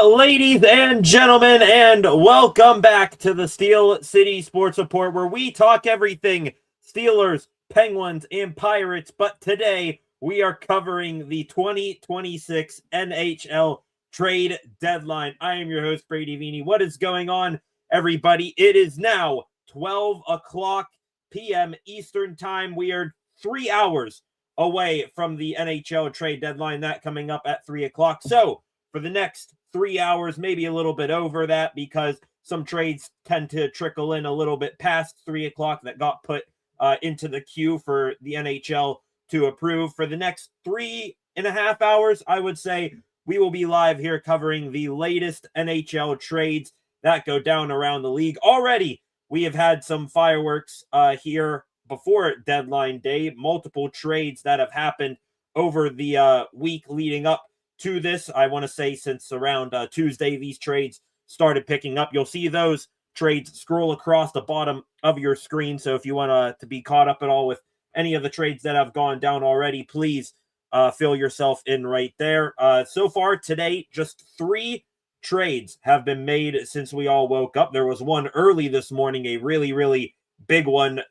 Ladies and gentlemen, and welcome back to the Steel City Sports Report, where we talk everything Steelers, Penguins, and Pirates. But today we are covering the 2026 NHL trade deadline. I am your host, Brady Vini. What is going on, everybody? It is now 12 o'clock p.m. Eastern Time. We are 3 hours away from the NHL trade deadline, that coming up at 3 o'clock. So for the next 3 hours, maybe a little bit over that, because some trades tend to trickle in a little bit past 3 o'clock that got put into the queue for the NHL to approve. For the next 3.5 hours, I would say we will be live here covering the latest NHL trades that go down around the league. Already, we have had some fireworks here before deadline day, multiple trades that have happened over the week leading up to this. I want to say since around Tuesday, these trades started picking up. You'll see those trades scroll across the bottom of your screen. So if you want to be caught up at all with any of the trades that have gone down already, please fill yourself in right there. So far today, just 3 trades have been made since we all woke up. There was one early this morning, a really big one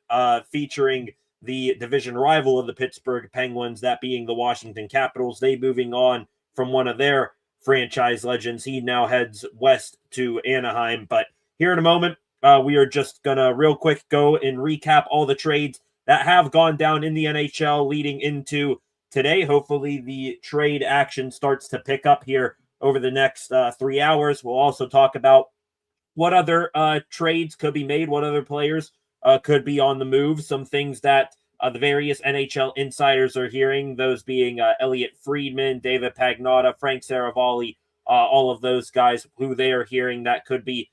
featuring the division rival of the Pittsburgh Penguins, that being the Washington Capitals. They moving on from one of their franchise legends. He now heads west to Anaheim. But here in a moment, we are just going to real quick go and recap all the trades that have gone down in the NHL leading into today. Hopefully the trade action starts to pick up here over the next 3 hours. We'll also talk about what other trades could be made, what other players could be on the move, some things that the various NHL insiders are hearing, those being Elliot Friedman, David Pagnotta, Frank Saravalli, all of those guys who they are hearing that could be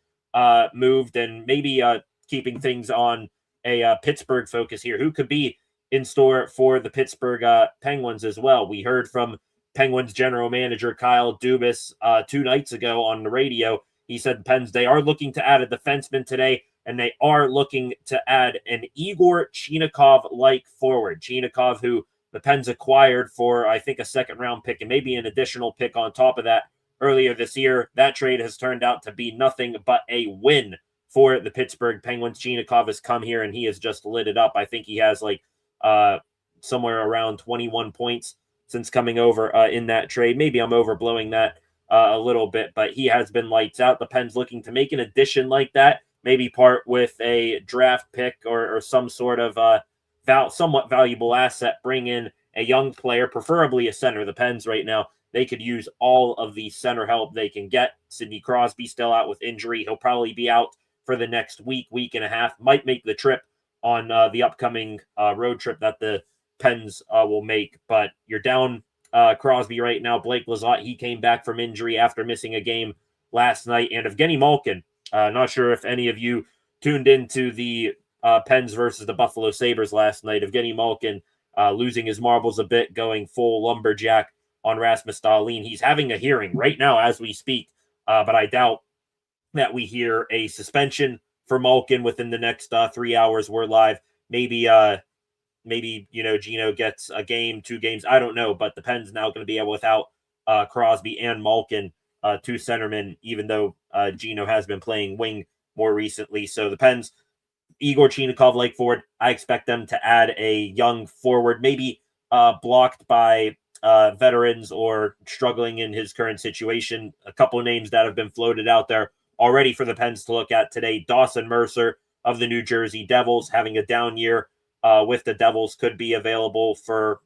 moved, and maybe keeping things on a Pittsburgh focus here. Who could be in store for the Pittsburgh Penguins as well? We heard from Penguins general manager Kyle Dubas 2 nights ago on the radio. He said the Pens, they are looking to add a defenseman today, and they are looking to add an Igor Chinakhov-like forward. Chinakhov, who the Pens acquired for, I think, a second-round pick and maybe an additional pick on top of that earlier this year. That trade has turned out to be nothing but a win for the Pittsburgh Penguins. Chinakhov has come here, and he has just lit it up. I think he has somewhere around 21 points since coming over in that trade. Maybe I'm overblowing that a little bit, but he has been lights out. The Pens looking to make an addition like that, maybe part with a draft pick or some sort of somewhat valuable asset, bring in a young player, preferably a center. The Pens right now, they could use all of the center help they can get. Sidney Crosby still out with injury. He'll probably be out for the next week and a half. Might make the trip on the upcoming road trip that the Pens will make. But you're down Crosby right now. Blake Lizotte, he came back from injury after missing a game last night. And Evgeny Malkin, not sure if any of you tuned into the Pens versus the Buffalo Sabres last night. Evgeny Malkin losing his marbles a bit, going full lumberjack on Rasmus Dahlin. He's having a hearing right now as we speak, but I doubt that we hear a suspension for Malkin within the next 3 hours. We're live. Maybe Gino gets a game, 2 games. I don't know, but the Pens now going to be able, without Crosby and Malkin, 2 centermen, even though Gino has been playing wing more recently. So the Pens, Igor Chinakhov like forward. I expect them to add a young forward, maybe blocked by veterans or struggling in his current situation. A couple of names that have been floated out there already for the Pens to look at today. Dawson Mercer of the New Jersey Devils, having a down year with the Devils, could be available for,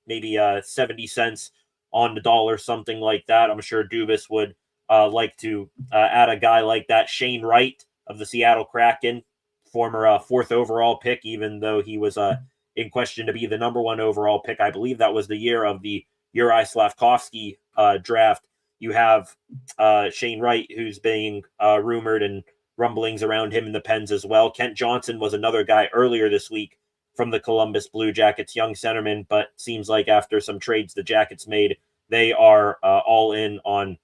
maybe 70 cents on the dollar, something like that. I'm sure Dubas would like to add a guy like that. Shane Wright of the Seattle Kraken, former 4th overall pick, even though he was in question to be the number 1 overall pick. I believe that was the year of the Uri Slavkovsky draft. You have Shane Wright, who's being rumored, and rumblings around him in the Pens as well. Kent Johnson was another guy earlier this week from the Columbus Blue Jackets, young centerman, but seems like after some trades the Jackets made, they are all in on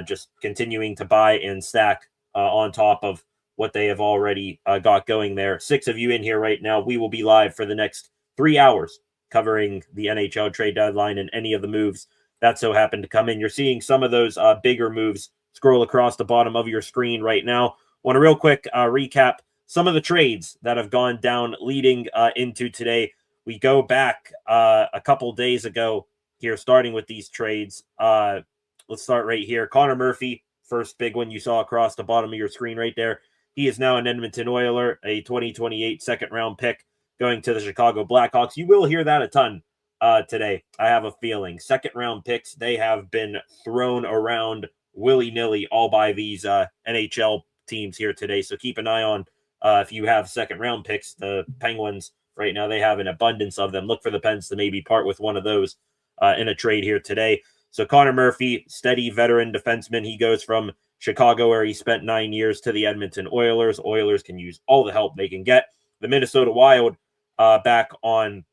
just continuing to buy and stack on top of what they have already got going there. 6 of you in here right now. We will be live for the next 3 hours covering the NHL trade deadline and any of the moves that so happened to come in. You're seeing some of those bigger moves scroll across the bottom of your screen right now. Want to real quick recap some of the trades that have gone down leading into today. We go back a couple days ago here, starting with these trades. Let's start right here. Connor Murphy, first big one you saw across the bottom of your screen right there. He is now an Edmonton Oiler, a 2028 second-round pick going to the Chicago Blackhawks. You will hear that a ton today, I have a feeling. Second-round picks, they have been thrown around willy-nilly all by these NHL teams here today. So keep an eye on if you have second-round picks. The Penguins right now, they have an abundance of them. Look for the Pens to maybe part with one of those in a trade here today. So Connor Murphy, steady veteran defenseman. He goes from Chicago, where he spent 9 years, to the Edmonton Oilers. Oilers can use all the help they can get. The Minnesota Wild, back on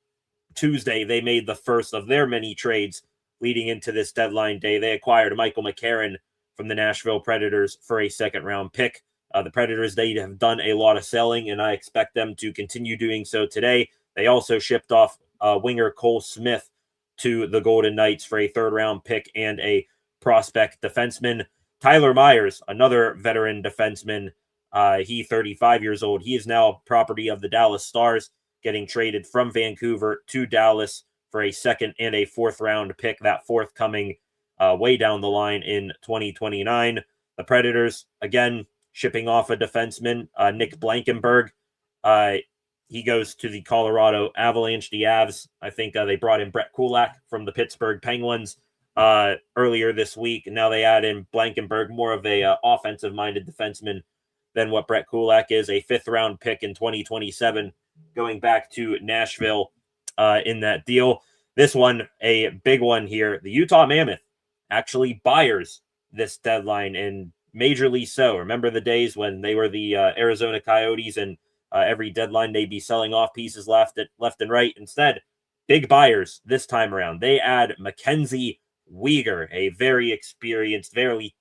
Tuesday, they made the first of their many trades leading into this deadline day. They acquired Michael McCarron from the Nashville Predators for a second-round pick. The Predators, they have done a lot of selling, and I expect them to continue doing so today. They also shipped off winger Cole Smith to the Golden Knights for a third-round pick and a prospect defenseman. Tyler Myers, another veteran defenseman, he 35 years old. He is now property of the Dallas Stars, getting traded from Vancouver to Dallas for a second and a fourth-round pick, that fourth coming way down the line in 2029. The Predators, again, shipping off a defenseman, Nick Blankenberg. He goes to the Colorado Avalanche, the Avs. I think they brought in Brett Kulak from the Pittsburgh Penguins earlier this week. And now they add in Blankenberg, more of a offensive-minded defenseman than what Brett Kulak is, a fifth-round pick in 2027, going back to Nashville in that deal. This one, a big one here. The Utah Mammoth actually buyers this deadline, and majorly so. Remember the days when they were the Arizona Coyotes, and every deadline they'd be selling off pieces left and right. Instead, big buyers this time around. They add Mackenzie Weegar, a very experienced, very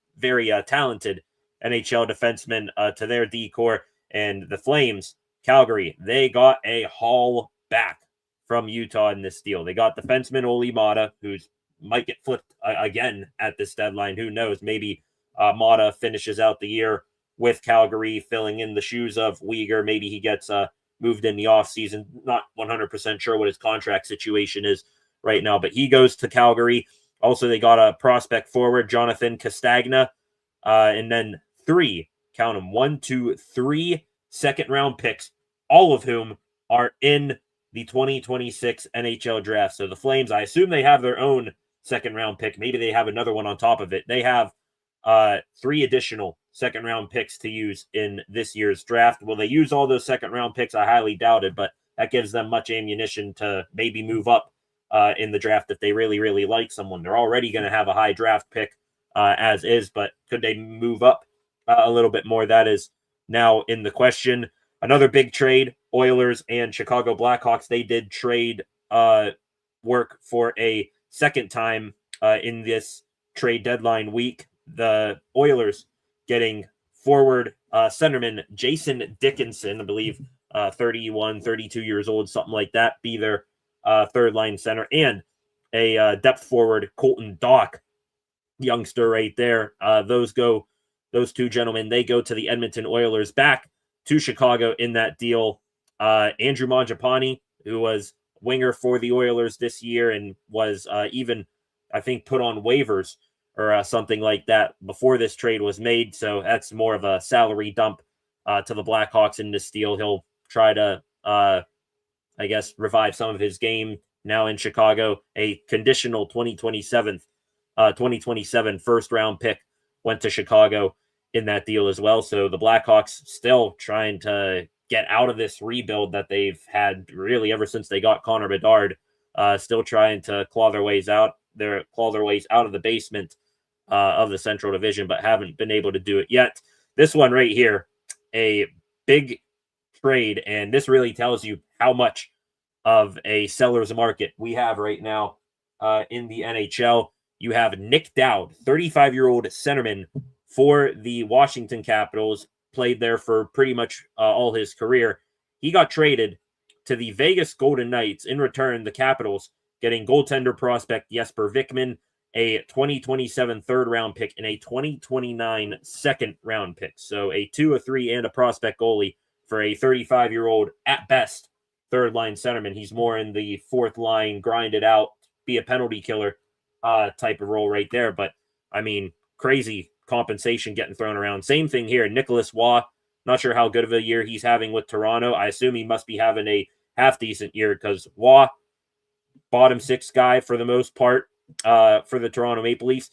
talented NHL defenseman to their D-core. And the Flames, Calgary, they got a haul back from Utah in this deal. They got defenseman Oli Mata, who might get flipped again at this deadline. Who knows? Maybe Mata finishes out the year with Calgary, filling in the shoes of Weegar. Maybe he gets moved in the offseason. Not 100% sure what his contract situation is right now, but he goes to Calgary. Also, they got a prospect forward, Jonathan Castagna, and then three, count them, 1, 2, 3 second-round picks, all of whom are in the 2026 NHL draft. So the Flames, I assume they have their own second-round pick. Maybe they have another one on top of it. They have 3 additional second-round picks to use in this year's draft. Will they use all those second-round picks? I highly doubt it, but that gives them much ammunition to maybe move up in the draft if they really, really like someone. They're already going to have a high draft pick as is, but could they move up a little bit more? That is now in the question. Another big trade, Oilers and Chicago Blackhawks. They did trade work for a second time in this trade deadline week. The Oilers getting forward centerman Jason Dickinson, I believe 31, 32 years old, something like that, be their third-line center, and a depth forward, Colton Dach, youngster right there. Those two gentlemen, they go to the Edmonton Oilers, back to Chicago in that deal. Andrew Mangiapane, who was winger for the Oilers this year and was even, I think, put on waivers or something like that before this trade was made. So that's more of a salary dump to the Blackhawks in this deal. He'll try to, I guess, revive some of his game now in Chicago. A conditional 2027 first-round pick went to Chicago in that deal as well. So the Blackhawks still trying to get out of this rebuild that they've had really ever since they got Connor Bedard. Still trying to claw their ways out of the basement of the Central Division, but haven't been able to do it yet. This one right here, a big trade, and this really tells you how much of a seller's market we have right now in the NHL. You have Nick Dowd, 35-year-old centerman for the Washington Capitals, played there for pretty much all his career. He got traded to the Vegas Golden Knights. In return, the Capitals getting goaltender prospect Jesper Vikman a 2027 third-round pick, and a 2029 second-round pick. So a 2, a 3, and a prospect goalie for a 35-year-old, at best, third-line centerman. He's more in the fourth line, grind it out, be a penalty killer type of role right there. But, I mean, crazy compensation getting thrown around. Same thing here. Nicholas Waugh, not sure how good of a year he's having with Toronto. I assume he must be having a half-decent year because Waugh, bottom six guy for the most part for the Toronto Maple Leafs.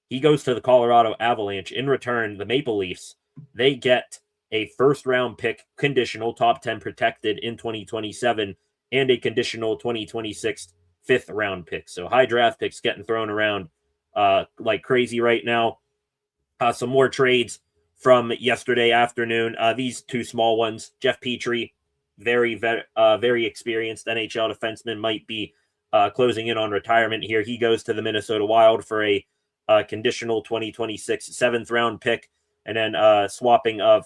He goes to the Colorado Avalanche. In return, the Maple Leafs, they get a first-round pick, conditional, top 10 protected in 2027, and a conditional 2026 fifth-round pick. So high draft picks getting thrown around like crazy right now. Some more trades from yesterday afternoon. These two small ones. Jeff Petrie, very experienced NHL defenseman, might be closing in on retirement here. He goes to the Minnesota Wild for a conditional 2026 seventh-round pick, and then swapping of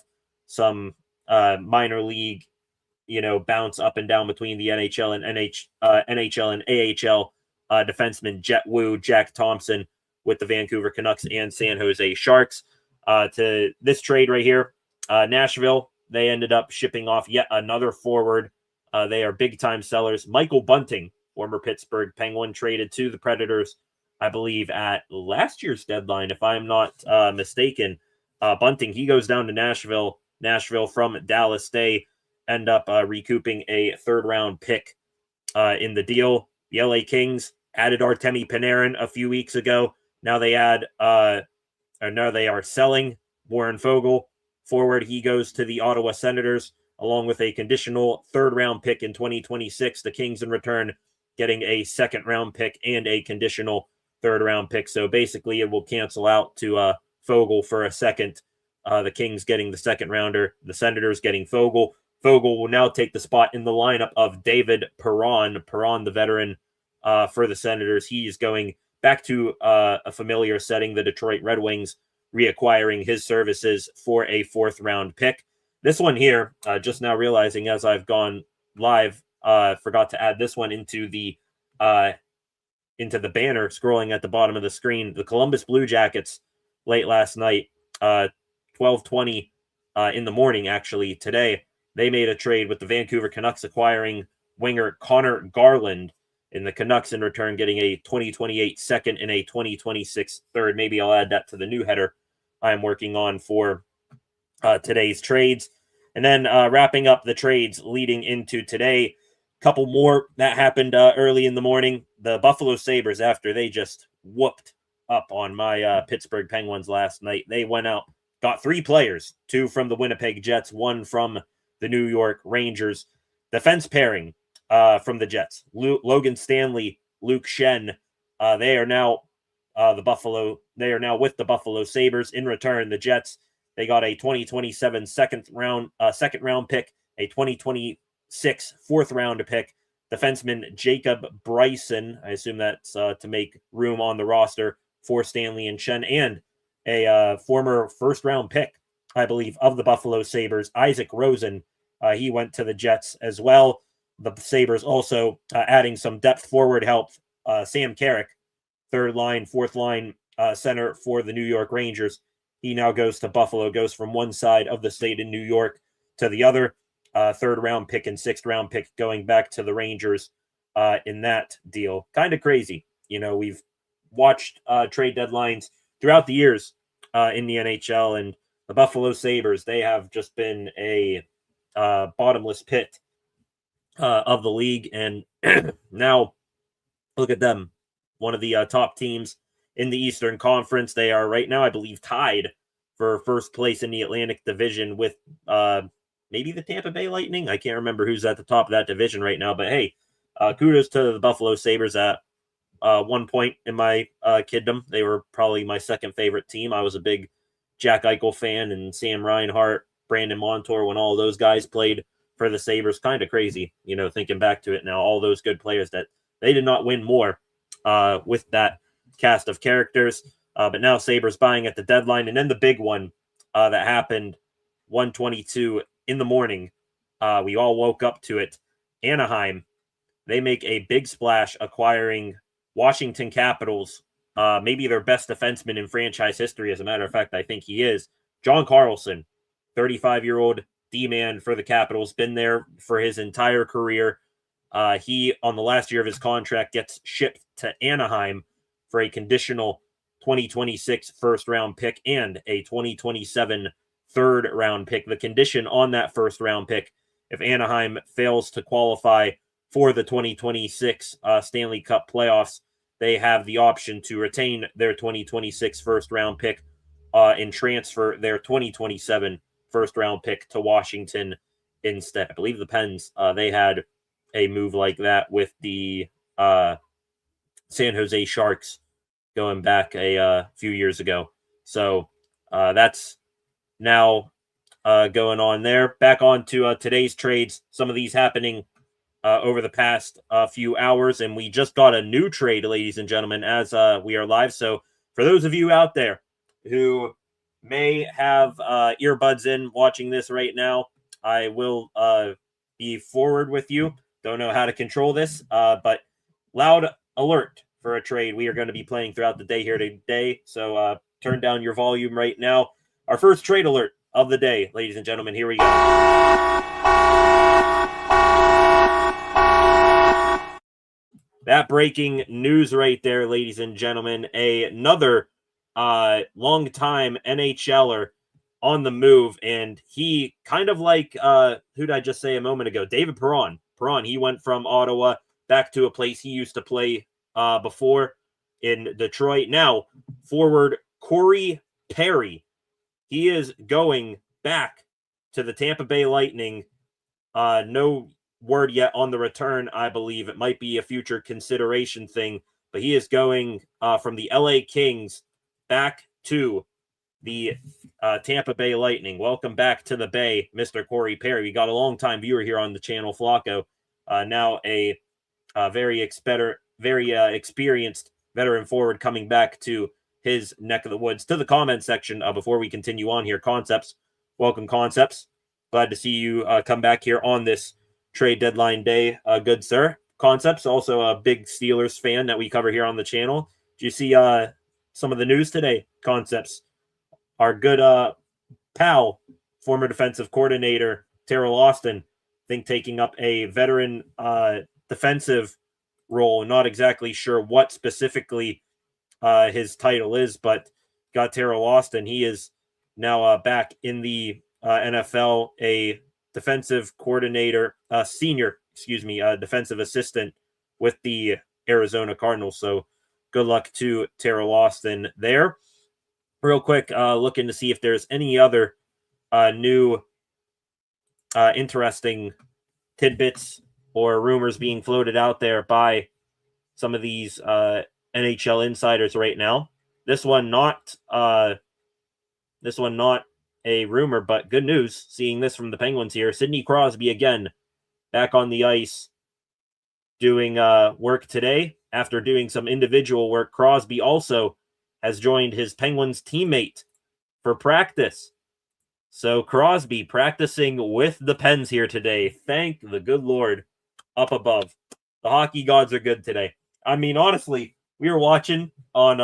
some minor league, bounce up and down between the NHL and NHL and AHL defenseman Jet Wu, Jack Thompson with the Vancouver Canucks and San Jose Sharks. To this trade right here, Nashville, they ended up shipping off yet another forward. They are big-time sellers. Michael Bunting, former Pittsburgh Penguin, traded to the Predators, I believe, at last year's deadline, if I'm not mistaken. Bunting, he goes down to Nashville. Nashville from Dallas, they end up recouping a third-round pick in the deal. The LA Kings added Artemi Panarin a few weeks ago. Now they are selling Warren Fogle. Forward, he goes to the Ottawa Senators, along with a conditional third-round pick in 2026. The Kings, in return, getting a second-round pick and a conditional third-round pick. So basically, it will cancel out to Fogle for a second. The Kings getting the second-rounder. The Senators getting Fogle. Fogle will now take the spot in the lineup of David Perron. Perron, the veteran for the Senators. He is going back to a familiar setting, the Detroit Red Wings, reacquiring his services for a fourth-round pick. This one here, just now realizing as I've gone live, forgot to add this one into the banner scrolling at the bottom of the screen. The Columbus Blue Jackets late last night, 12:20 in the morning, actually, today, they made a trade with the Vancouver Canucks acquiring winger Connor Garland, and the Canucks in return getting a 2028 second and a 2026 third. Maybe I'll add that to the new header I'm working on for today's trades. And then wrapping up the trades leading into today, couple more that happened early in the morning. The Buffalo Sabres, after they just whooped up on my Pittsburgh Penguins last night, they went out, got 3 players, 2 from the Winnipeg Jets, 1 from the New York Rangers. Defense pairing from the Jets, Logan Stanley, Luke Shen. They are now with the Buffalo Sabres. In return, the Jets, they got a 2027 second round pick, a 2026 fourth round pick, defenseman Jacob Bryson. I assume that's to make room on the roster for Stanley and Shen, and a former first round pick, I believe, of the Buffalo Sabres, Isaac Rosen. He went to the Jets as well. The Sabres also adding some depth forward help. Sam Carrick, third line, fourth line center for the New York Rangers. He now goes to Buffalo, goes from one side of the state in New York to the other. Third round pick and sixth round pick going back to the Rangers in that deal. Kind of crazy. We've watched trade deadlines throughout the years in the NHL, and the Buffalo Sabres, they have just been a bottomless pit of the league. And now look at them, one of the top teams in the Eastern Conference. They are right now, I believe, tied for first place in the Atlantic Division with maybe the Tampa Bay Lightning. I can't remember who's at the top of that division right now, but hey, kudos to the Buffalo Sabres. At one point in my kiddom, they were probably my second favorite team. I was a big Jack Eichel fan, and Sam Reinhart, Brandon Montour, when all those guys played for the Sabres. Kind of crazy, thinking back to it now, all those good players that they did not win more with that cast of characters. But now Sabres buying at the deadline. And then the big one that happened 1:22 in the morning. We all woke up to it. Anaheim, they make a big splash acquiring Washington Capitals maybe their best defenseman in franchise history. As a matter of fact, I think he is. John Carlson, 35-year-old D-man for the Capitals, been there for his entire career. He, on the last year of his contract, gets shipped to Anaheim for a conditional 2026 first-round pick and a 2027 third-round pick. The condition on that first-round pick, if Anaheim fails to qualify for the 2026 Stanley Cup playoffs, they have the option to retain their 2026 first-round pick and transfer their 2027 first-round pick to Washington instead. I believe the Pens, they had a move like that with the San Jose Sharks going back a few years ago. So that's now going on there. Back on to today's trades. Some of these happening over the past few hours, and we just got a new trade, ladies and gentlemen, as we are live. So for those of you out there who may have earbuds in watching this right now, I will be forward with you. Don't know how to control this, but loud alert for a trade we are going to be playing throughout the day here today. So turn down your volume right now. Our first trade alert of the day, ladies and gentlemen. Here we go. That breaking news right there, ladies and gentlemen. Another long-time NHLer on the move, and he kind of like, who did I just say a moment ago? David Perron. He went from Ottawa back to a place he used to play before in Detroit. Now, forward Corey Perry. He is going back to the Tampa Bay Lightning. No word yet on the return, I believe. It might be a future consideration thing, but he is going from the LA Kings back to the Tampa Bay Lightning. Welcome back to the Bay, Mr. Corey Perry. We got a long-time viewer here on the channel, Flacco. Now a very experienced veteran forward coming back to his neck of the woods. To the comment section before we continue on here, Concepts. Welcome, Concepts. Glad to see you come back here on this trade deadline day, good sir. Concepts, also a big Steelers fan that we cover here on the channel. Did you see some of the news today, Concepts? Our good pal, former defensive coordinator, Terrell Austin, I think taking up a veteran defensive role. Not exactly sure what specifically his title is, but got Terrell Austin. He is now back in the NFL, a defensive coordinator, senior defensive assistant with the Arizona Cardinals. So good luck to Terrell Austin there. Real quick, looking to see if there's any other new interesting tidbits or rumors being floated out there by some of these NHL insiders right now. This one not a rumor, but good news. Seeing this from the Penguins here, Sidney Crosby again back on the ice doing work today. After doing some individual work, Crosby also has joined his Penguins teammate for practice. So Crosby practicing with the Pens here today. Thank the good Lord up above. The hockey gods are good today. I mean, honestly, we were watching on,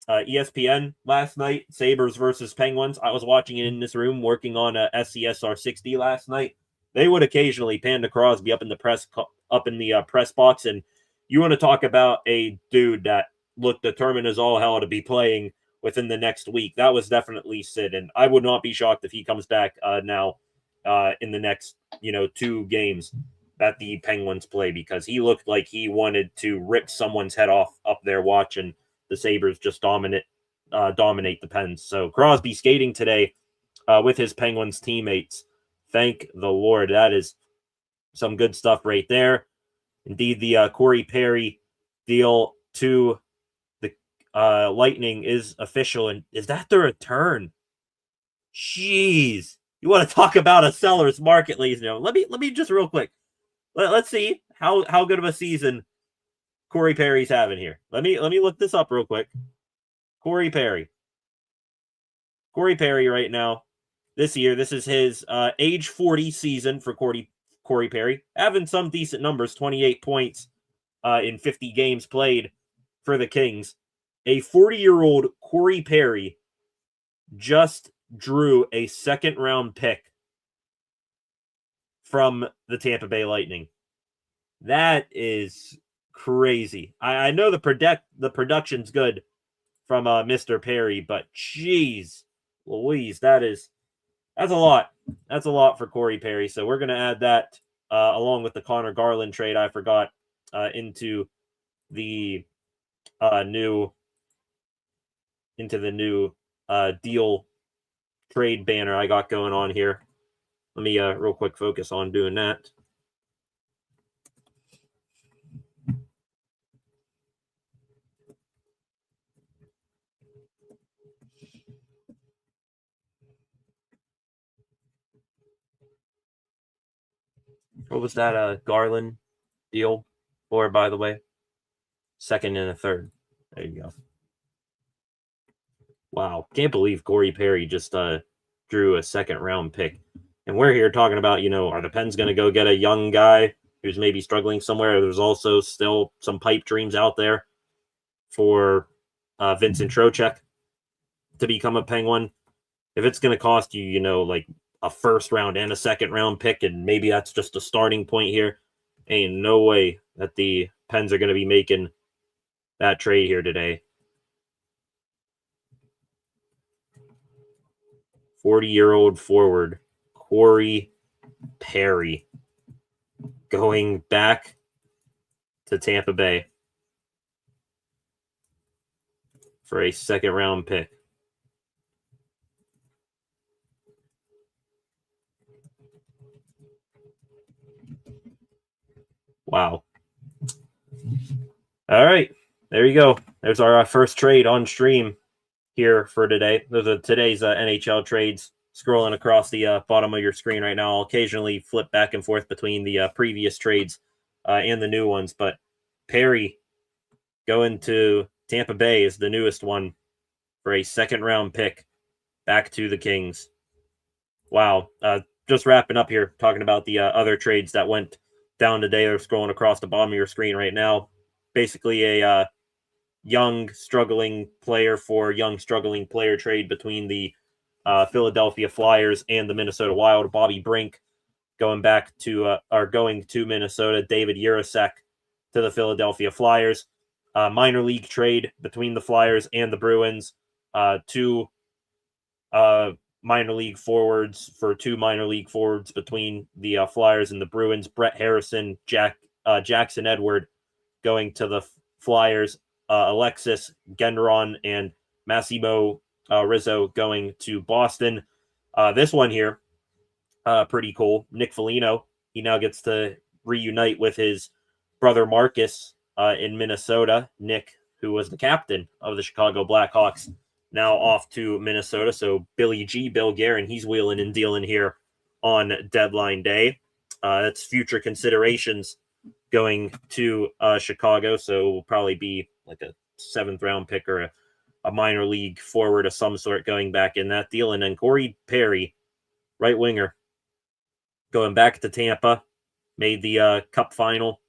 ESPN last night, Sabres versus Penguins. I was watching it in this room, working on a SCSR 60 last night. They would occasionally pan to Crosby up in the press box, and you want to talk about a dude that looked determined as all hell to be playing within the next week. That was definitely Sid, and I would not be shocked if he comes back now in the next 2 games that the Penguins play, because he looked like he wanted to rip someone's head off up there watching the Sabres just dominate the Pens. So Crosby skating today with his Penguins teammates. Thank the Lord. That is some good stuff right there. Indeed, the Corey Perry deal to the Lightning is official. And is that the return? Jeez. You want to talk about a seller's market, ladies and gentlemen. Let me just real quick. Let's see how good of a season Corey Perry's having here. Let me look this up real quick. Corey Perry right now, this year, this is his age 40 season for Corey Perry. Having some decent numbers, 28 points in 50 games played for the Kings, a 40-year-old Corey Perry just drew a second-round pick from the Tampa Bay Lightning. That is crazy. I know the production's good from Mr. Perry, but geez, Louise, that's a lot. That's a lot for Corey Perry. So we're gonna add that along with the Connor Garland trade I forgot into the new deal trade banner I got going on here. Let me real quick focus on doing that. What was that Garland deal for, by the way? Second and a third. There you go. Wow. Can't believe Corey Perry just drew a second round pick. And we're here talking about, are the Pens going to go get a young guy who's maybe struggling somewhere? There's also still some pipe dreams out there for Vincent Trocheck to become a Penguin. If it's going to cost you, like a first round and a second round pick, and maybe that's just a starting point here, ain't no way that the Pens are going to be making that trade here today. 40-year-old forward Corey Perry going back to Tampa Bay for a second round pick. Wow. All right. There you go. There's our first trade on stream here for today. Those are today's NHL trades scrolling across the bottom of your screen right now. I'll occasionally flip back and forth between the previous trades and the new ones, but Perry going to Tampa Bay is the newest one for a second round pick back to the Kings. Wow. Just wrapping up here, talking about the other trades that went down today. They're scrolling across the bottom of your screen right now. Basically a young struggling player for young struggling player trade between the Philadelphia Flyers and the Minnesota Wild. Bobby Brink going to Minnesota. David Jiricek to the Philadelphia Flyers. Minor league trade between the Flyers and the Bruins. Two minor league forwards for two minor league forwards between the Flyers and the Bruins. Brett Harrison, Jackson Edward going to the Flyers. Alexis Gendron and Massimo Rizzo going to Boston. This one here, pretty cool. Nick Foligno, he now gets to reunite with his brother Marcus in Minnesota. Nick, who was the captain of the Chicago Blackhawks, now off to Minnesota. So Bill Guerin, he's wheeling and dealing here on deadline day. That's future considerations going to Chicago. So will probably be like a 7th round pick or a minor league forward of some sort going back in that deal. And then Corey Perry, right winger, going back to Tampa, made the cup final,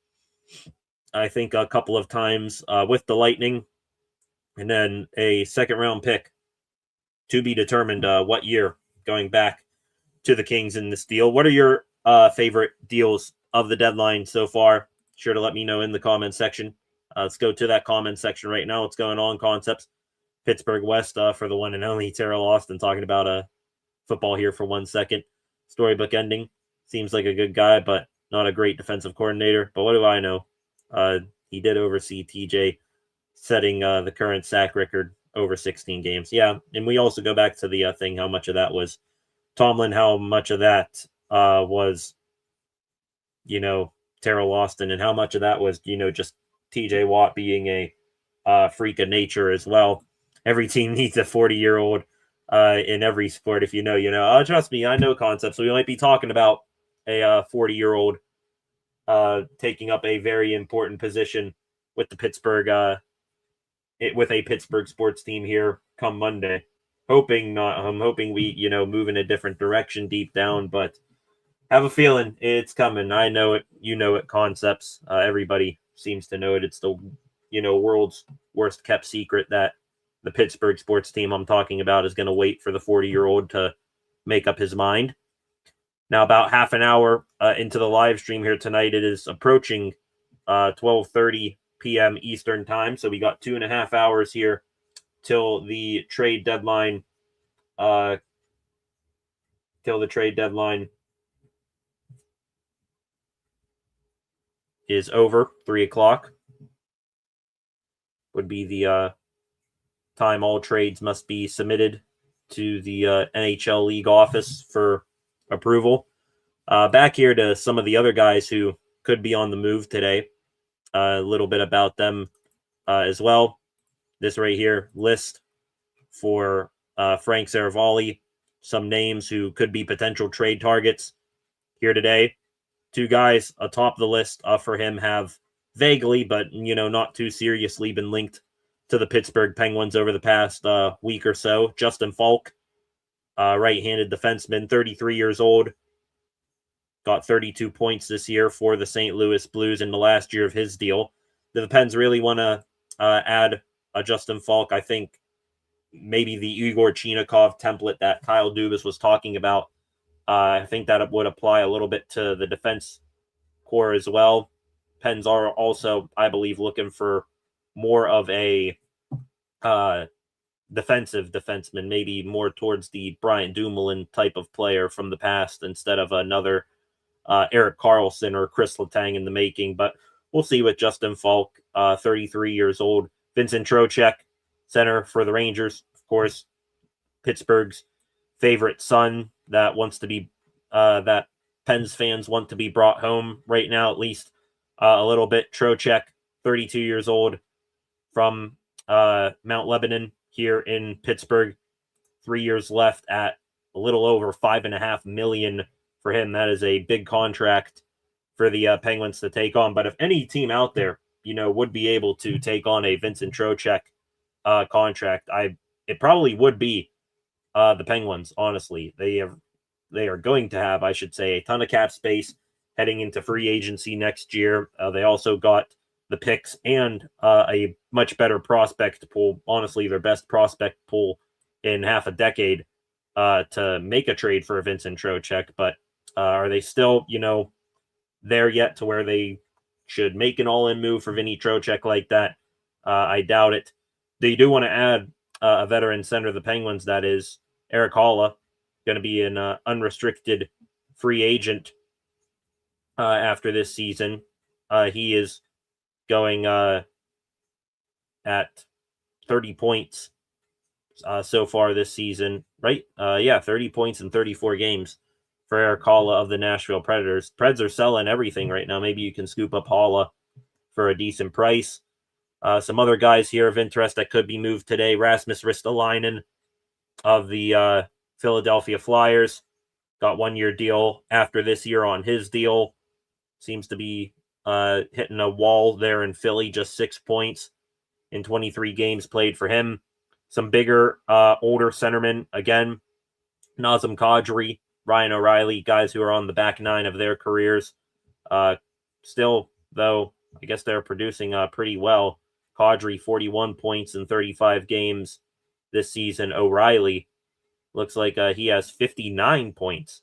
I think, a couple of times with the Lightning. And then a second round pick to be determined what year going back to the Kings in this deal. What are your favorite deals of the deadline so far? Sure to let me know in the comment section. Let's go to that comment section right now. What's going on, Concepts? Pittsburgh West for the one and only Terrell Austin, talking about football here for 1 second. Storybook ending. Seems like a good guy, but not a great defensive coordinator. But what do I know? He did oversee TJ setting the current sack record over 16 games. Yeah, and we also go back to the thing, how much of that was Tomlin, how much of that was, Terrell Austin, and how much of that was, just TJ Watt being a freak of nature as well. Every team needs a 40-year-old in every sport. If you know, trust me, I know Concepts. So we might be talking about a 40-year-old taking up a very important position with the Pittsburgh, with a Pittsburgh sports team here come Monday. I'm hoping we, move in a different direction deep down, but have a feeling it's coming. I know it. You know it, Concepts. Everybody seems to know it. It's the world's worst kept secret that the Pittsburgh sports team I'm talking about is going to wait for the 40-year-old to make up his mind. Now, about half an hour into the live stream here tonight, it is approaching 12:30 p.m. Eastern time. So we got 2.5 hours here till the trade deadline. Is over. 3:00 would be the time all trades must be submitted to the NHL League office for approval. Back here to some of the other guys who could be on the move today. A little bit about them as well. This right here, list for Frank Saravalli. Some names who could be potential trade targets here today. Two guys atop the list for him have vaguely, but not too seriously, been linked to the Pittsburgh Penguins over the past week or so. Justin Falk, right-handed defenseman, 33 years old, got 32 points this year for the St. Louis Blues in the last year of his deal. The Pens really want to add a Justin Falk. I think maybe the Igor Chinakhov template that Kyle Dubas was talking about. I think that would apply a little bit to the defense core as well. Pens are also, I believe, looking for more of a defensive defenseman, maybe more towards the Brian Dumoulin type of player from the past instead of another Erik Karlsson or Chris Letang in the making. But we'll see with Justin Falk, 33 years old. Vincent Trocheck, center for the Rangers, of course, Pittsburgh's favorite son that wants to be that Pens fans want to be brought home right now, at least a little bit. Trocheck, 32 years old, from Mount Lebanon here in Pittsburgh. 3 years left at a little over $5.5 million for him. That is a big contract for the Penguins to take on. But if any team out there, would be able to take on a Vincent Trocheck contract, it probably would be the Penguins. Honestly, they are going to have, I should say, a ton of cap space heading into free agency next year. They also got the picks and a much better prospect pool. Honestly, their best prospect pool in half a decade to make a trade for Vincent Trocheck. But are they still, there yet to where they should make an all-in move for Vinny Trocheck like that? I doubt it. They do want to add a veteran center of the Penguins, that is Erik Haula, going to be an unrestricted free agent after this season. He is going at 30 points so far this season, right? 30 points in 34 games for Erik Haula of the Nashville Predators. Preds are selling everything right now. Maybe you can scoop up Haula for a decent price. Some other guys here of interest that could be moved today. Rasmus Ristolainen of the Philadelphia Flyers got 1-year deal after this year on his deal. Seems to be hitting a wall there in Philly, just 6 points in 23 games played for him. Some bigger, older centermen, again, Nazem Kadri, Ryan O'Reilly, guys who are on the back nine of their careers. Still, though, I guess they're producing pretty well. Kadri, 41 points in 35 games this season. O'Reilly looks like he has 59 points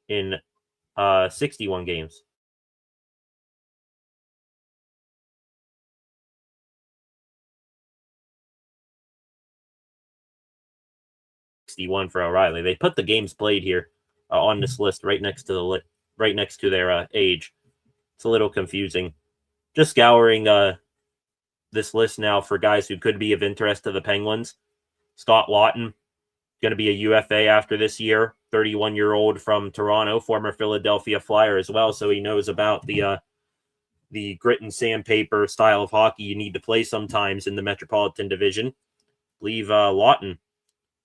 in 61 games. For O'Reilly. They put the games played here on this list right next to their age. It's a little confusing. Just scouring this list now for guys who could be of interest to the Penguins. Scott Laughton, going to be a UFA after this year. 31-year-old from Toronto, former Philadelphia Flyer as well, so he knows about the grit and sandpaper style of hockey you need to play sometimes in the Metropolitan Division. I believe Laughton,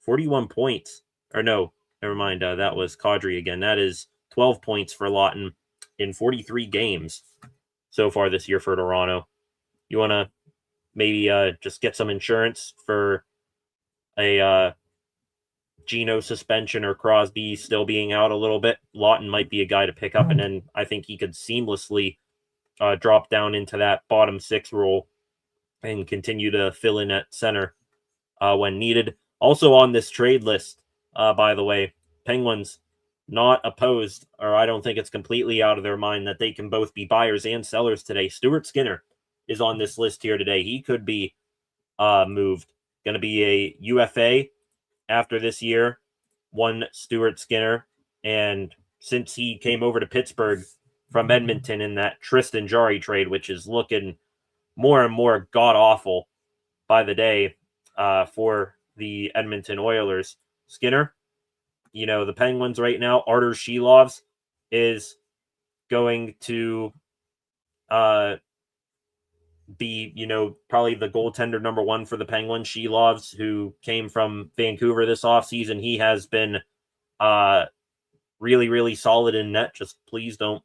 41 points. Or no, never mind. That was Kadri again. That is 12 points for Laughton in 43 games so far this year for Toronto. You want to maybe just get some insurance for a Geno suspension or Crosby still being out a little bit. Laughton might be a guy to pick up, and then I think he could seamlessly drop down into that bottom six role and continue to fill in at center when needed. Also on this trade list, by the way, Penguins not opposed, or I don't think it's completely out of their mind that they can both be buyers and sellers today. Stuart Skinner is on this list here today. He could be moved. Going to be a UFA after this year. One Stuart Skinner, and since he came over to Pittsburgh from Edmonton in that Tristan Jarry trade, which is looking more and more god awful by the day for the Edmonton Oilers. Skinner, the Penguins right now, Artur Shilovs is going to be, probably the goaltender number one for the Penguins. Shilovs, who came from Vancouver this offseason, he has been really, really solid in net. Just please don't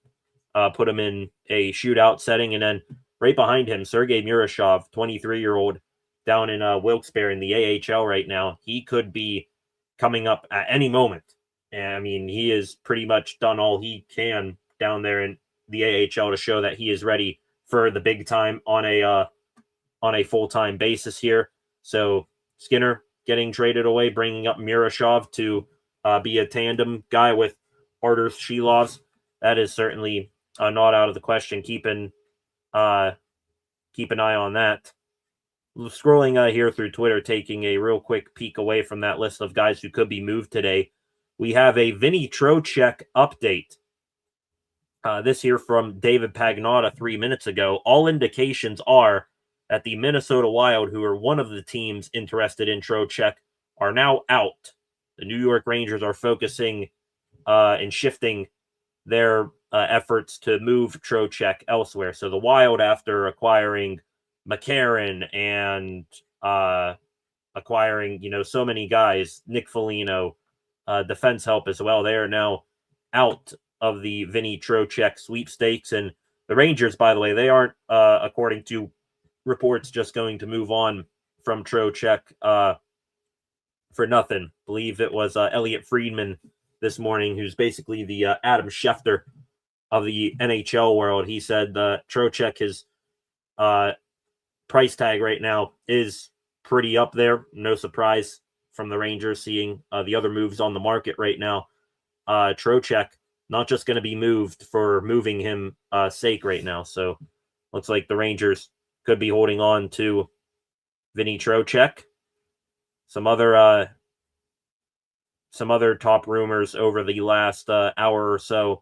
put him in a shootout setting. And then right behind him, Sergei Murashov, 23-year-old, down in Wilkes-Barre in the AHL right now. He could be coming up at any moment. And I mean, he has pretty much done all he can down there in the AHL to show that he is ready for the big time on a full-time basis here. So Skinner getting traded away, bringing up Murashov to be a tandem guy with Artur Shilovs. That is certainly not out of the question. Keep an eye on that. Scrolling here through Twitter, taking a real quick peek away from that list of guys who could be moved today. We have a Vinny Trocheck update. This here from David Pagnotta 3 minutes ago. All indications are that the Minnesota Wild, who are one of the teams interested in Trocheck, are now out. The New York Rangers are focusing and shifting their efforts to move Trocheck elsewhere. So the Wild, after acquiring McCarron and acquiring, so many guys, Nick Foligno, defense help as well, they are now out of the Vinny Trocheck sweepstakes. And the Rangers, by the way, they aren't, according to reports, just going to move on from Trocheck for nothing. I believe it was Elliot Friedman this morning, who's basically the Adam Schefter of the NHL world. He said Trocheck, his price tag right now is pretty up there. No surprise from the Rangers seeing the other moves on the market right now. Trocheck not just going to be moved for moving him sake right now. So looks like the Rangers could be holding on to Vinny Trocheck. Some other top rumors over the last hour or so.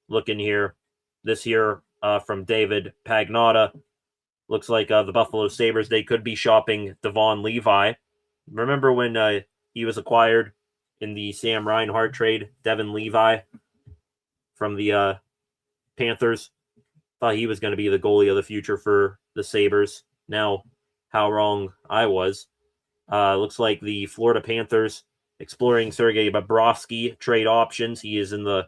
Looking here, this year from David Pagnotta. Looks like the Buffalo Sabres, they could be shopping Devon Levi. Remember when he was acquired in the Sam Reinhart trade, Devon Levi from the Panthers? Thought he was going to be the goalie of the future for the Sabres. Now, how wrong I was. Looks like the Florida Panthers exploring Sergei Bobrovsky trade options. He is in the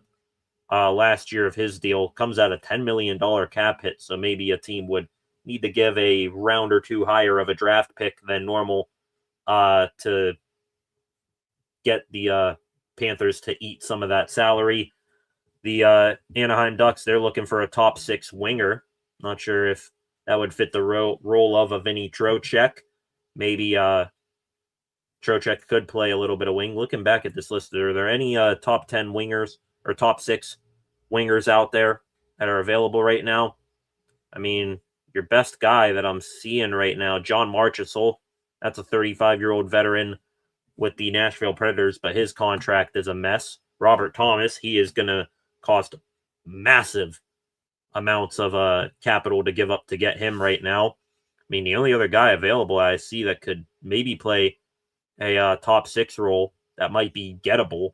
last year of his deal. Comes at a $10 million cap hit, so maybe a team would need to give a round or two higher of a draft pick than normal to get the Panthers to eat some of that salary. The Anaheim Ducks, they're looking for a top six winger. Not sure if that would fit the role of a Vinny Trocheck. Maybe Trocheck could play a little bit of wing. Looking back at this list, are there any top 10 wingers or top six wingers out there that are available right now? I mean, your best guy that I'm seeing right now, John Marchessault. That's a 35-year-old veteran with the Nashville Predators, but his contract is a mess. Robert Thomas, he is going to cost massive amounts of capital to give up to get him right now. I mean, the only other guy available I see that could maybe play a top six role that might be gettable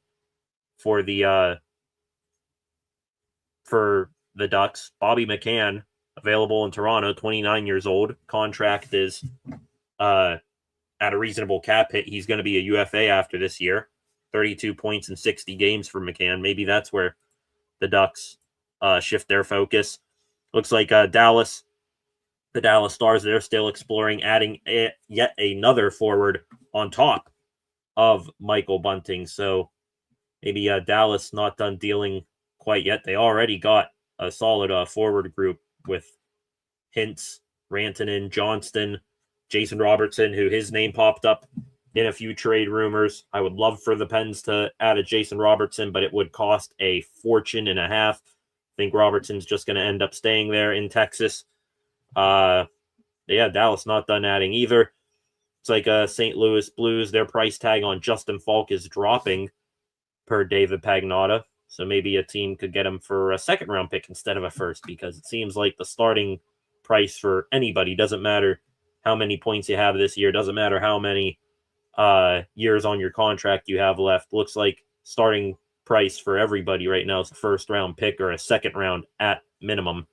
for the Ducks, Bobby McCann, available in Toronto, 29 years old. Contract is at a reasonable cap hit. He's going to be a UFA after this year. 32 points in 60 games for McCann. Maybe that's where the Ducks shift their focus. Looks like Dallas, the Dallas Stars, they're still exploring adding yet another forward on top of Michael Bunting. So maybe Dallas not done dealing quite yet. They already got a solid forward group with Hintz, Rantanen, Johnston, Jason Robertson, who his name popped up in a few trade rumors. I would love for the Pens to add a Jason Robertson, but it would cost a fortune and a half. I think Robertson's just going to end up staying there in Texas. Yeah, Dallas not done adding either. It's like St. Louis Blues. Their price tag on Justin Falk is dropping per David Pagnotta. So maybe a team could get him for a second-round pick instead of a first, because it seems like the starting price for anybody, doesn't matter how many points you have this year, doesn't matter how many years on your contract you have left. Looks like starting price for everybody right now is a first-round pick or a second-round at minimum.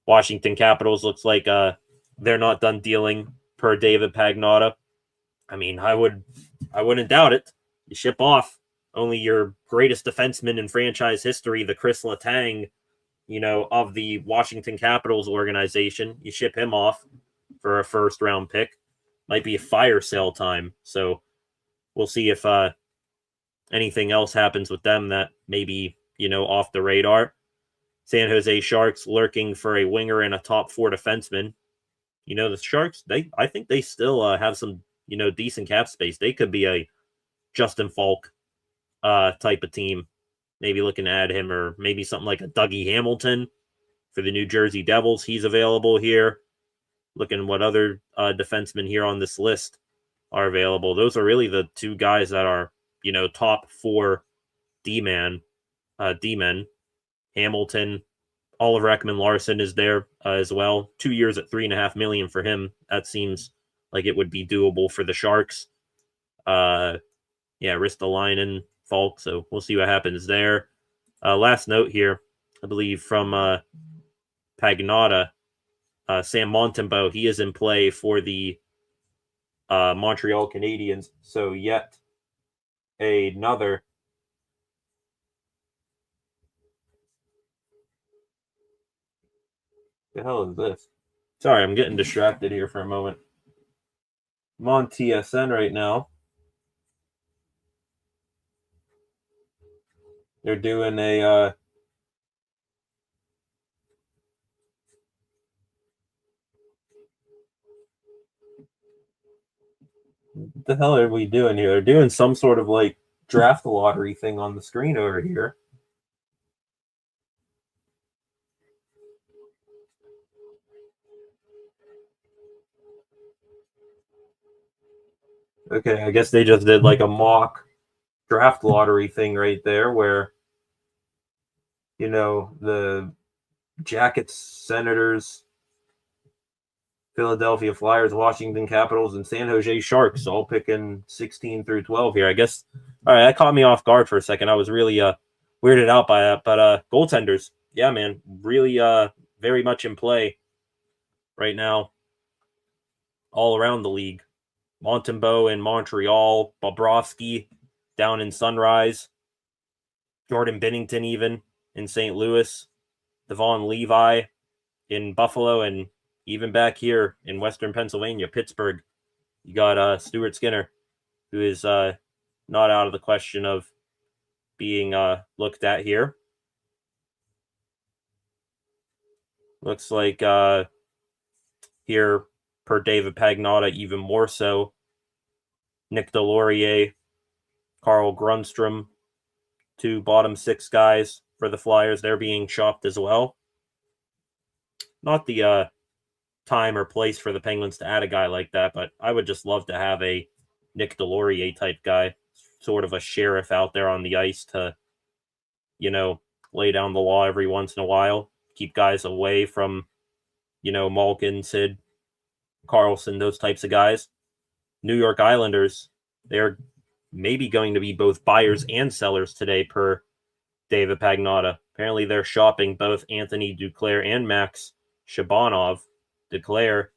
Washington Capitals looks like they're not done dealing per David Pagnotta. I mean, I wouldn't doubt it. You ship off only your greatest defenseman in franchise history, the Chris Letang, of the Washington Capitals organization. You ship him off for a first-round pick. Might be a fire sale time. So we'll see if anything else happens with them that maybe, off the radar. San Jose Sharks lurking for a winger and a top 4 defenseman. The Sharks, I think they still have some, decent cap space. They could be a Justin Falk type of team. Maybe looking to add him, or maybe something like a Dougie Hamilton for the New Jersey Devils. He's available here. Looking what other defensemen here on this list are available. Those are really the 2 guys that are, top 4 D-men. Hamilton, Oliver Ekman-Larsson is there as well. 2 years at $3.5 million for him. That seems like it would be doable for the Sharks. Ristolainen, Falk. So we'll see what happens there. Last note here, I believe from Pagnotta, Sam Montembeault, he is in play for the Montreal Canadiens. So yet another the hell is this? Sorry, I'm getting distracted here for a moment. I'm on TSN right now. They're doing a what the hell are we doing here? They're doing some sort of like draft lottery thing on the screen over here. Okay, I guess they just did like a mock draft lottery thing right there where, the Jackets, Senators, Philadelphia Flyers, Washington Capitals, and San Jose Sharks all picking 16 through 12 here. I guess, all right, that caught me off guard for a second. I was really weirded out by that. But goaltenders, yeah, man, really very much in play right now all around the league. Montembeault in Montreal, Bobrovsky down in Sunrise, Jordan Binnington even in St. Louis, Devon Levi in Buffalo, and even back here in Western Pennsylvania, Pittsburgh, you got Stuart Skinner, who is not out of the question of being looked at here. Looks like here, per David Pagnotta, even more so. Nick Delorier, Carl Grundstrom, 2 bottom 6 guys for the Flyers. They're being shopped as well. Not the time or place for the Penguins to add a guy like that, but I would just love to have a Nick Delorier type guy, sort of a sheriff out there on the ice to, lay down the law every once in a while, keep guys away from, Malkin, Sid, Carlson, those types of guys. New York Islanders, they're maybe going to be both buyers and sellers today per David Pagnotta. Apparently they're shopping both Anthony Duclair and Max Shabanov. Duclair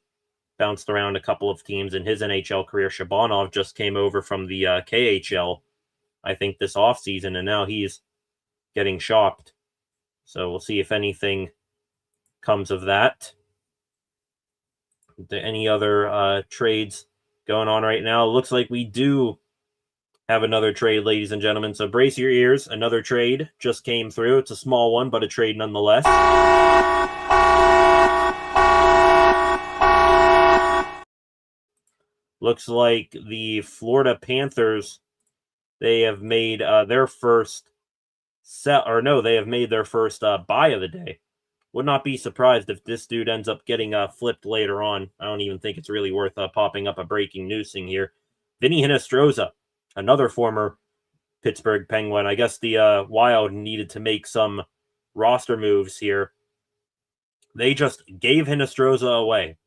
bounced around a couple of teams in his NHL career. Shabanov just came over from the KHL, I think, this offseason, and now he's getting shopped. So we'll see if anything comes of that. Any other trades going on right now? Looks like we do have another trade, ladies and gentlemen. So brace your ears. Another trade just came through. It's a small one, but a trade nonetheless. Looks like the Florida Panthers, they have made their first they have made their first buy of the day. Would not be surprised if this dude ends up getting flipped later on. I don't even think it's really worth popping up a breaking news thing here. Vinny Hinostroza, another former Pittsburgh Penguin. I guess the Wild needed to make some roster moves here. They just gave Hinostroza away.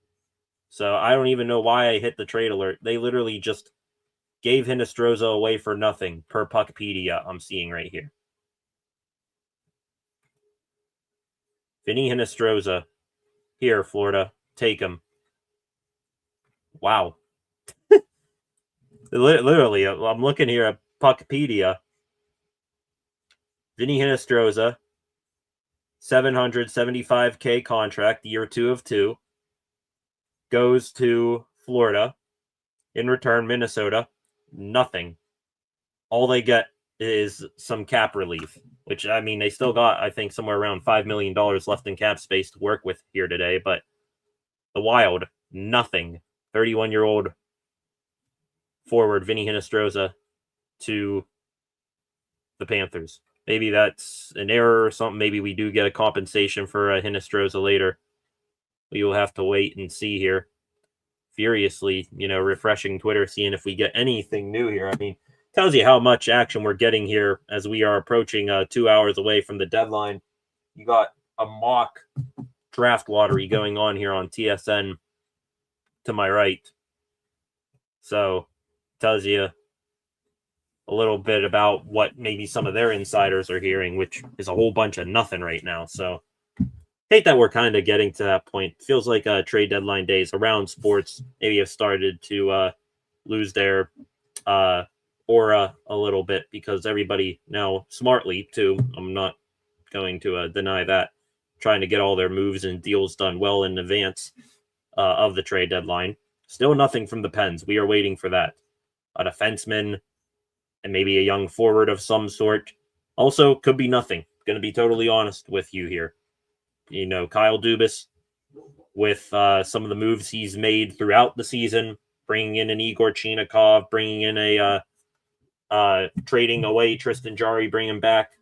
So I don't even know why I hit the trade alert. They literally just gave Hinostroza away for nothing per Puckpedia I'm seeing right here. Vinny Hinostroza. Here, Florida. Take him. Wow. Literally, I'm looking here at Puckpedia. Vinny Hinostroza, $775K contract, year 2 of 2, goes to Florida. In return, Minnesota, nothing. All they get is some cap relief, which, I mean, they still got, I think, somewhere around $5 million left in cap space to work with here today, but the Wild, nothing. 31-year-old forward Vinny Hinostroza to the Panthers. Maybe that's an error or something. Maybe we do get a compensation for Hinostroza later. We will have to wait and see here. Furiously, refreshing Twitter, seeing if we get anything new here. I mean, tells you how much action we're getting here as we are approaching 2 hours away from the deadline. You got a mock draft lottery going on here on TSN to my right. So, tells you a little bit about what maybe some of their insiders are hearing, which is a whole bunch of nothing right now. So, I think that we're kind of getting to that point. Feels like trade deadline days around sports maybe have started to lose their aura a little bit, because everybody now, smartly too, I'm not going to deny that, trying to get all their moves and deals done well in advance of the trade deadline. Still nothing from the Pens. We are waiting for that. A defenseman and maybe a young forward of some sort. Also, could be nothing. Going to be totally honest with you here. Kyle Dubas, with some of the moves he's made throughout the season, bringing in an Igor Chinakhov, bringing in a trading away Tristan Jarry, bringing back,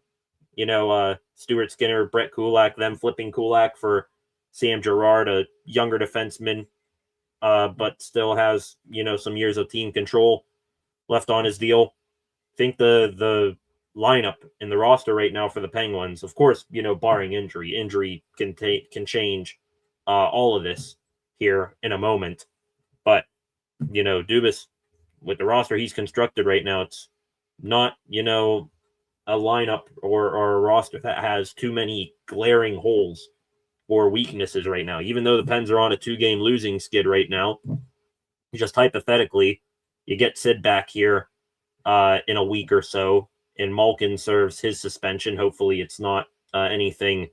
Stuart Skinner, Brett Kulak, them flipping Kulak for Sam Girard, a younger defenseman, but still has, some years of team control left on his deal. I think the lineup in the roster right now for the Penguins, of course, barring injury can change all of this here in a moment. But, Dubas, with the roster he's constructed right now, it's not, a lineup or a roster that has too many glaring holes or weaknesses right now. Even though the Pens are on a 2-game losing skid right now, just hypothetically, you get Sid back here in a week or so, and Malkin serves his suspension. Hopefully it's not anything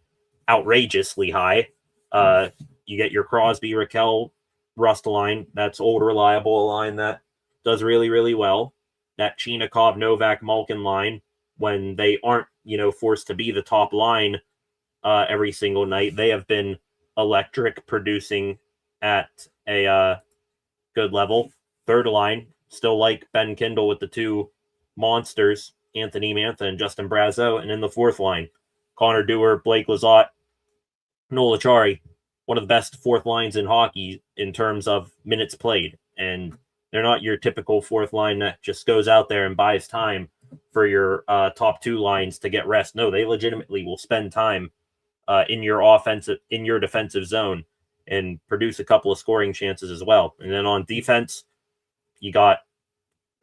outrageously high. You get your Crosby, Raquel, Rust line. That's old, reliable, a line that does really, really well. That Chinakhov, Novak, Malkin line, when they aren't, forced to be the top line every single night, they have been electric, producing at a good level. Third line, still like Ben Kindle with the two monsters, Anthony Mantha and Justin Brazeau. And in the fourth line, Connor Dewar, Blake Lizotte, Noel Acciari, one of the best fourth lines in hockey in terms of minutes played. And they're not your typical fourth line that just goes out there and buys time for your top two lines to get rest. No, they legitimately will spend time in your defensive zone and produce a couple of scoring chances as well. And then on defense, you got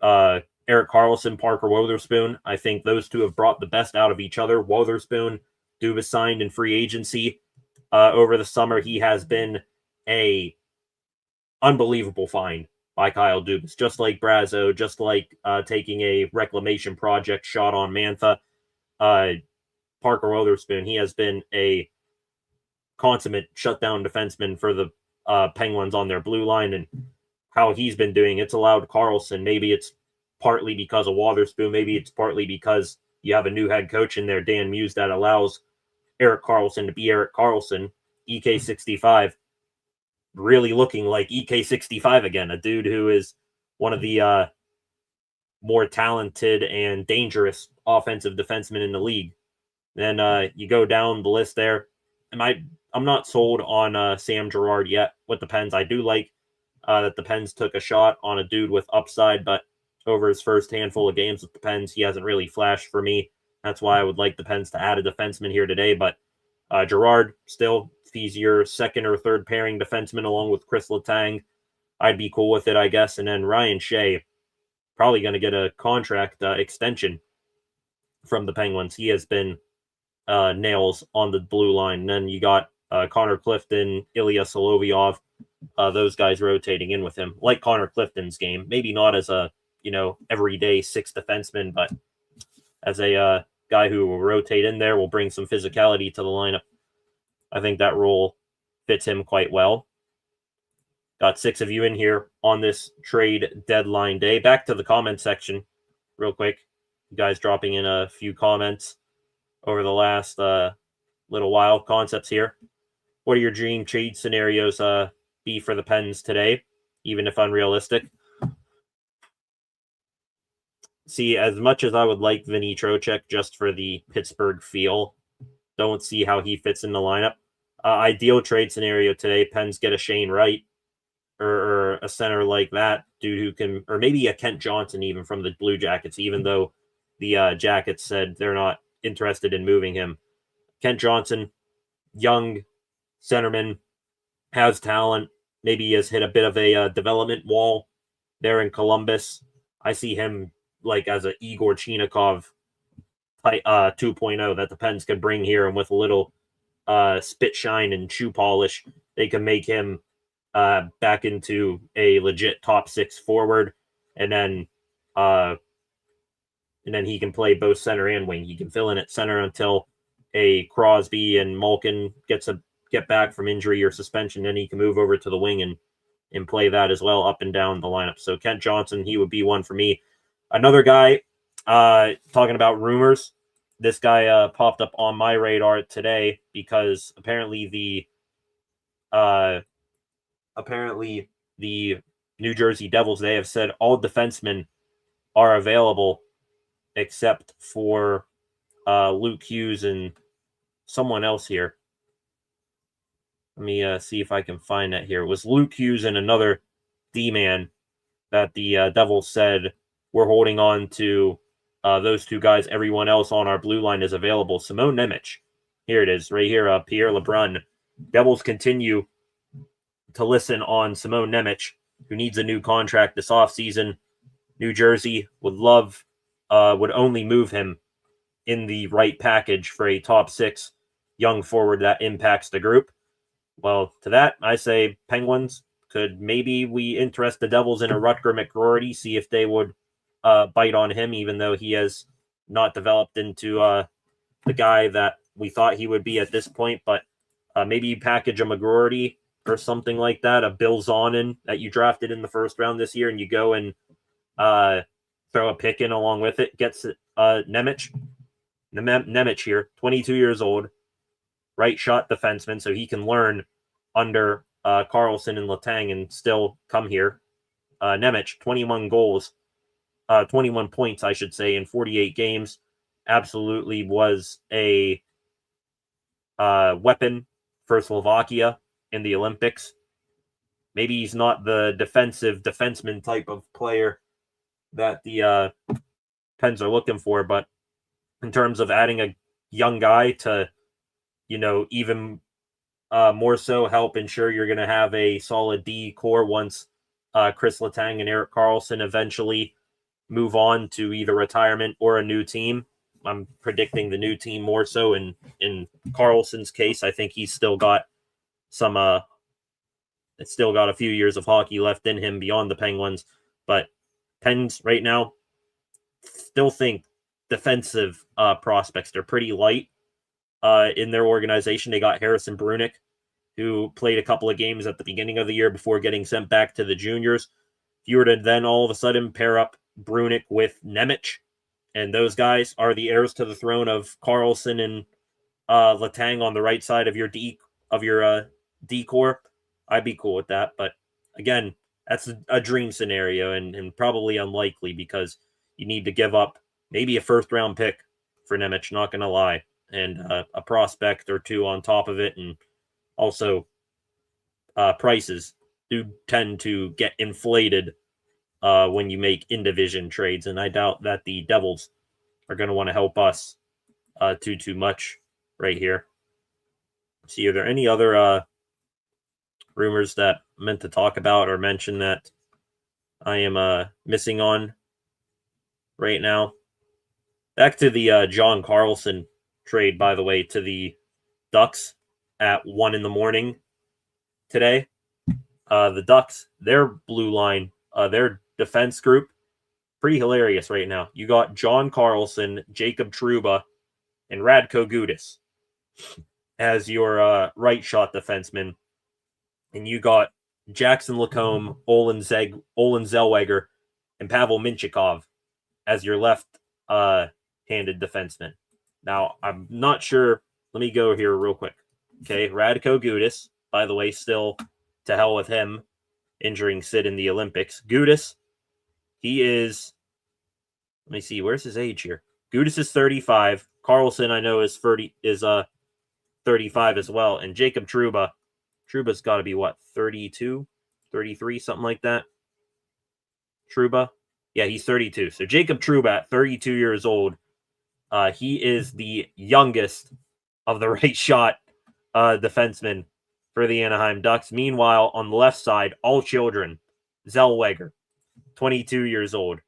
Erik Karlsson, Parker Wotherspoon. I think those two have brought the best out of each other. Wotherspoon, Dubas signed in free agency over the summer. He has been a unbelievable find by Kyle Dubas, just like Brazeau, just like taking a reclamation project shot on Mantha. Parker Wotherspoon, he has been a consummate shutdown defenseman for the Penguins on their blue line, and how he's been doing, it's allowed Karlsson. Maybe it's partly because of Wotherspoon. Maybe it's partly because you have a new head coach in there, Dan Muse, that allows Erik Karlsson to be Erik Karlsson. EK65 really looking like EK65 again, a dude who is one of the more talented and dangerous offensive defensemen in the league. Then you go down the list there. I'm not sold on Sam Girard yet with the Pens. I do like that the Pens took a shot on a dude with upside, but over his first handful of games with the Pens, he hasn't really flashed for me. That's why I would like the Pens to add a defenseman here today. But Girard, still, if he's your second or third pairing defenseman along with Chris Letang, I'd be cool with it, I guess. And then Ryan Shea, probably going to get a contract extension from the Penguins. He has been nails on the blue line. And then you got Connor Clifton, Ilya Solovyov, those guys rotating in with him, like Connor Clifton's game. Maybe not as a everyday sixth defenseman, but as a guy who will rotate in there, will bring some physicality to the lineup. I think that role fits him quite well. Got 6 of you in here on this trade deadline day. Back to the comment section real quick. You guys dropping in a few comments over the last little while. Concepts here. What are your dream trade scenarios be for the Pens today, even if unrealistic? See, as much as I would like Vinny Trocheck just for the Pittsburgh feel, don't see how he fits in the lineup. Ideal trade scenario today, Pens get a Shane Wright or a center like that, dude who can, or maybe a Kent Johnson even from the Blue Jackets, even though the Jackets said they're not interested in moving him. Kent Johnson, young centerman, has talent. Maybe he has hit a bit of a development wall there in Columbus. I see him like as a Igor Chinikov 2.0 that the Pens could bring here, and with a little spit shine and shoe polish, they can make him back into a legit top 6 forward, and then he can play both center and wing. He can fill in at center until a Crosby and Malkin get back from injury or suspension. Then he can move over to the wing and play that as well up and down the lineup. So Kent Johnson, he would be one for me. Another guy, talking about rumors, this guy popped up on my radar today because apparently the New Jersey Devils, they have said all defensemen are available except for Luke Hughes and someone else here. Let me see if I can find that here. It was Luke Hughes and another D-man that the Devils said we're holding on to those two guys. Everyone else on our blue line is available. Simone Nemec. Here it is, right here, Pierre LeBrun. Devils continue to listen on Simone Nemec, who needs a new contract this offseason. New Jersey would only move him in the right package for a top 6 young forward that impacts the group. Well, to that, I say Penguins could maybe we interest the Devils in a Rutger McGroarty, see if they would bite on him, even though he has not developed into the guy that we thought he would be at this point. But maybe you package a McGroarty or something like that, a Bill Zonin that you drafted in the first round this year, and you go and throw a pick in along with it. Gets Nemec here, 22 years old, right shot defenseman, so he can learn under Carlson and Letang and still come here. Nemec, 21 goals, 21 points, I should say, in 48 games. Absolutely was a weapon for Slovakia in the Olympics. Maybe he's not the defenseman type of player that the Pens are looking for, but in terms of adding a young guy to, even more so help ensure you're going to have a solid D core once Chris Letang and Erik Karlsson eventually move on to either retirement or a new team. I'm predicting the new team more so in Karlsson's case. I think he's still got a few years of hockey left in him beyond the Penguins, but Pens right now still think defensive prospects, they're pretty light in their organization. They got Harrison Brunick, who played a couple of games at the beginning of the year before getting sent back to the juniors. If you were to then all of a sudden pair up Brunick with Nemec, and those guys are the heirs to the throne of Karlsson and Letang on the right side of your D core, I'd be cool with that. But again, that's a dream scenario and probably unlikely because you need to give up maybe a first-round pick for Nemec, not going to lie, and a prospect or two on top of it, and also prices do tend to get inflated when you make in-division trades, and I doubt that the Devils are going to want to help us too much right here. See, are there any other rumors that I meant to talk about or mention that I am missing on right now? Back to the John Carlson trade, by the way, to the Ducks at 1 in the morning today. The Ducks, their blue line, their defense group, pretty hilarious right now. You got John Carlson, Jacob Trouba, and Radko Gudas as your right shot defenseman. And you got Jackson Lacombe, Olin Zellweger, and Pavel Minchikov as your left-handed defenseman. Now, I'm not sure. Let me go here real quick. Okay, Radko Gudas, by the way, still to hell with him, injuring Sid in the Olympics. Gudas, he is, let me see, where's his age here? Gudas is 35. Carlson, I know, is 35 as well. And Jacob Truba's got to be, what, 32, 33, something like that? Trouba? Yeah, he's 32. So Jacob Trouba at 32 years old, he is the youngest of the right shot defenseman for the Anaheim Ducks. Meanwhile, on the left side, all children. Zellweger, 22 years old.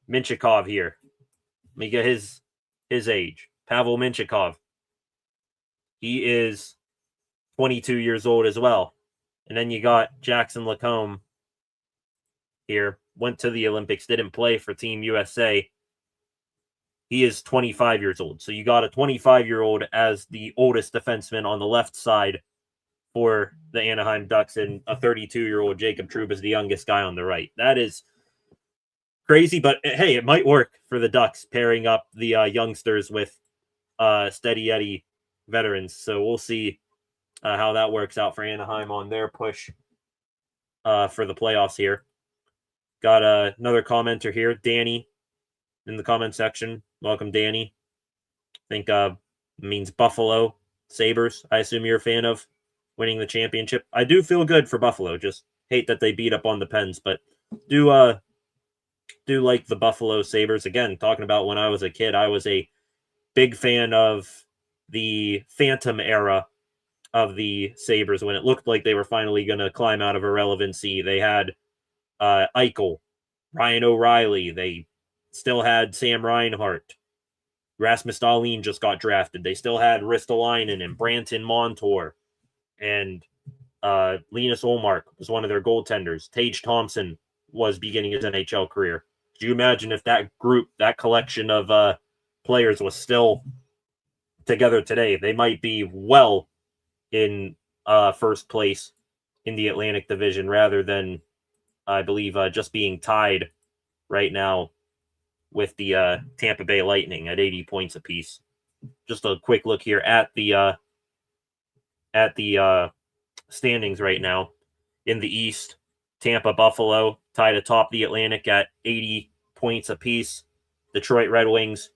Minchikov here. Let me get his age. Pavel Minchikov. He is 22 years old as well. And then you got Jackson Lacombe here. Went to the Olympics, didn't play for Team USA. He is 25 years old. So you got a 25-year-old as the oldest defenseman on the left side for the Anaheim Ducks, and a 32-year-old Jacob Trouba is the youngest guy on the right. That is crazy, but hey, it might work for the Ducks, pairing up the youngsters with Steady Eddie veterans. So we'll see how that works out for Anaheim on their push for the playoffs here. Got another commenter here, Danny, in the comment section. Welcome, Danny. I think means Buffalo Sabres. I assume you're a fan of winning the championship. I do feel good for Buffalo. Just hate that they beat up on the Pens, but do like the Buffalo Sabres. Again, talking about when I was a kid, I was a big fan of the Phantom era of the Sabres when it looked like they were finally going to climb out of irrelevancy. They had Eichel, Ryan O'Reilly. They still had Sam Reinhart. Rasmus Dahlin just got drafted. They still had Ristolainen and Branton Montour. And Linus Ullmark was one of their goaltenders. Tage Thompson was beginning his NHL career. Could you imagine if that group, that collection of players was still together today? They might be well in first place in the Atlantic Division rather than, I believe, just being tied right now with the Tampa Bay Lightning at 80 points apiece. Just a quick look here at the standings right now. In the East, Tampa, Buffalo tied atop the Atlantic at 80 points apiece. Detroit Red Wings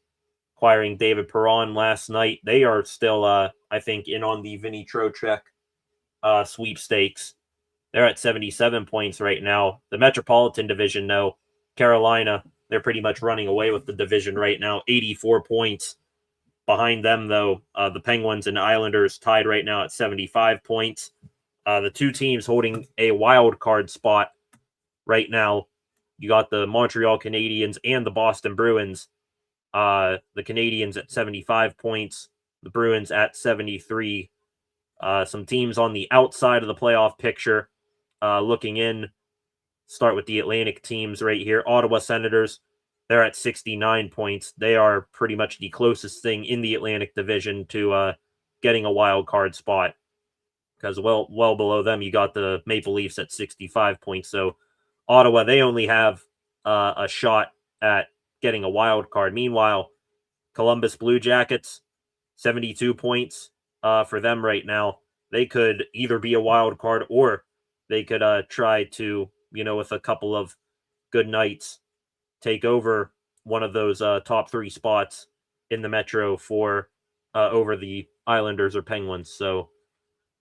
acquiring David Perron last night. They are still, I think, in on the Vinny Trocheck sweepstakes. They're at 77 points right now. The Metropolitan Division, though, Carolina, they're pretty much running away with the division right now. 84 points. Behind them, though, the Penguins and Islanders tied right now at 75 points. The two teams holding a wild card spot right now, you got the Montreal Canadiens and the Boston Bruins. The Canadiens at 75 points, the Bruins at 73. Some teams on the outside of the playoff picture looking in. Start with the Atlantic teams right here. Ottawa Senators, they're at 69 points. They are pretty much the closest thing in the Atlantic Division to getting a wild card spot. Because well below them, you got the Maple Leafs at 65 points. So Ottawa, they only have a shot at getting a wild card. Meanwhile, Columbus Blue Jackets, 72 points for them right now. They could either be a wild card or they could try to with a couple of good nights, take over one of those top 3 spots in the Metro for over the Islanders or Penguins. So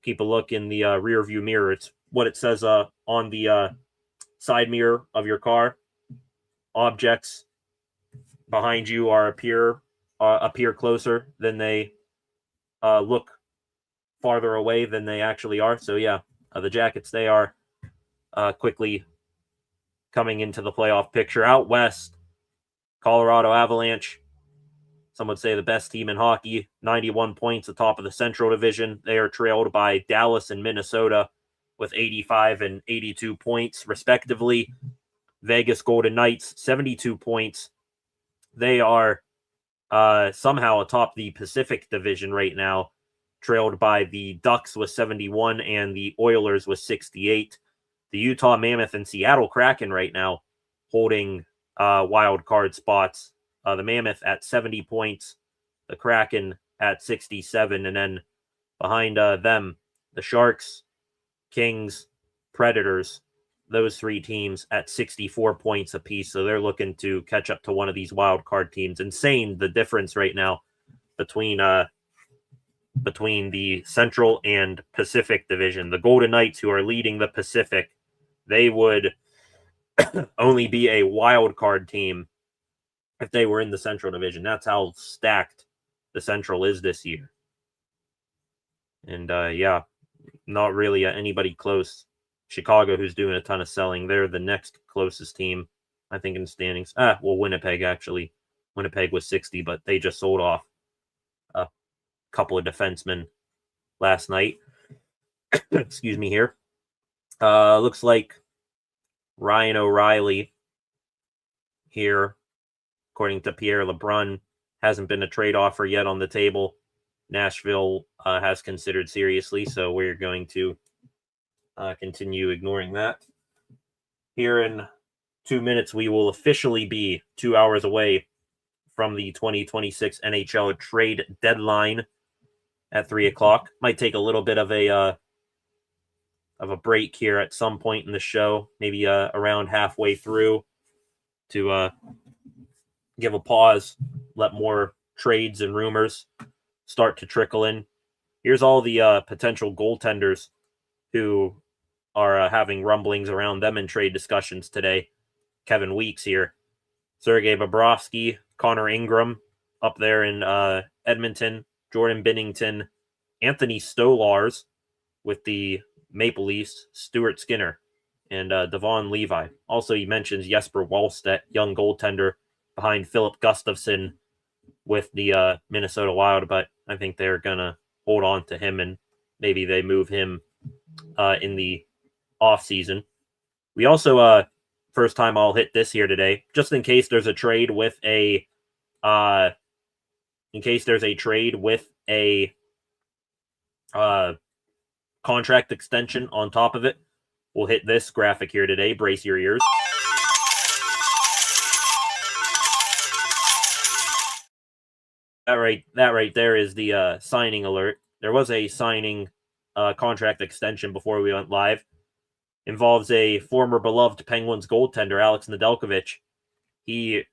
keep a look in the rear view mirror. It's what it says on the side mirror of your car. Objects behind you appear closer than they look farther away than they actually are. So yeah, the Jackets, they are quickly coming into the playoff picture. Out west, Colorado Avalanche, some would say the best team in hockey, 91 points atop of the Central Division. They are trailed by Dallas and Minnesota with 85 and 82 points, respectively. Vegas Golden Knights, 72 points. They are somehow atop the Pacific Division right now, trailed by the Ducks with 71 and the Oilers with 68. The Utah Mammoth and Seattle Kraken right now holding wild card spots. The Mammoth at 70 points, the Kraken at 67, and then behind them, the Sharks, Kings, Predators, those 3 teams at 64 points apiece. So they're looking to catch up to one of these wild card teams. Insane the difference right now between the Central and Pacific Division. The Golden Knights, who are leading the Pacific, they would only be a wild card team if they were in the Central Division. That's how stacked the Central is this year. And yeah, not really anybody close. Chicago, who's doing a ton of selling, they're the next closest team, I think, in standings. Winnipeg, actually. Winnipeg was 60, but they just sold off a couple of defensemen last night. Excuse me here. Looks like Ryan O'Reilly here, according to Pierre LeBrun, hasn't been a trade offer yet on the table. Nashville has considered seriously, so we're going to continue ignoring that. Here in 2 minutes, we will officially be 2 hours away from the 2026 NHL trade deadline at 3 o'clock. Might take a little bit of a break here at some point in the show, maybe around halfway through, to give a pause, let more trades and rumors start to trickle in. Here's all the potential goaltenders who are having rumblings around them in trade discussions today. Kevin Weeks here. Sergei Bobrovsky, Connor Ingram up there in Edmonton, Jordan Binnington, Anthony Stolarz with the Maple Leafs, Stuart Skinner, and Devon Levi. Also, he mentions Jesper Wallstedt, young goaltender behind Philip Gustafsson with the Minnesota Wild, but I think they're going to hold on to him and maybe they move him in the offseason. We also, first time I'll hit this here today, just in case there's a trade with a contract extension on top of it. We'll hit this graphic here today. Brace your ears. That right there is the signing alert. There was a signing contract extension before we went live. Involves a former beloved Penguins goaltender, Alex Nedeljkovic. He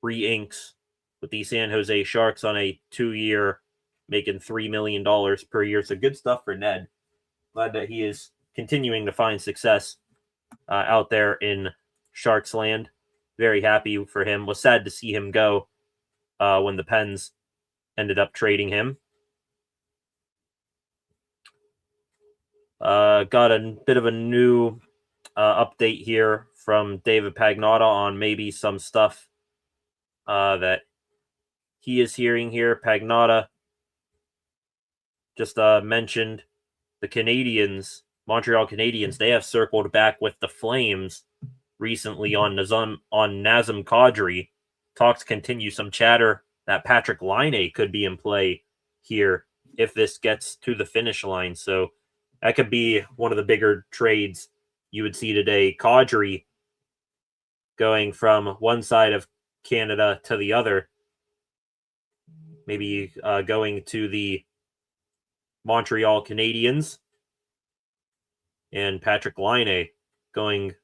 re-inks with the San Jose Sharks on a 2-year, making $3 million per year. So good stuff for Ned. Glad that he is continuing to find success out there in Sharks land. Very happy for him. Was sad to see him go when the Pens ended up trading him. Got a bit of a new update here from David Pagnotta on maybe some stuff that he is hearing here. Pagnotta just mentioned the Canadiens, Montreal Canadiens. They have circled back with the Flames recently on Nazem Kadri. Talks continue. Some chatter that Patrick Laine could be in play here if this gets to the finish line. So that could be one of the bigger trades you would see today. Kadri going from one side of Canada to the other. Maybe going to the Montreal Canadiens. And Patrick Laine going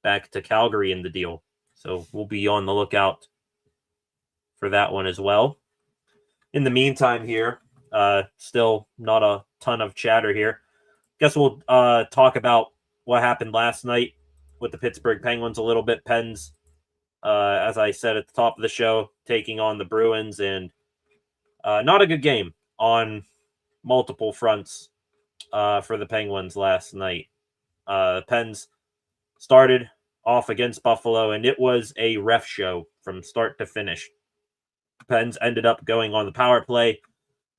back to Calgary in the deal. So we'll be on the lookout for that one as well. In the meantime here, still not a ton of chatter here. Guess we'll talk about what happened last night with the Pittsburgh Penguins a little bit. Pens, as I said at the top of the show, taking on the Bruins, and not a good game on multiple fronts for the Penguins last night. Pens started off against Buffalo, and it was a ref show from start to finish. Pens ended up going on the power play.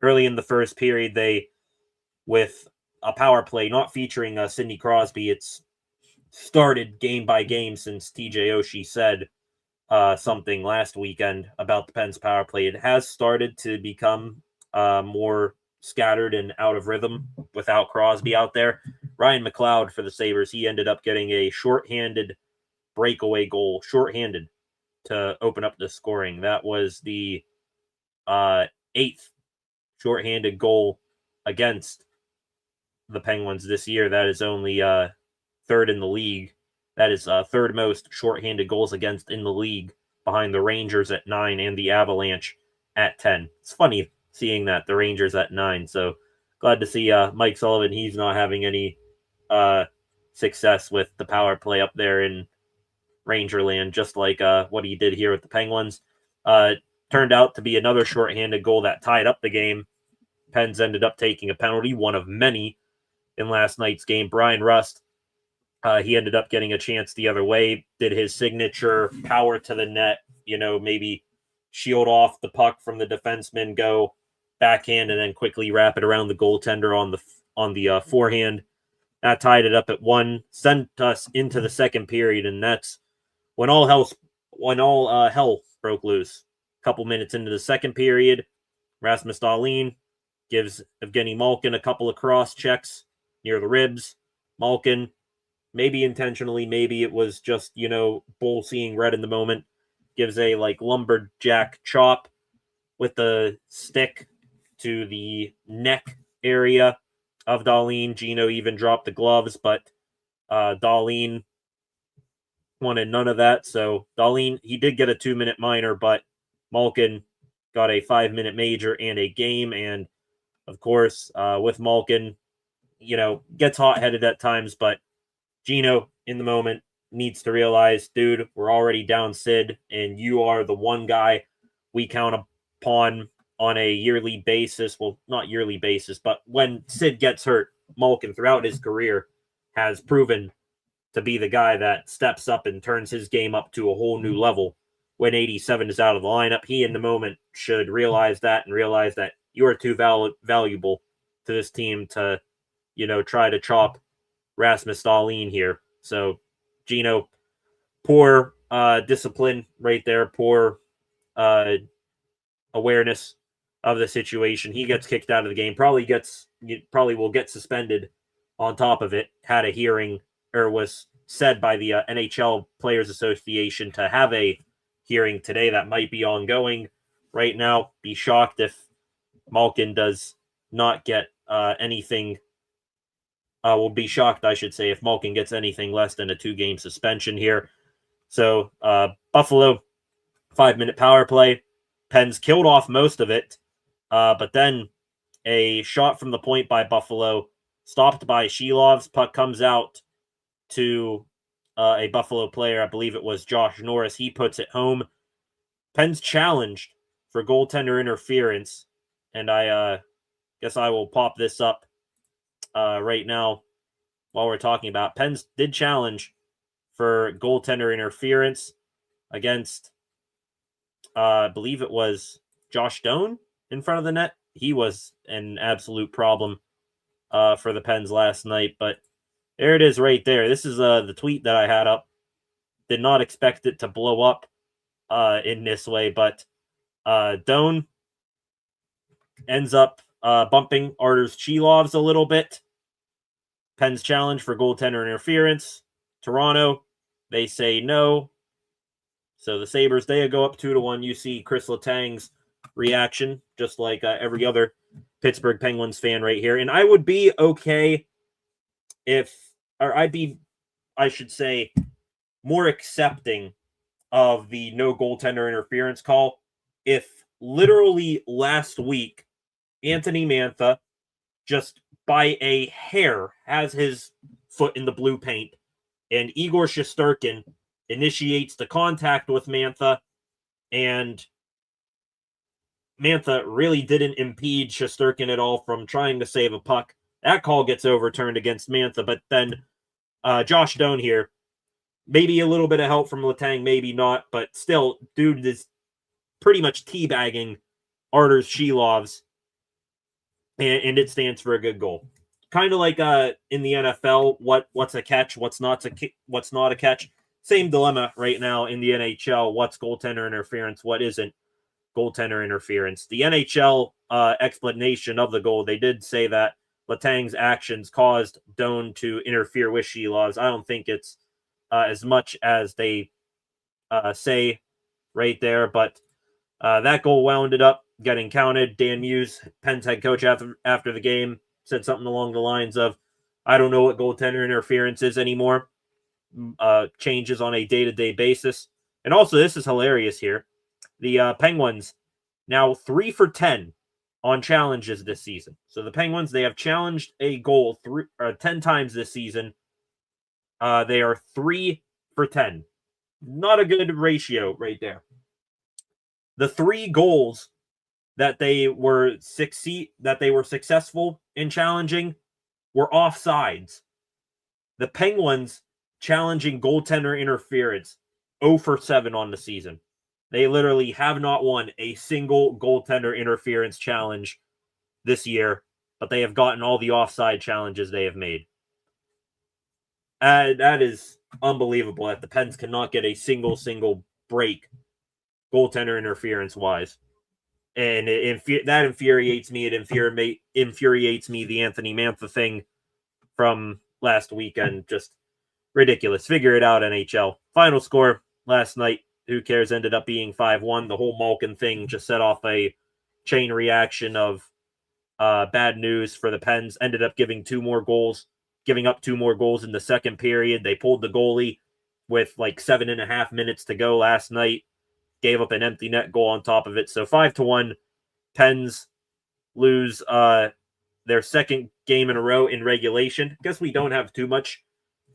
Early in the first period, they, with a power play not featuring Sidney Crosby, it's started game by game since TJ Oshie said something last weekend about the Pens power play. It has started to become more scattered and out of rhythm without Crosby out there. Ryan McLeod for the Sabres, he ended up getting a shorthanded breakaway goal, shorthanded, to open up the scoring. That was the 8th shorthanded goal against the Penguins this year. That is only third in the league. That is third most shorthanded goals against in the league, behind the Rangers at 9 and the Avalanche at 10. It's funny seeing that, the Rangers at 9. So glad to see Mike Sullivan. He's not having any success with the power play up there in Rangerland, just like what he did here with the Penguins. Turned out to be another shorthanded goal that tied up the game. Pens ended up taking a penalty, one of many in last night's game. Brian Rust, he ended up getting a chance the other way, did his signature power to the net, maybe shield off the puck from the defenseman, go backhand, and then quickly wrap it around the goaltender on the forehand. That tied it up at 1, sent us into the second period, and that's when all hell broke loose. A couple minutes into the second period, Rasmus Dahlin gives Evgeny Malkin a couple of cross checks near the ribs. Malkin, maybe intentionally, maybe it was just, bull seeing red in the moment, gives a lumberjack chop with the stick to the neck area of Dahlin. Gino even dropped the gloves, but Dahlin wanted none of that. So Dahlin, he did get a 2-minute minor, but Malkin got a 5-minute major and a game. And of course, with Malkin, gets hot-headed at times, but Gino, in the moment, needs to realize, dude, we're already down Sid, and you are the one guy we count upon on a yearly basis. Well, not yearly basis, but when Sid gets hurt, Malkin, throughout his career, has proven to be the guy that steps up and turns his game up to a whole new level. When 87 is out of the lineup, he, in the moment, should realize that and realize that you are too valuable to this team to, try to chop Rasmus Dahlin here. So, Gino, poor discipline right there, poor awareness of the situation. He gets kicked out of the game. Probably will get suspended on top of it. Had a hearing, or was said by the NHL Players Association to have a hearing today that might be ongoing right now. Be shocked if Malkin does not get anything. Will be shocked, I should say, if Malkin gets anything less than a 2-game suspension here. So Buffalo, 5-minute power play. Pens killed off most of it, but then a shot from the point by Buffalo, stopped by Shilov's. Puck comes out to a Buffalo player. I believe it was Josh Norris. He puts it home. Pens challenged for goaltender interference, and I guess I will pop this up right now while we're talking about. Pens did challenge for goaltender interference against, I believe it was Josh Doan in front of the net. He was an absolute problem for the Pens last night, but there it is right there. This is the tweet that I had up. Did not expect it to blow up in this way, but Doan ends up bumping Arturs Chilovs a little bit. Pens challenge for goaltender interference. Toronto, they say no. So the Sabres, they go up 2-1. You see Chris Letang's reaction, just like every other Pittsburgh Penguins fan right here. And I would be okay I'd I should say, more accepting of the no goaltender interference call if literally last week Anthony Mantha just by a hair has his foot in the blue paint and Igor Shesterkin initiates the contact with Mantha, and Mantha really didn't impede Shesterkin at all from trying to save a puck. That call gets overturned against Mantha, but then Josh Doan here, maybe a little bit of help from Letang, maybe not, but still, dude is pretty much teabagging Arturs Shilovs, and it stands for a good goal. Kind of like in the NFL, what's a catch, what's not a catch. Same dilemma right now in the NHL. What's goaltender interference? What isn't goaltender interference? The NHL explanation of the goal, they did say that Letang's actions caused Doan to interfere with Shilovs. I don't think it's as much as they say right there, but that goal wound up getting counted. Dan Muse, Penn's head coach, after the game, said something along the lines of, I don't know what goaltender interference is anymore. Changes on a day-to-day basis. And also, this is hilarious here. The Penguins, now 3 for 10 on challenges this season. So the Penguins, they have challenged a goal 10 times this season. They are 3 for 10. Not a good ratio right there. The 3 goals that they were successful in challenging were offsides. The Penguins challenging goaltender interference 0 for 7 on the season. They literally have not won a single goaltender interference challenge this year, but they have gotten all the offside challenges they have made. That is unbelievable that the Pens cannot get a single break goaltender interference wise. And that infuriates me. It infuriates me, the Anthony Mantha thing from last weekend. Just ridiculous. Figure it out, NHL. Final score last night, who cares, ended up being 5-1. The whole Malkin thing just set off a chain reaction of bad news for the Pens. Ended up giving up 2 more goals in the second period. They pulled the goalie with like 7.5 minutes to go last night. Gave up an empty net goal on top of it. So 5-1, Pens lose their second game in a row in regulation. Guess we don't have too much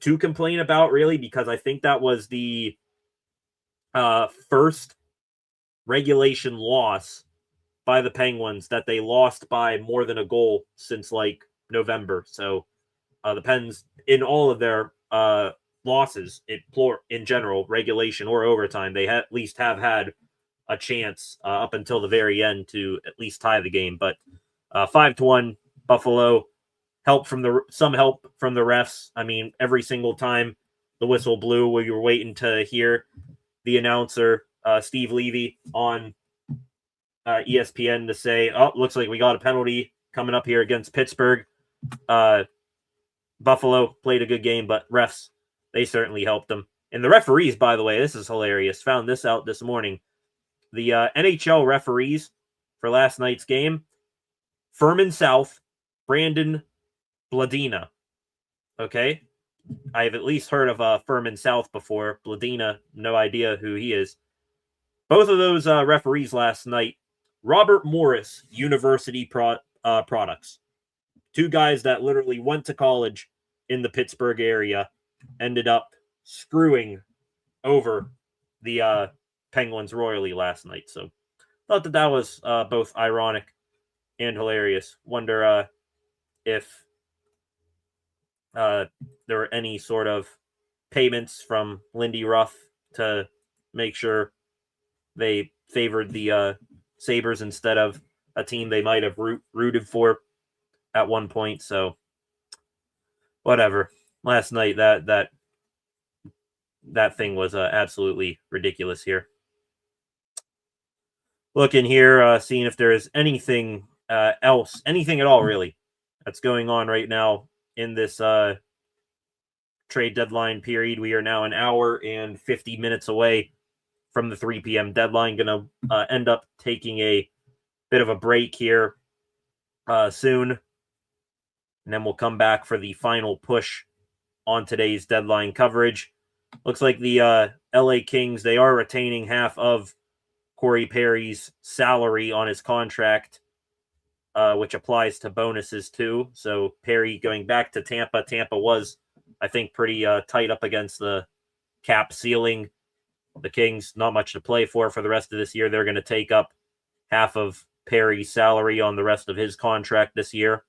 to complain about, really, because I think that was the first regulation loss by the Penguins that they lost by more than a goal since like November. So the Pens, in all of their losses in general, regulation or overtime, they at least have had a chance up until the very end to at least tie the game. But 5-1 Buffalo, some help from the refs. I mean, every single time the whistle blew, we were waiting to hear the announcer Steve Levy on ESPN to say, "Oh, looks like we got a penalty coming up here against Pittsburgh." Buffalo played a good game, but refs, they certainly helped them. And the referees, by the way, this is hilarious. Found this out this morning. The NHL referees for last night's game, Furman South, Brandon Bladina. Okay? I've at least heard of Furman South before. Bladina, no idea who he is. Both of those referees last night, Robert Morris, University Products. 2 guys that literally went to college in the Pittsburgh area, ended up screwing over the Penguins royally last night. So thought that was both ironic and hilarious. Wonder if there were any sort of payments from Lindy Ruff to make sure they favored the Sabres instead of a team they might have rooted for at one point. So whatever. Last night, that thing was absolutely ridiculous here. Looking here, seeing if there is anything else, anything at all, really, that's going on right now in this trade deadline period. We are now an hour and 50 minutes away from the 3 p.m. deadline. Going to end up taking a bit of a break here soon. And then we'll come back for the final push on today's deadline coverage. Looks like the LA Kings, they are retaining half of Corey Perry's salary on his contract, which applies to bonuses too. So Perry going back to Tampa. Tampa was, I think, pretty tight up against the cap ceiling. The Kings, not much to play for the rest of this year. They're going to take up half of Perry's salary on the rest of his contract this year.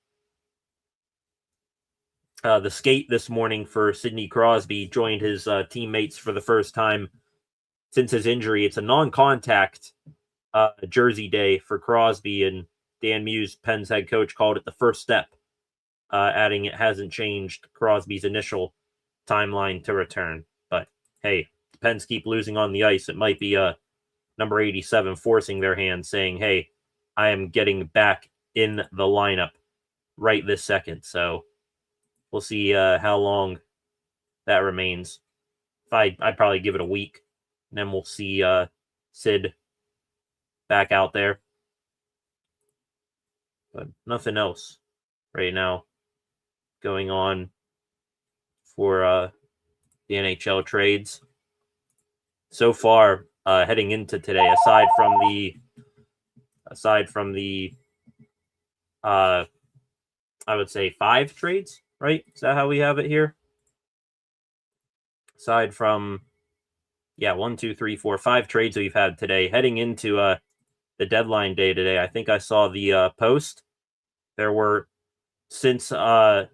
The skate this morning for Sidney Crosby joined his teammates for the first time since his injury. It's a non-contact jersey day for Crosby, and Dan Muse, Penn's head coach, called it the first step, adding it hasn't changed Crosby's initial timeline to return. But hey, the Pens keep losing on the ice. It might be number 87 forcing their hand, saying, hey, I am getting back in the lineup right this second. So we'll see how long that remains. I'd probably give it a week, and then we'll see Sid back out there. But nothing else right now going on for the NHL trades. So far, heading into today, aside from the I would say 5 trades, right? Is that how we have it here? Aside from 1, 2, 3, 4, 5 trades we've had today, heading into the deadline day today. I think I saw the post. There were, since the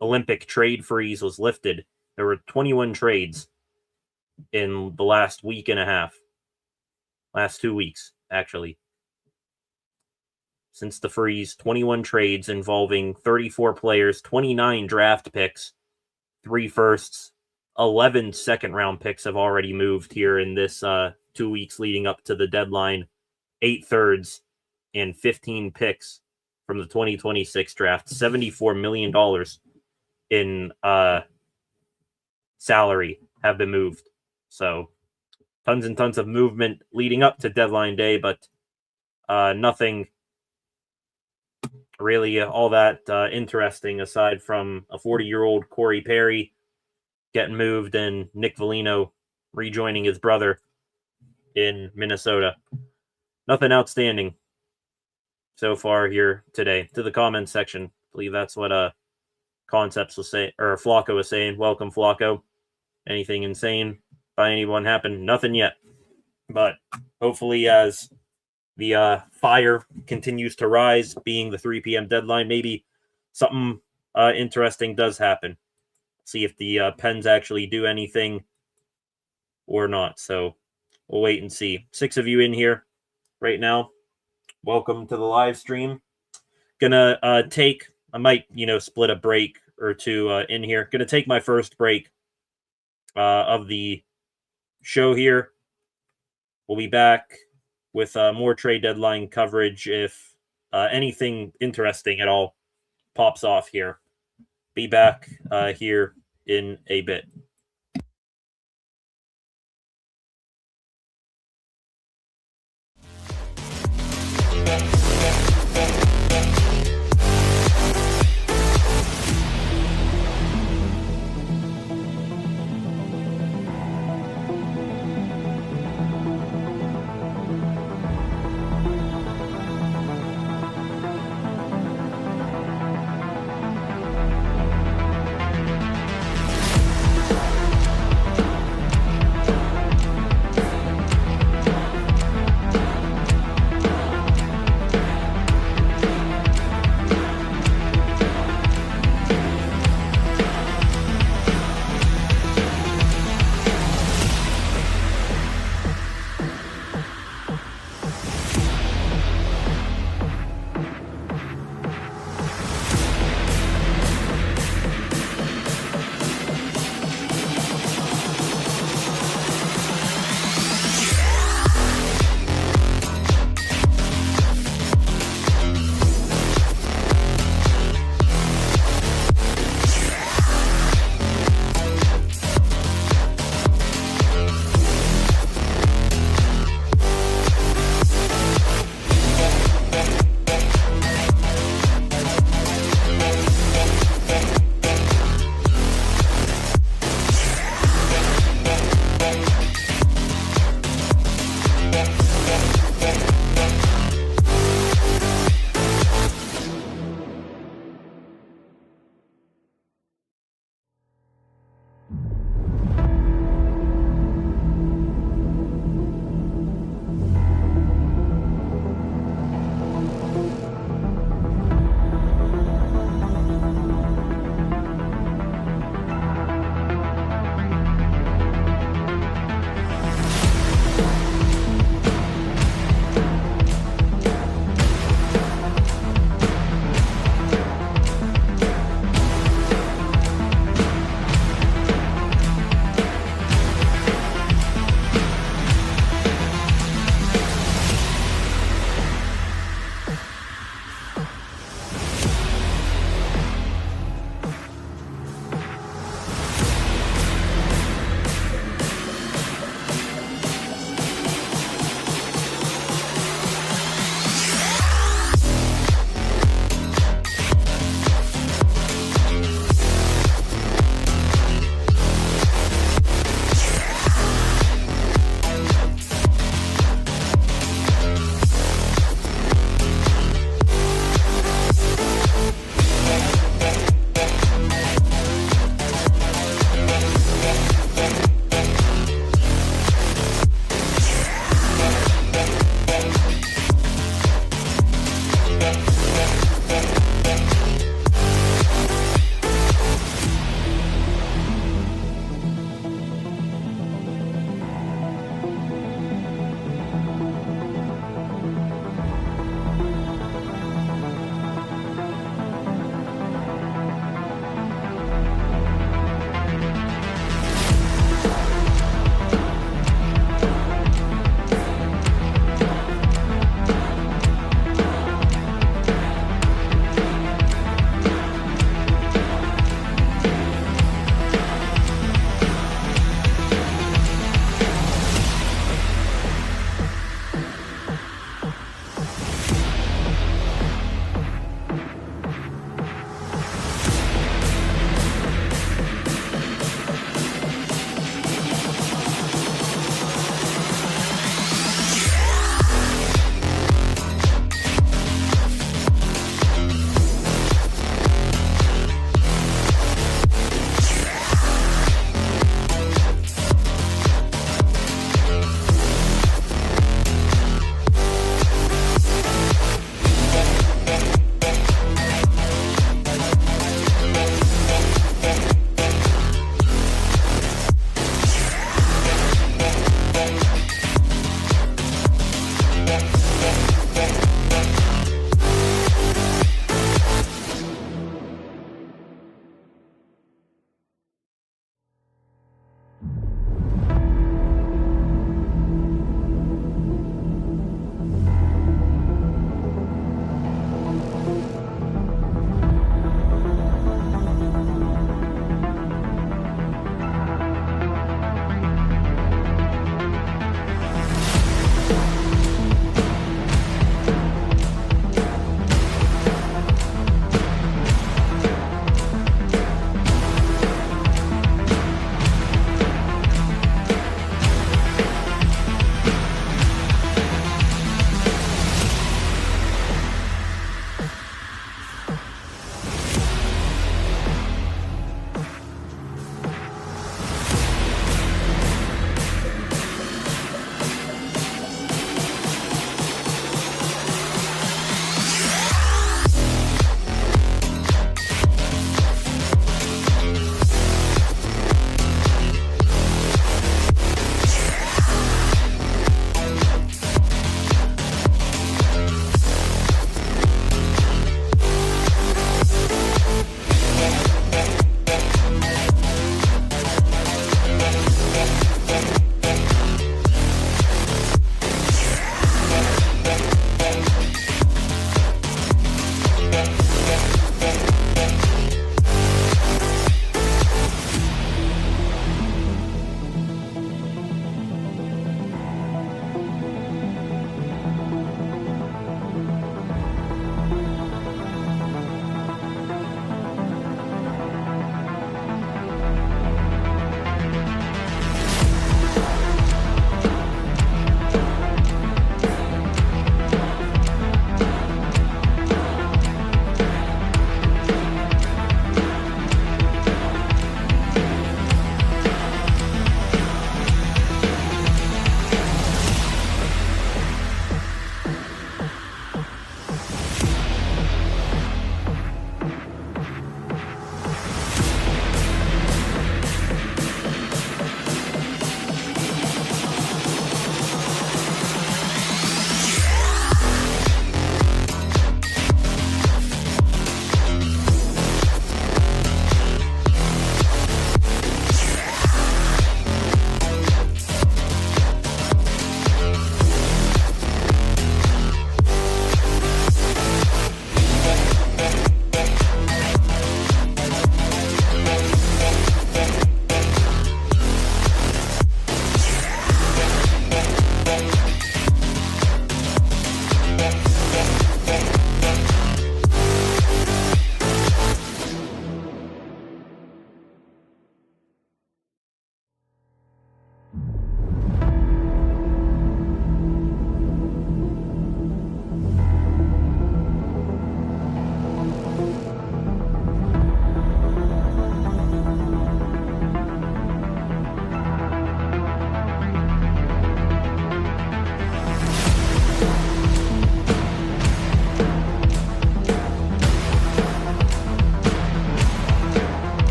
Olympic trade freeze was lifted, there were 21 trades in the last week and a half. Last 2 weeks, actually. Since the freeze, 21 trades involving 34 players, 29 draft picks, 3 firsts, 11 second-round picks have already moved here in this 2 weeks leading up to the deadline, 8 thirds, and 15 picks from the 2026 draft. $74 million in salary have been moved. So tons and tons of movement leading up to deadline day, but nothing really all that interesting aside from a 40-year-old Corey Perry getting moved and Nick Foligno rejoining his brother in Minnesota. Nothing outstanding so far here today. To the comments section, I believe that's what Concepts was saying, or Flacco was saying. Welcome, Flacco. Anything insane by anyone happened? Nothing yet. But hopefully as the fire continues to rise, being the 3 p.m. deadline, maybe something interesting does happen. See if the Pens actually do anything or not. So we'll wait and see. 6 of you in here right now. Welcome to the live stream. Gonna I might, split a break or two in here. Gonna take my first break of the show here. We'll be back with more trade deadline coverage if anything interesting at all pops off here. Be back here in a bit.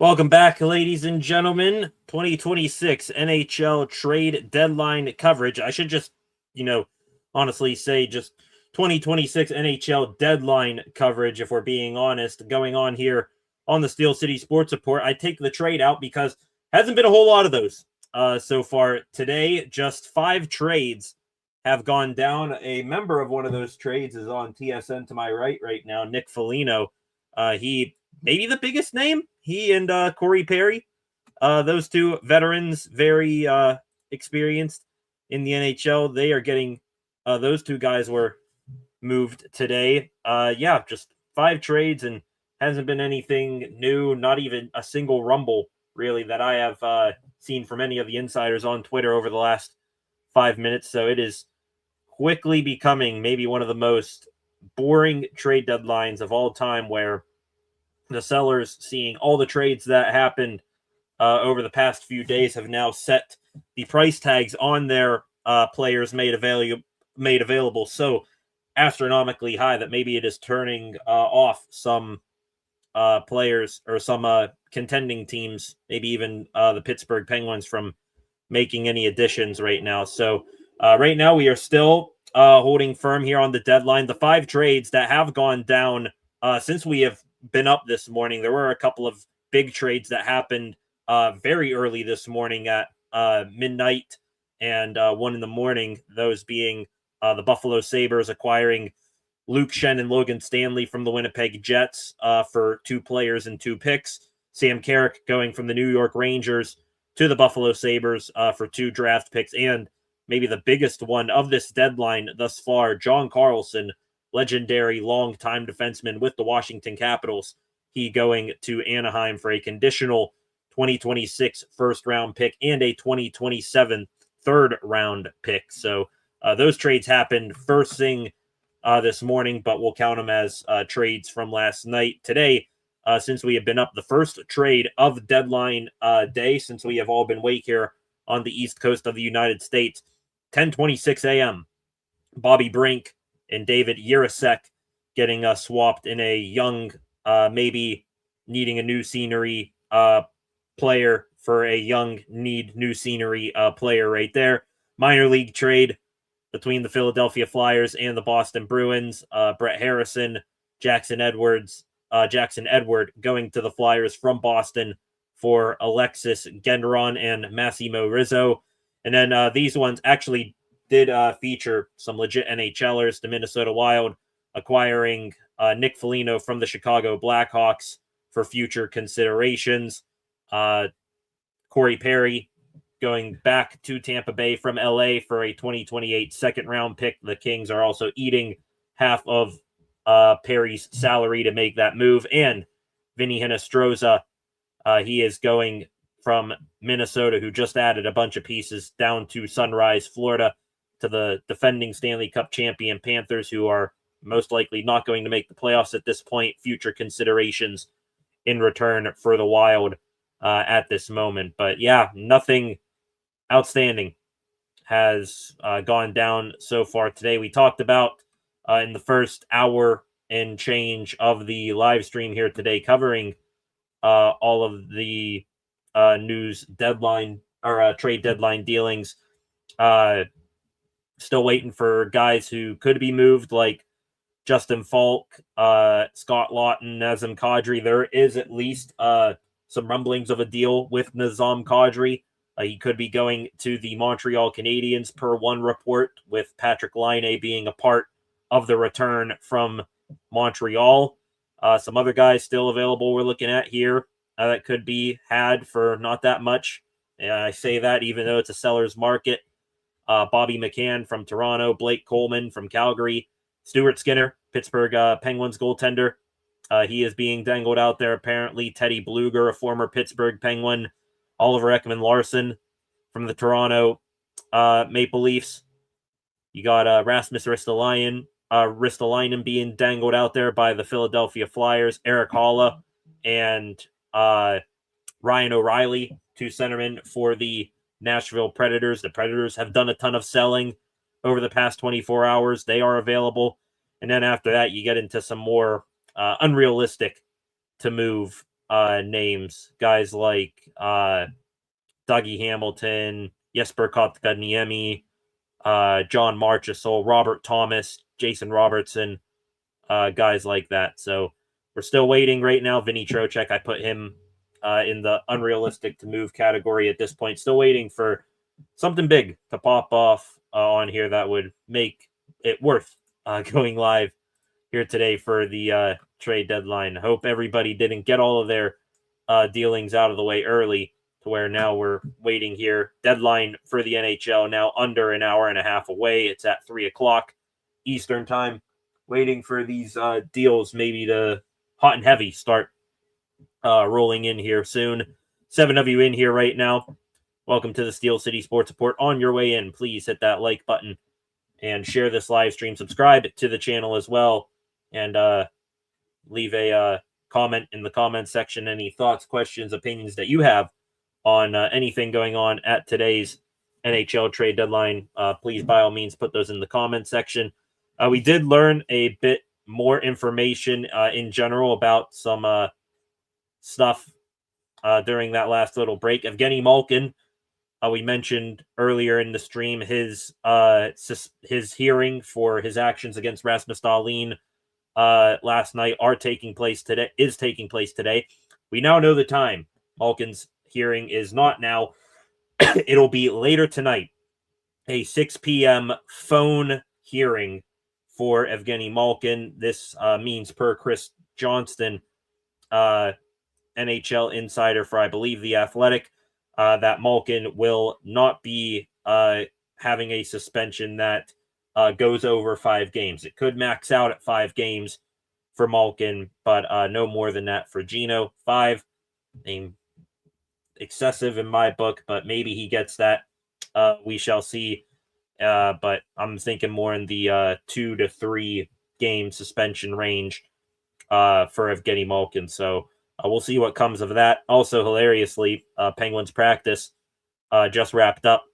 Welcome back, ladies and gentlemen. 2026 NHL trade deadline coverage. I should just, honestly say just 2026 NHL deadline coverage, if we're being honest, going on here on the Steel City Sports Report. I take the trade out because hasn't been a whole lot of those so far today. Just 5 trades have gone down. A member of one of those trades is on TSN to my right now, Nick Foligno. He maybe the biggest name. He and Corey Perry, those two veterans, very experienced in the NHL. They are getting those two guys were moved today. Just 5 trades and hasn't been anything new. Not even a single rumble really that I have seen from any of the insiders on Twitter over the last 5 minutes. So it is quickly becoming maybe one of the most boring trade deadlines of all time, where the sellers, seeing all the trades that happened over the past few days, have now set the price tags on their players made available so astronomically high that maybe it is turning off some players or some contending teams, maybe even the Pittsburgh Penguins, from making any additions right now. So right now we are still holding firm here on the deadline. The 5 trades that have gone down since we have been up this morning. There were a couple of big trades that happened very early this morning at midnight and 1 in the morning, those being the Buffalo Sabres acquiring Luke Shen and Logan Stanley from the Winnipeg Jets for 2 players and 2 picks. Sam Carrick going from the New York Rangers to the Buffalo Sabres for 2 draft picks. And maybe the biggest one of this deadline thus far, John Carlson, legendary long-time defenseman with the Washington Capitals. He going to Anaheim for a conditional 2026 first-round pick and a 2027 third-round pick. So those trades happened first thing this morning, but we'll count them as trades from last night. Today, since we have been up, the first trade of deadline day, since we have all been awake here on the East Coast of the United States, 10:26 a.m., Bobby Brink and David Jiricek getting swapped in a young, maybe needing a new scenery player for a young new scenery player right there. Minor league trade between the Philadelphia Flyers and the Boston Bruins. Brett Harrison, Jackson Edward going to the Flyers from Boston for Alexis Gendron and Massimo Rizzo. And then these ones actually did feature some legit NHLers. The Minnesota Wild acquiring Nick Foligno from the Chicago Blackhawks for future considerations. Corey Perry going back to Tampa Bay from LA for a 2028 second-round pick. The Kings are also eating half of Perry's salary to make that move. And Vinny Hinostroza, he is going from Minnesota, who just added a bunch of pieces, down to Sunrise, Florida, to the defending Stanley Cup champion Panthers, who are most likely not going to make the playoffs at this point. Future considerations in return for the Wild at this moment. But yeah, nothing outstanding has gone down so far today. We talked about in the first hour and change of the live stream here today, covering all of the news deadline or trade deadline dealings. Still waiting for guys who could be moved, like Justin Falk, Scott Lawton, Nazem Kadri. There is at least some rumblings of a deal with Nazem Kadri. He could be going to the Montreal Canadiens per one report, with Patrick Laine being a part of the return from Montreal. Some other guys still available we're looking at here that could be had for not that much. I say that even though it's a seller's market. Bobby McCann from Toronto, Blake Coleman from Calgary, Stuart Skinner, Pittsburgh Penguins goaltender. He is being dangled out there apparently. Teddy Bluger, a former Pittsburgh Penguin. Oliver Ekman-Larsson from the Toronto Maple Leafs. You got Rasmus Ristolainen being dangled out there by the Philadelphia Flyers. Eric Halla and Ryan O'Reilly, 2 centermen for the Nashville Predators. The Predators have done a ton of selling over the past 24 hours. They are available. And then after that, you get into some more unrealistic to move names, guys like Dougie Hamilton, Jesper Kotkaniemi, John Marchessault, Robert Thomas, Jason Robertson, guys like that. So we're still waiting right now. Vinny Trocheck, I put him in the unrealistic to move category at this point. Still waiting for something big to pop off on here that would make it worth going live here today for the trade deadline. Hope everybody didn't get all of their dealings out of the way early to where now we're waiting here. Deadline for the NHL now under an hour and a half away. It's at 3 o'clock Eastern time. Waiting for these deals maybe to hot and heavy start rolling in here soon. 7 of you in here right now. Welcome to the Steel City Sports Report. On your way in, please hit that like button and share this live stream. Subscribe to the channel as well, and leave a comment in the comment section. Any thoughts, questions, opinions that you have on anything going on at today's NHL trade deadline, please by all means put those in the comment section. We did learn a bit more information in general about some stuff during that last little break. Evgeny Malkin, we mentioned earlier in the stream, his hearing for his actions against Rasmus Dahlin last night is taking place today. We now know the time. Malkin's hearing is not now. It'll be later tonight. A 6 p.m. phone hearing for Evgeny Malkin. This means, per Chris Johnston, NHL insider for, I believe, The Athletic, that Malkin will not be having a suspension that goes over 5 games. It could max out at 5 games for Malkin, but no more than that for Gino. 5, excessive in my book, but maybe he gets that. We shall see. But I'm thinking more in the 2 to 3 game suspension range for Evgeny Malkin. So we'll see what comes of that. Also, hilariously, Penguins practice just wrapped up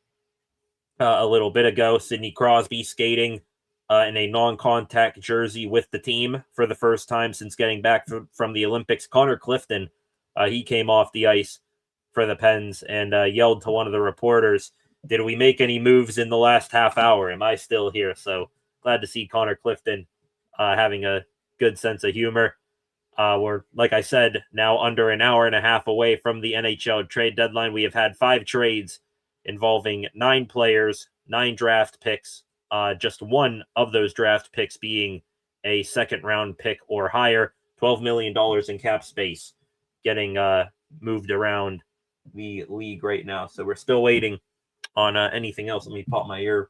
a little bit ago. Sidney Crosby skating in a non-contact jersey with the team for the first time since getting back from the Olympics. Connor Clifton, he came off the ice for the Pens and yelled to one of the reporters, "Did we make any moves in the last half hour? Am I still here?" So glad to see Connor Clifton having a good sense of humor. We're, like I said, now under an hour and a half away from the NHL trade deadline. We have had 5 trades involving 9 players, 9 draft picks, just one of those draft picks being a second-round pick or higher. $12 million in cap space getting moved around the league right now. So we're still waiting on anything else. Let me pop my ear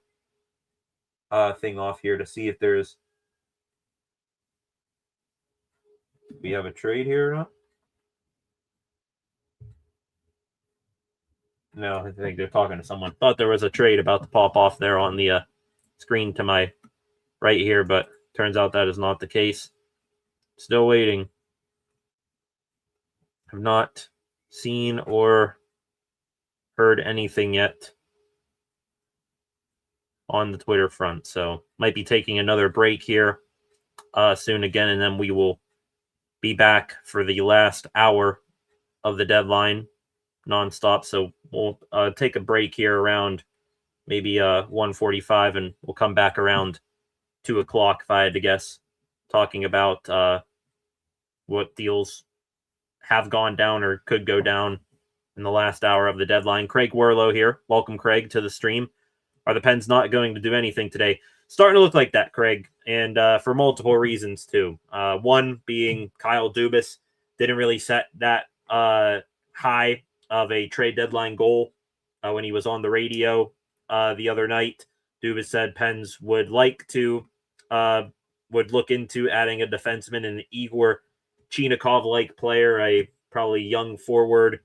thing off here to see if we have a trade here or not. No, I think they're talking to someone. Thought there was a trade about to pop off there on the screen to my right here, but turns out that is not the case. Still waiting. Have not seen or heard anything yet on the Twitter front. So might be taking another break here soon again, and then we will be back for the last hour of the deadline nonstop. So we'll take a break here around maybe 1:45, and we'll come back around 2 o'clock, if I had to guess, talking about what deals have gone down or could go down in the last hour of the deadline. Craig Werlow here. Welcome, Craig, to the stream. Are the Pens not going to do anything today? Starting to look like that, Craig, and for multiple reasons, too. One being Kyle Dubas didn't really set that high of a trade deadline goal when he was on the radio the other night. Dubas said Pens would like to would look into adding a defenseman, an Igor Chinakhov-like player, a probably young forward,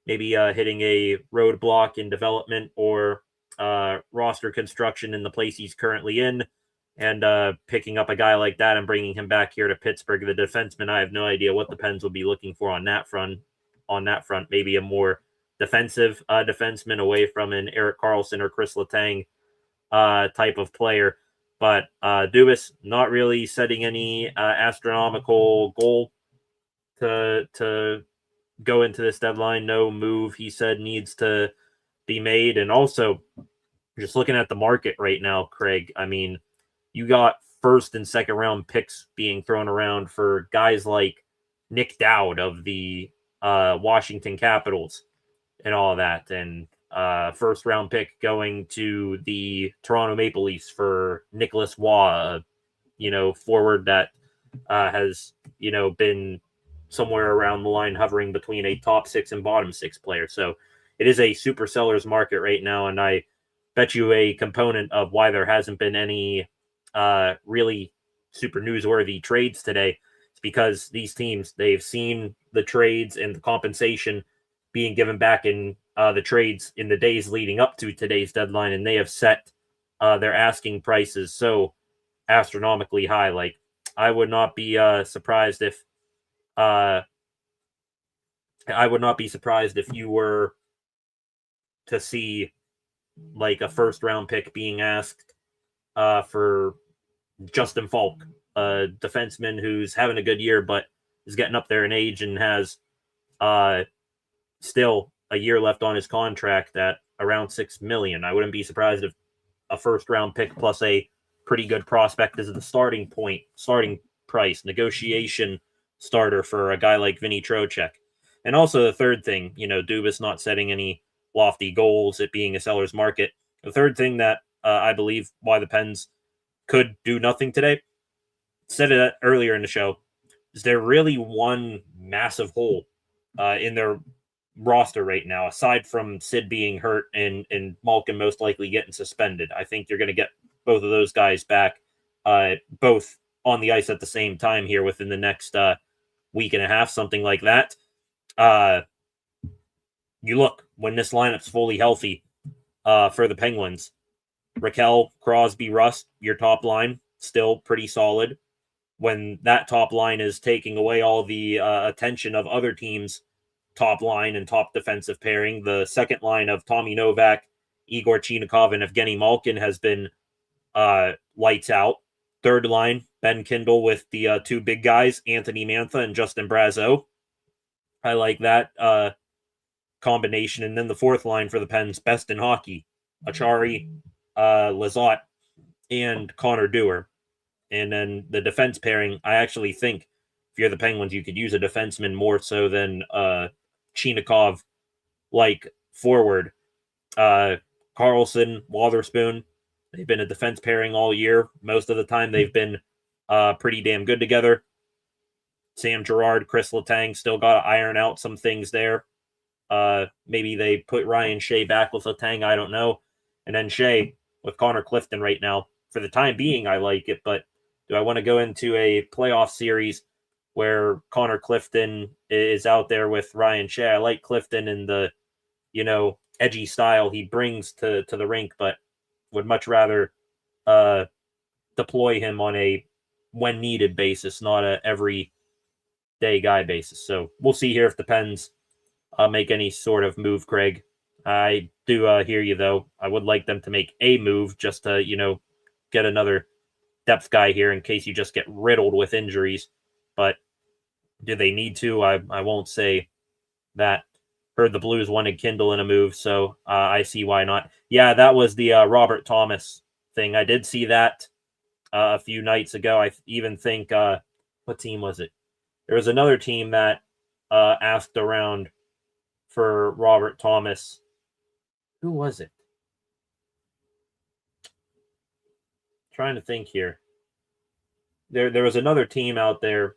maybe hitting a roadblock in development or roster construction in the place he's currently in, and picking up a guy like that and bringing him back here to Pittsburgh. The defenseman, I have no idea what the Pens will be looking for on that front. Maybe a more defensive defenseman away from an Erik Karlsson or Chris Letang type of player. But Dubas not really setting any astronomical goal to go into this deadline. No move, he said, needs to be made. And also, just looking at the market right now, Craig, I mean, you got first and second round picks being thrown around for guys like Nick Dowd of the Washington Capitals and all that. And first round pick going to the Toronto Maple Leafs for Nicholas Waugh, forward that has, been somewhere around the line hovering between a top 6 and bottom 6 player. So it is a super seller's market right now. And I bet you a component of why there hasn't been any really super newsworthy trades today is because these teams, they've seen the trades and the compensation being given back in the trades in the days leading up to today's deadline, and they have set their asking prices so astronomically high. Like, I would not be surprised if you were to see like a first round pick being asked for Justin Falk, a defenseman who's having a good year but is getting up there in age and has still a year left on his contract at around $6 million. I wouldn't be surprised if a first round pick plus a pretty good prospect is the starting price, negotiation starter for a guy like Vinny Trocheck. And also the third thing, Dubas not setting any lofty goals, it being a seller's market. The third thing that I believe why the Pens could do nothing today, said it earlier in the show, is there really one massive hole in their roster right now, aside from Sid being hurt and Malkin most likely getting suspended. I think you're going to get both of those guys back, both on the ice at the same time here within the next week and a half, something like that. You look, when this lineup's fully healthy for the Penguins, Raquel, Crosby, Rust, your top line, still pretty solid. When that top line is taking away all the attention of other teams' top line and top defensive pairing, the second line of Tommy Novak, Igor Chinikov, and Evgeny Malkin has been lights out. Third line, Ben Kindle with the two big guys, Anthony Mantha and Justin Brazeau. I like that combination. And then the fourth line for the Pens, best in hockey, Achari, Lizotte, and Connor Dewar. And then the defense pairing, I actually think if you're the Penguins, you could use a defenseman more so than Chinikov like forward. Carlson, Wotherspoon, they've been a defense pairing all year. Most of the time they've been pretty damn good together. Sam Girard, Chris Letang still got to iron out some things there. Maybe they put Ryan Shea back with Letang, I don't know. And then Shea with Connor Clifton right now. For the time being, I like it, but do I want to go into a playoff series where Connor Clifton is out there with Ryan Shea? I like Clifton and the, edgy style he brings to the rink, but would much rather deploy him on a when needed basis, not a every day guy basis. So we'll see here if the Pens make any sort of move, Craig. I do hear you, though. I would like them to make a move just to, get another depth guy here in case you just get riddled with injuries. But do they need to? I won't say that. Heard the Blues wanted Kindle in a move, so I see why not. Yeah, that was the Robert Thomas thing. I did see that a few nights ago. I even think, what team was it? There was another team that asked around for Robert Thomas. Who was it? Trying to think here. There was another team out there,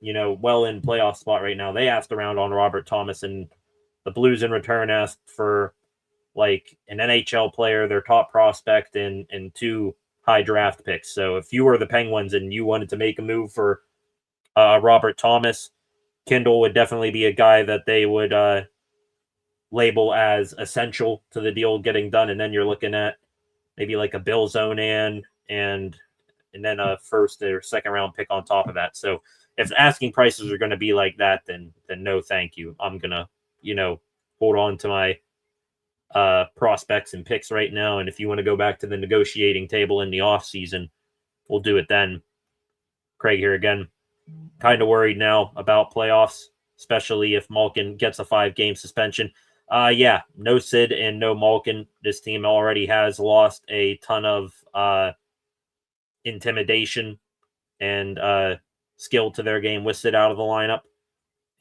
well in playoff spot right now. They asked around on Robert Thomas, and the Blues in return asked for like an NHL player, their top prospect, and two high draft picks. So if you were the Penguins and you wanted to make a move for Robert Thomas, Kindle would definitely be a guy that they would label as essential to the deal getting done. And then you're looking at maybe like a Bill Zonan and then a first or second round pick on top of that. So if asking prices are going to be like that, then no, thank you. I'm going to, hold on to my prospects and picks right now. And if you want to go back to the negotiating table in the off season, we'll do it then. Craig here again. Kind of worried now about playoffs. especially if Malkin gets a 5-game suspension. Yeah, no Sid and no Malkin. This team already has lost a ton of intimidation and skill to their game with Sid out of the lineup.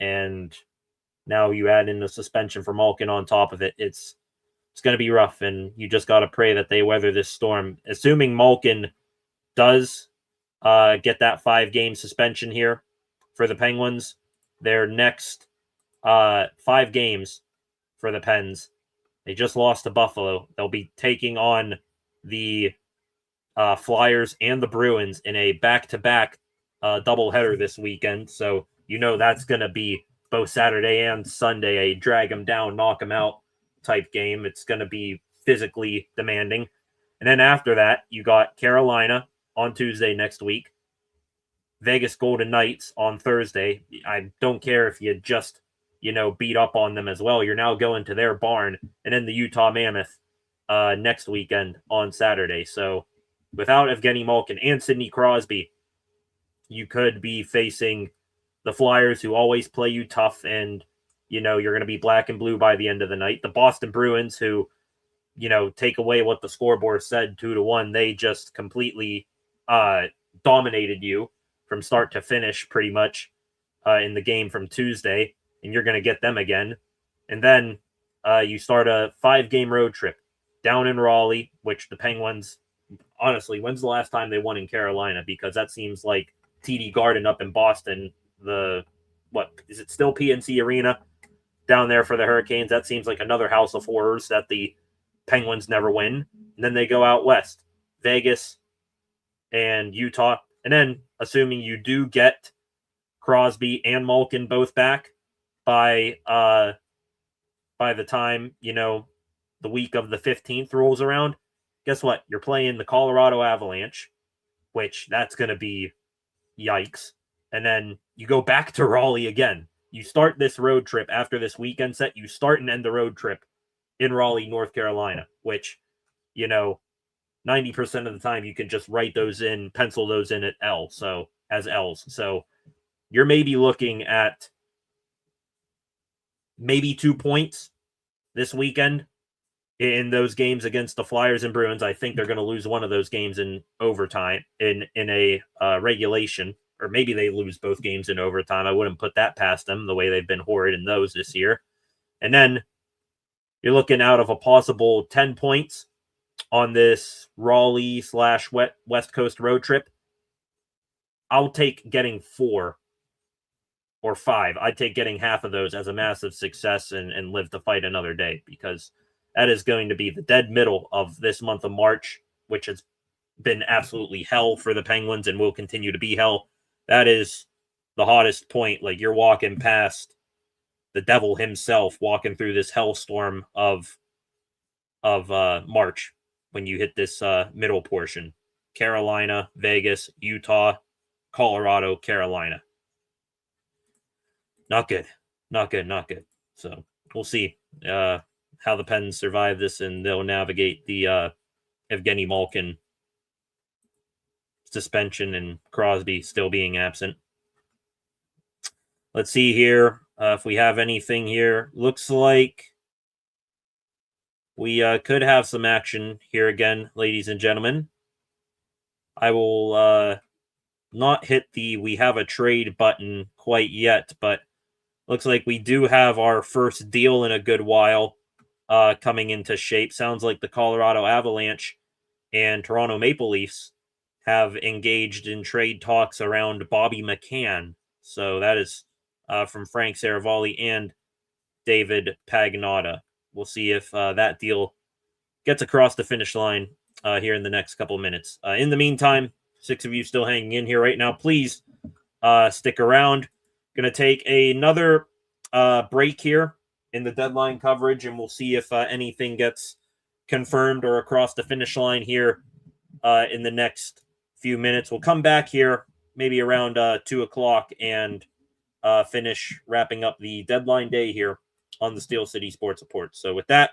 And now you add in the suspension for Malkin on top of it. It's going to be rough, and you just got to pray that they weather this storm. Assuming Malkin does get that 5-game suspension here for the Penguins, their next 5 games for the Pens, they just lost to Buffalo. They'll be taking on the Flyers and the Bruins in a back-to-back doubleheader this weekend. So that's going to be both Saturday and Sunday a drag them down, knock them out type game. It's going to be physically demanding. And then after that, you got Carolina on Tuesday next week, Vegas Golden Knights on Thursday. I don't care if you just, beat up on them as well. You're now going to their barn, and then the Utah Mammoth next weekend on Saturday. So without Evgeny Malkin and Sidney Crosby, you could be facing the Flyers, who always play you tough, and you're going to be black and blue by the end of the night. The Boston Bruins, who take away what the scoreboard said 2-1, they just completely dominated you from start to finish pretty much in the game from Tuesday, and you're going to get them again. And then you start a 5-game road trip down in Raleigh, which the Penguins, honestly, when's the last time they won in Carolina? Because that seems like TD Garden up in Boston. What is it still PNC Arena down there for the Hurricanes? That seems like another house of horrors that the Penguins never win. And then they go out west, Vegas and Utah. And then, assuming you do get Crosby and Malkin both back by the time, the week of the 15th rolls around, guess what? You're playing the Colorado Avalanche, which that's going to be yikes. And then you go back to Raleigh again. You start this road trip after this weekend set. You start and end the road trip in Raleigh, North Carolina, which, 90% of the time you can just write those in, pencil those in as L's. So you're maybe looking at maybe 2 points this weekend in those games against the Flyers and Bruins. I think they're going to lose one of those games in overtime in a regulation, or maybe they lose both games in overtime. I wouldn't put that past them, the way they've been horrid in those this year. And then you're looking out of a possible 10 points on this Raleigh/West Coast road trip. I'll take getting 4 or 5. I'd take getting half of those as a massive success and live to fight another day, because that is going to be the dead middle of this month of March, which has been absolutely hell for the Penguins and will continue to be hell. That is the hottest point. Like, you're walking past the devil himself, walking through this hellstorm of March when you hit this middle portion. Carolina, Vegas, Utah, Colorado, Carolina. Not good. So we'll see how the Pens survive this, and they'll navigate the Evgeny Malkin suspension and Crosby still being absent. Let's see here if we have anything here. Looks like we could have some action here again, ladies and gentlemen. I will not hit the we have a trade button quite yet, but looks like we do have our first deal in a good while coming into shape. Sounds like the Colorado Avalanche and Toronto Maple Leafs have engaged in trade talks around Bobby McCann. So that is from Frank Saravalli and David Pagnotta. We'll see if that deal gets across the finish line here in the next couple of minutes. In the meantime, 6 of you still hanging in here right now, please stick around. Going to take another break here in the deadline coverage, and we'll see if anything gets confirmed or across the finish line here in the next few minutes. We'll come back here maybe around 2 o'clock and finish wrapping up the deadline day here on the Steel City Sports Report. So with that,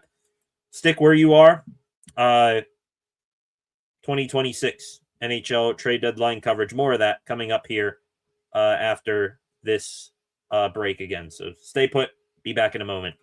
stick where you are. 2026 NHL trade deadline coverage. More of that coming up here after this break again. So stay put. Be back in a moment.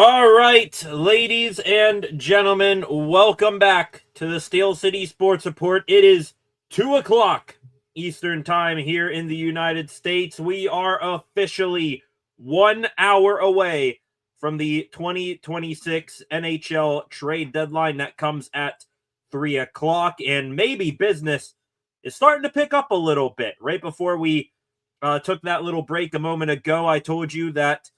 All right, ladies and gentlemen, welcome back to the Steel City Sports Report. It is 2 o'clock Eastern Time here in the United States. We are officially 1 hour away from the 2026 NHL trade deadline that comes at 3 o'clock, and maybe business is starting to pick up a little bit. Right before we took that little break a moment ago, I told you that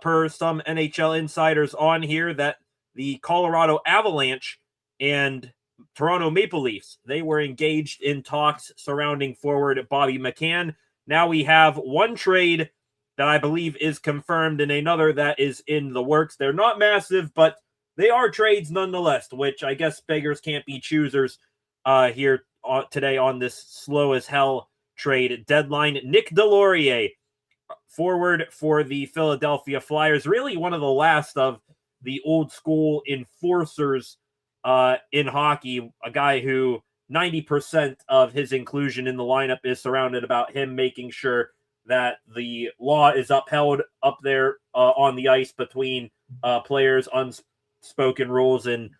per some NHL insiders on here, that the Colorado Avalanche and Toronto Maple Leafs, they were engaged in talks surrounding forward Bobby McCann. Now we have one trade that I believe is confirmed and another that is in the works. They're not massive, but they are trades nonetheless, which I guess beggars can't be choosers here today on this slow as hell trade deadline. Nick Delorier, forward for the Philadelphia Flyers, really one of the last of the old school enforcers in hockey, a guy who 90% of his inclusion in the lineup is surrounded about him making sure that the law is upheld up there on the ice between players, unspoken rules, and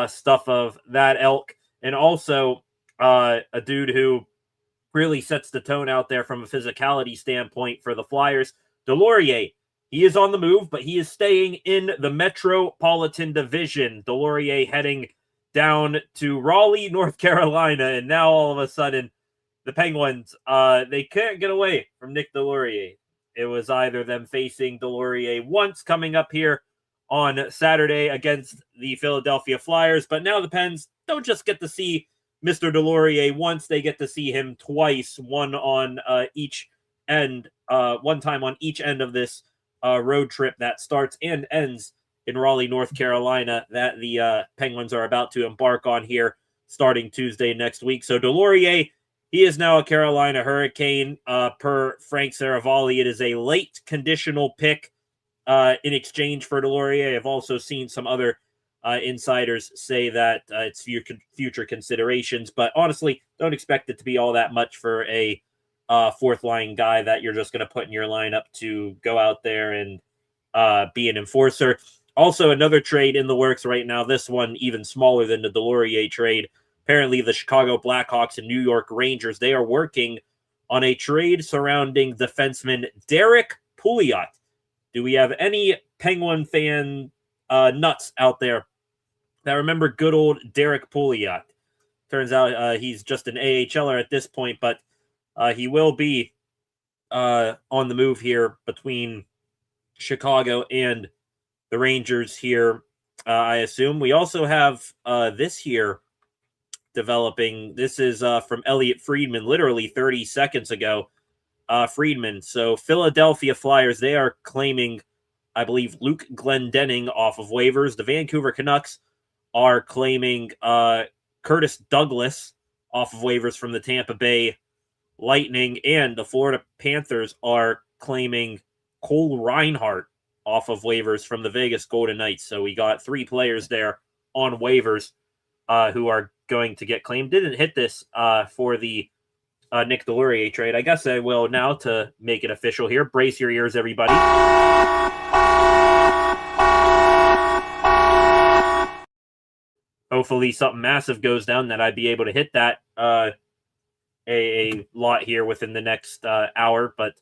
stuff of that ilk. And also a dude who really sets the tone out there from a physicality standpoint for the Flyers. Delorier, he is on the move, but he is staying in the Metropolitan Division. Delorier heading down to Raleigh, North Carolina, and now all of a sudden, the Penguins, they can't get away from Nick Delorier. It was either them facing Delorier once coming up here on Saturday against the Philadelphia Flyers, but now the Pens don't just get to see Mr. Delorier once, they get to see him twice, one on each end, one time on each end of this road trip that starts and ends in Raleigh, North Carolina, that the Penguins are about to embark on here starting Tuesday next week. So Delorier, he is now a Carolina Hurricane. Per Frank Saravalli, it is a late conditional pick in exchange for Delorier. I've also seen some other insiders say that it's future considerations, but honestly, don't expect it to be all that much for a fourth line guy that you're just going to put in your lineup to go out there and be an enforcer. Also, another trade in the works right now, this one even smaller than the Delorier trade. Apparently, the Chicago Blackhawks and New York Rangers, they are working on a trade surrounding defenseman Derek Pouliot. Do we have any Penguin fan nuts out there that remember good old Derek Pouliot? Turns out he's just an AHLer at this point, but he will be on the move here between Chicago and the Rangers here, I assume. We also have this here developing. This is from Elliot Friedman, literally 30 seconds ago. Friedman. So Philadelphia Flyers, they are claiming, I believe, Luke Glendening off of waivers. The Vancouver Canucks are claiming Curtis Douglas off of waivers from the Tampa Bay Lightning, and the Florida Panthers are claiming Cole Reinhardt off of waivers from the Vegas Golden Knights. So we got three players there on waivers who are going to get claimed. Didn't hit this for the Nick Delorier trade. I guess I will now to make it official here. Brace your ears, everybody. Hopefully something massive goes down that I'd be able to hit that a lot here within the next hour. But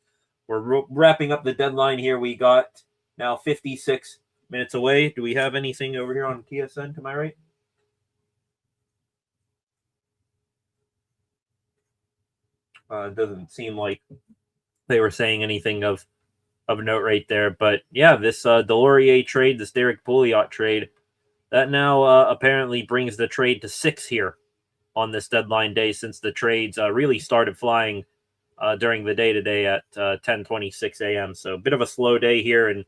we're wrapping up the deadline here. We got now 56 minutes away. Do we have anything over here on TSN? Am I right? It doesn't seem like they were saying anything of note right there. But yeah, this Delorier trade, this Derek Pouliot trade, that now apparently brings the trade to 6 here on this deadline day, since the trades really started flying during the day today at 10:26 a.m. So a bit of a slow day here. And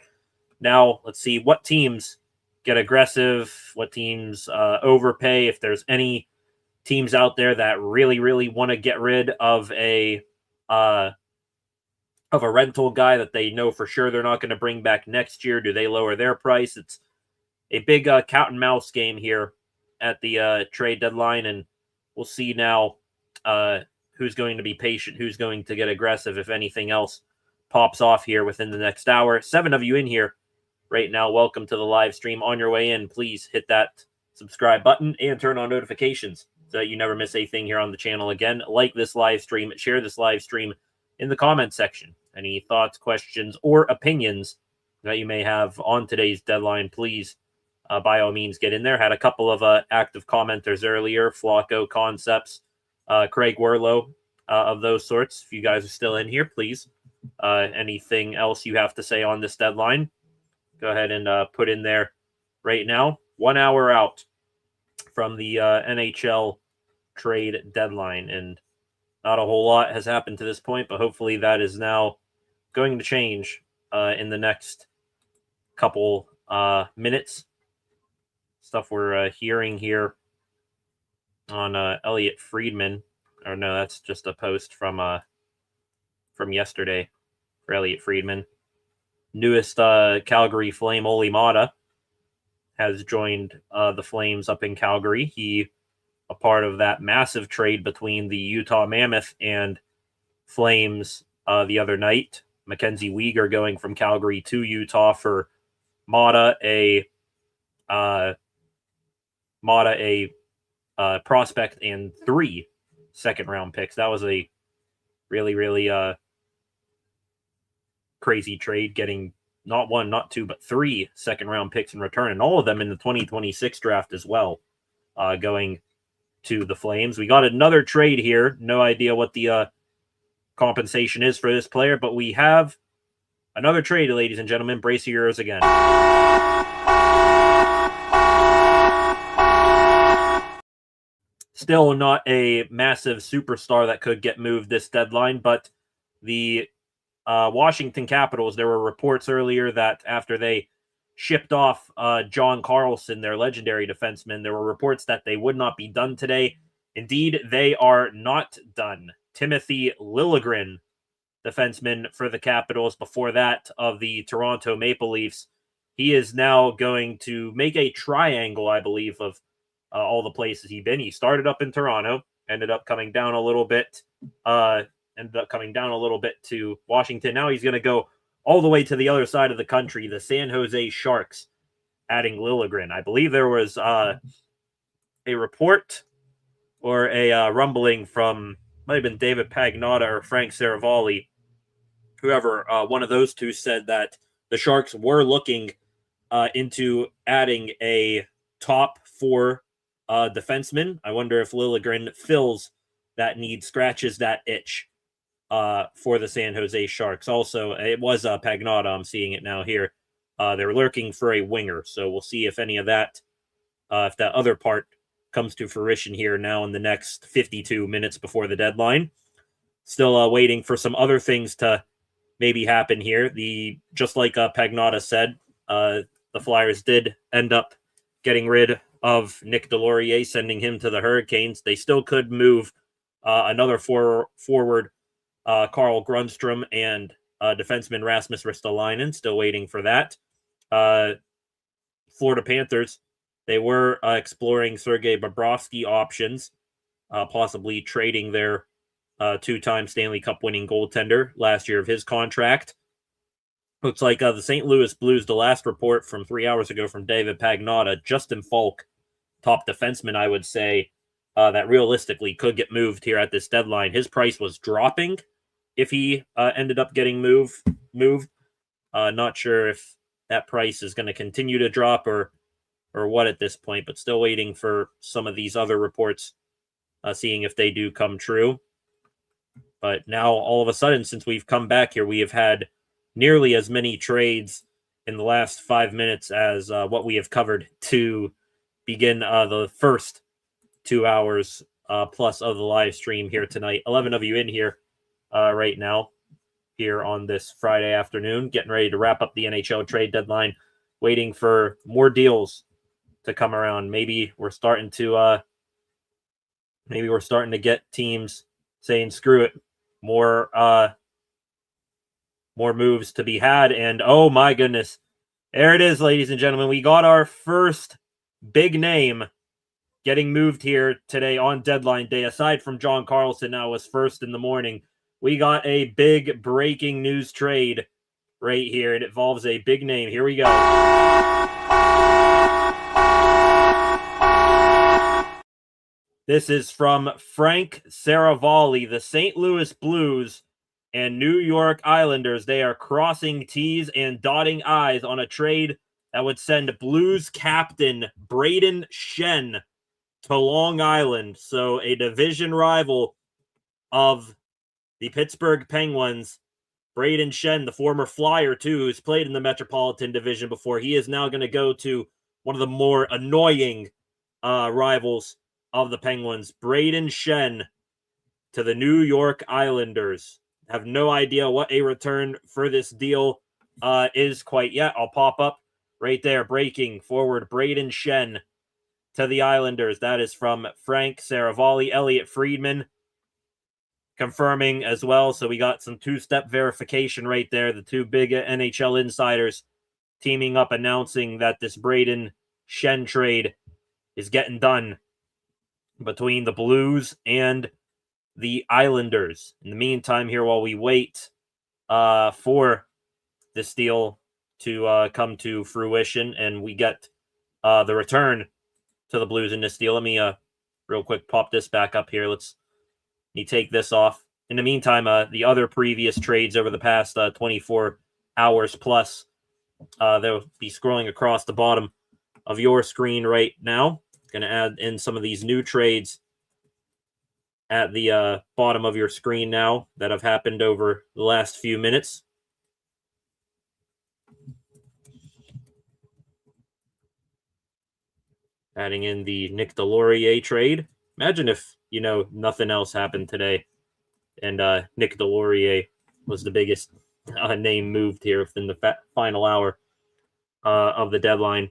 now let's see what teams get aggressive, what teams overpay, if there's any teams out there that really, really want to get rid of a rental guy that they know for sure they're not going to bring back next year. Do they lower their price? It's a big cat and mouse game here at the trade deadline, and we'll see now who's going to be patient, who's going to get aggressive, if anything else pops off here within the next hour. 7 of you in here right now. Welcome to the live stream. On your way in, please hit that subscribe button and turn on notifications so that you never miss a thing here on the channel. Again, like this live stream, share this live stream in the comment section. Any thoughts, questions, or opinions that you may have on today's deadline, please, by all means, get in there. Had a couple of active commenters earlier, Flacco Concepts, Craig Werlow, of those sorts. If you guys are still in here, please, anything else you have to say on this deadline, go ahead and put in there right now. 1 hour out from the NHL trade deadline, and not a whole lot has happened to this point, but hopefully that is now going to change in the next couple minutes. Stuff we're hearing here on Elliot Friedman, or no, that's just a post from yesterday for Elliot Friedman. Newest Calgary Flame, Olli Maatta, has joined the Flames up in Calgary. He a part of that massive trade between the Utah Mammoth and Flames the other night. Mackenzie Weegar going from Calgary to Utah for Maatta, a prospect and 3 second-round picks. That was a really, really crazy trade, getting not 1, not 2, but 3 second-round picks in return, and all of them in the 2026 draft as well, going to the Flames. We got another trade here. No idea what the compensation is for this player, but we have another trade, ladies and gentlemen. Brace your ears again. Still not a massive superstar that could get moved this deadline, but the Washington Capitals, there were reports earlier that after they shipped off John Carlson, their legendary defenseman, there were reports that they would not be done today. Indeed, they are not done. Timothy Liljegren, defenseman for the Capitals, before that of the Toronto Maple Leafs, he is now going to make a triangle, I believe, of all the places he's been. He started up in Toronto, ended up coming down a little bit to Washington. Now he's going to go all the way to the other side of the country, the San Jose Sharks, adding Liljegren. I believe there was a report or a rumbling from, might have been David Pagnotta or Frank Saravalli, whoever, one of those two, said that the Sharks were looking into adding a top 4 defenseman. I wonder if Liljegren fills that need, scratches that itch for the San Jose Sharks. Also, it was Pagnotta. I'm seeing it now here. They're lurking for a winger, so we'll see if any of that, if that other part comes to fruition here now in the next 52 minutes before the deadline. Still waiting for some other things to maybe happen here. Just like Pagnotta said, the Flyers did end up getting rid of Nick Delorier, sending him to the Hurricanes. They still could move another forward, Carl Grundstrom, and defenseman Rasmus Ristolainen. Still waiting for that. Florida Panthers, they were exploring Sergei Bobrovsky options, possibly trading their 2-time Stanley Cup winning goaltender last year of his contract. Looks like the St. Louis Blues, the last report from 3 hours ago from David Pagnotta, Justin Falk, top defenseman, I would say, that realistically could get moved here at this deadline. His price was dropping if he ended up getting moved. Not sure if that price is going to continue to drop or what at this point, but still waiting for some of these other reports, seeing if they do come true. But now, all of a sudden, since we've come back here, we have had nearly as many trades in the last 5 minutes as what we have covered to begin the first 2 hours plus of the live stream here tonight. 11 of you in here right now, here on this Friday afternoon, getting ready to wrap up the NHL trade deadline, waiting for more deals to come around. Maybe we're starting to get teams saying, screw it, more moves to be had. And oh my goodness, there it is, ladies and gentlemen. We got our first big name getting moved here today on deadline day. Aside from John Carlson, now was first in the morning. We got a big breaking news trade right here. It involves a big name. Here we go. This is from Frank Saravalli, the St. Louis Blues and New York Islanders. They are crossing T's and dotting I's on a trade that would send Blues captain Brayden Schenn to Long Island. So a division rival of the Pittsburgh Penguins. Brayden Schenn, the former Flyer, too, who's played in the Metropolitan Division before. He is now going to go to one of the more annoying rivals of the Penguins. Brayden Schenn to the New York Islanders. Have no idea what a return for this deal is quite yet. I'll pop up right there. Breaking forward, Brayden Schenn to the Islanders. That is from Frank Saravalli. Elliot Friedman confirming as well. So we got some two-step verification right there. The two big NHL insiders teaming up, announcing that this Brayden Schenn trade is getting done between the Blues and the Islanders. In the meantime, here while we wait for this deal to come to fruition and we get the return to the Blues in this deal, let me real quick pop this back up here. Let me take this off. In the meantime, the other previous trades over the past 24 hours plus, they'll be scrolling across the bottom of your screen right now. Going to add in some of these new trades at the bottom of your screen now that have happened over the last few minutes. Adding in the Nick Delorier trade. Imagine if, nothing else happened today and Nick Delorier was the biggest name moved here within the final hour of the deadline.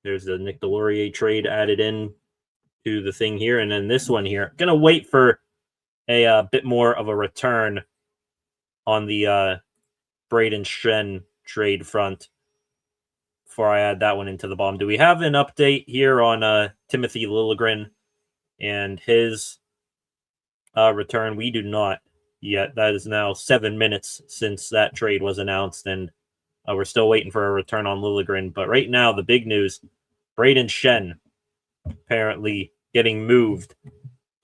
There's the Nick Delorier trade added in to the thing here. And then this one here. Going to wait for a bit more of a return on the Brayden Schenn trade front before I add that one into the bottom. Do we have an update here on Timothy Liljegren and his return? We do not yet. That is now 7 minutes since that trade was announced, and we're still waiting for a return on Liljegren. But right now, the big news, Brayden Schenn apparently getting moved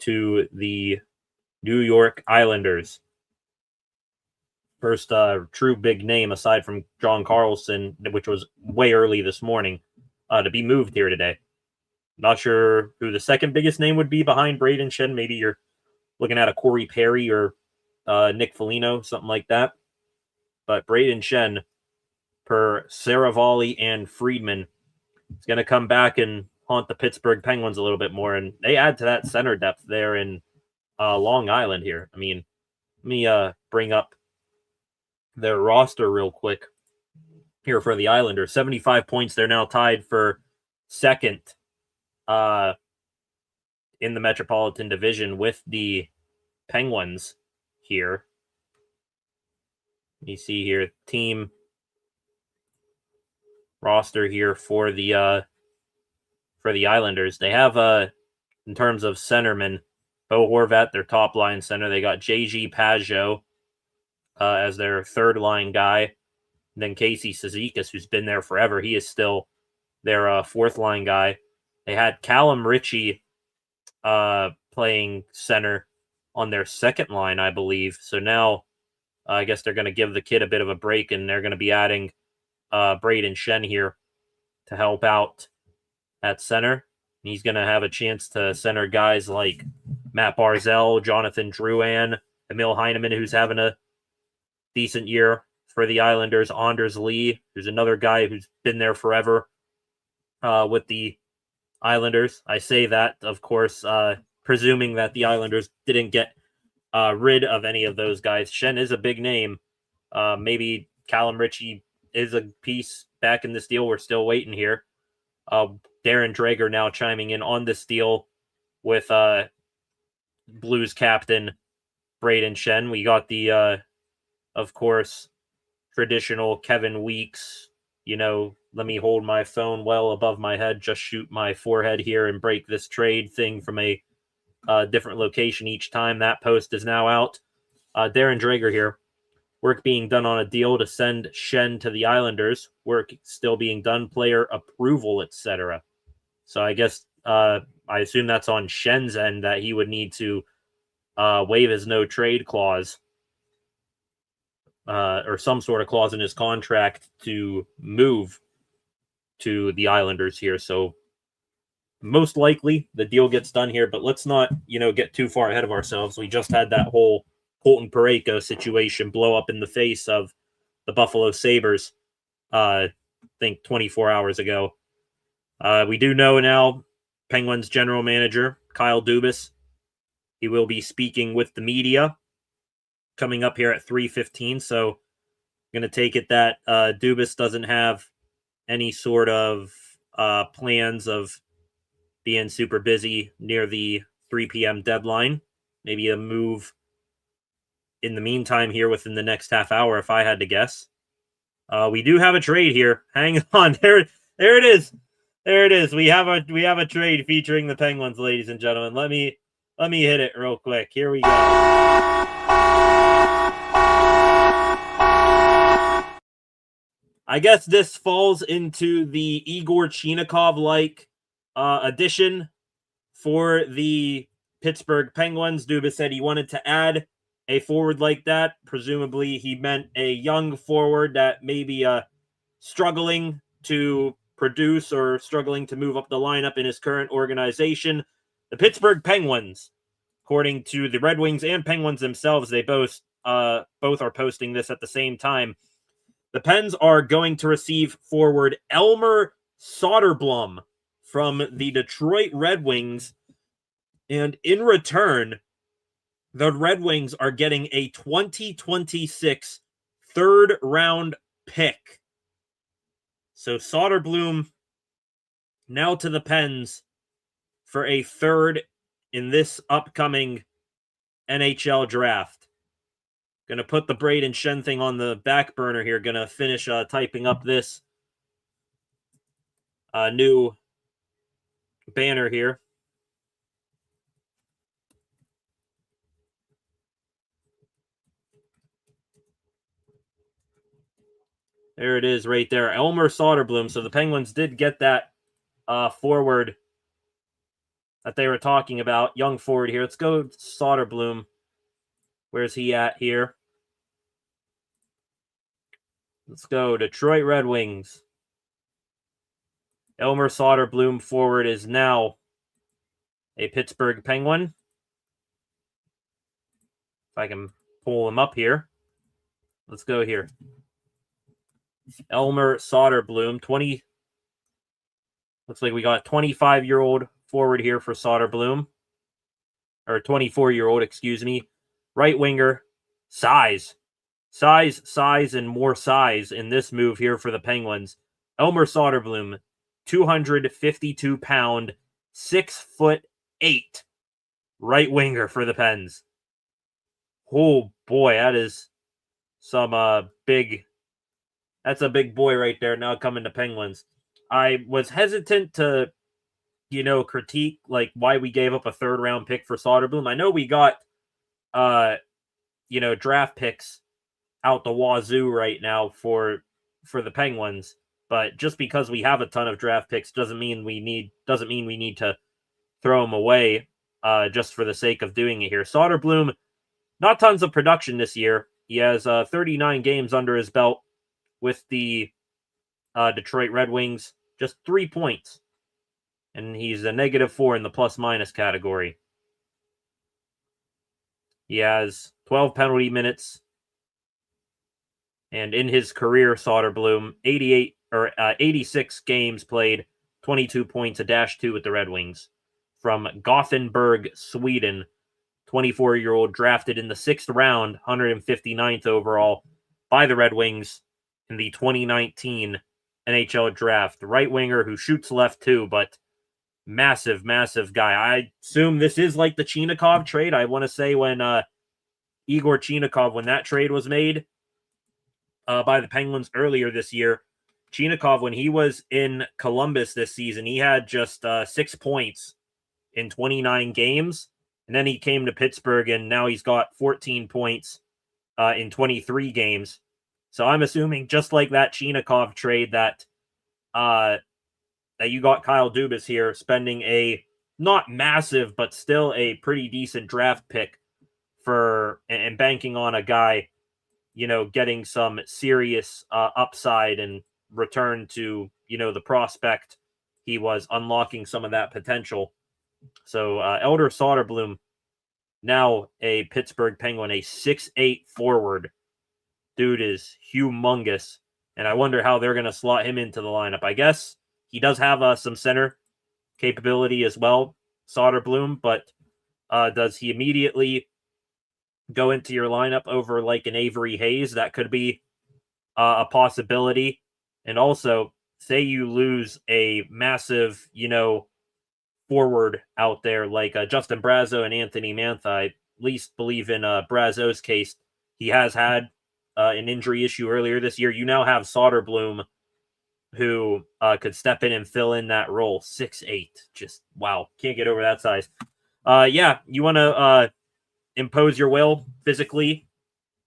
to the New York Islanders. First true big name aside from John Carlson, which was way early this morning, to be moved here today. Not sure who the second biggest name would be behind Brayden Schenn. Maybe you're looking at a Corey Perry or Nick Foligno, something like that. But Brayden Schenn, per Saravalli and Friedman, is going to come back and haunt the Pittsburgh Penguins a little bit more. And they add to that center depth there in Long Island here. I mean, let me bring up their roster real quick here for the Islanders. 75 points. They're now tied for second in the Metropolitan Division with the Penguins here. You see here, team roster here for the Islanders. They have in terms of centermen, Bo Horvat, their top line center. They got JG Pageau as their third line guy. And then Casey Cizikas, who's been there forever. He is still their fourth line guy. They had Callum Ritchie playing center on their second line, I believe. So now I guess they're going to give the kid a bit of a break, and they're going to be adding Brayden Schenn here to help out at center. And he's going to have a chance to center guys like Matt Barzal, Jonathan Drouin, Emil Heineman, who's having a decent year for the Islanders, Anders Lee, who's another guy who's been there forever with the Islanders. I say that, of course, presuming that the Islanders didn't get rid of any of those guys. Schenn is a big name. Maybe Callum Ritchie is a piece back in this deal. We're still waiting here. Darren Dreger now chiming in on this deal with Blues captain Brayden Schenn. We got the, of course, traditional Kevin Weeks, let me hold my phone well above my head, just shoot my forehead here and break this trade thing from a different location each time. That post is now out. Darren Drager here. Work being done on a deal to send Shen to the Islanders. Work still being done. Player approval, etc. So I guess I assume that's on Shen's end that he would need to waive his no trade clause or some sort of clause in his contract to move to the Islanders here. So most likely the deal gets done here, but let's not, get too far ahead of ourselves. We just had that whole Colton Parayko situation blow up in the face of the Buffalo Sabres, I think 24 hours ago. We do know now Penguins general manager Kyle Dubas, he will be speaking with the media coming up here at 3:15. So I'm going to take it that Dubas doesn't have any sort of plans of being super busy near the 3 p.m. deadline. Maybe a move in the meantime here within the next half hour, if I had to guess. We do have a trade here. Hang on. There it is. There it is. We have a trade featuring the Penguins, ladies and gentlemen. Let me hit it real quick. Here we go. I guess this falls into the Igor Chinakhov-like addition for the Pittsburgh Penguins. Dubas said he wanted to add a forward like that. Presumably he meant a young forward that may be struggling to produce or struggling to move up the lineup in his current organization. The Pittsburgh Penguins, according to the Red Wings and Penguins themselves, they both are posting this at the same time. The Pens are going to receive forward Elmer Soderblom from the Detroit Red Wings, and in return, the Red Wings are getting a 2026 third-round pick. So Soderblom now to the Pens for a third in this upcoming NHL draft. Going to put the Braden Shen thing on the back burner here. Going to finish typing up this new banner here. There it is right there. Elmer Soderblom. So the Penguins did get that forward that they were talking about. Young forward here. Let's go Soderblom. Where's he at here? Let's go Detroit Red Wings. Elmer Soderblom forward is now a Pittsburgh Penguin. If I can pull him up here. Let's go here. Elmer Soderblom, 20. Looks like we got 25-year-old forward here for Soderblom. Or 24-year-old, excuse me. Right winger. Size, and more size in this move here for the Penguins. Elmer Soderblom, 252-pound, 6'8" right winger for the Pens. Oh boy, that is some big. That's a big boy right there. Now coming to Penguins. I was hesitant to, critique like why we gave up a third round pick for Soderblom. I know we got, draft picks out the wazoo right now for the Penguins, but just because we have a ton of draft picks doesn't mean we need to throw them away just for the sake of doing it here. Soderblom, not tons of production this year. He has 39 games under his belt with the Detroit Red Wings, just 3 points, and he's a -4 in the plus-minus category. He has 12 penalty minutes. And in his career, Soderblom, 86 games played, 22 points, a -2 with the Red Wings. From Gothenburg, Sweden, 24-year-old drafted in the 6th round, 159th overall by the Red Wings in the 2019 NHL draft. Right winger who shoots left too, but massive, massive guy. I assume this is like the Chinakhov trade. I want to say when Igor Chinakhov, when that trade was made, by the Penguins earlier this year. Chinakhov, when he was in Columbus this season, he had just 6 points in 29 games. And then he came to Pittsburgh, and now he's got 14 points in 23 games. So I'm assuming, just like that Chinakhov trade, that you got Kyle Dubas here spending a not massive, but still a pretty decent draft pick for and banking on a guy, getting some serious upside and return to, the prospect he was, unlocking some of that potential. So Elder Soderblom, now a Pittsburgh Penguin, a 6'8" forward. Dude is humongous. And I wonder how they're going to slot him into the lineup. I guess he does have some center capability as well, Soderblom, but does he immediately go into your lineup over like an Avery Hayes? That could be a possibility. And also, say you lose a massive, forward out there like Justin Brazeau and Anthony Mantha. I at least believe in Brazeau's case, he has had an injury issue earlier this year. You now have Soderblom, who could step in and fill in that role. 6'8", just wow, can't get over that size. Yeah, you want to impose your will physically,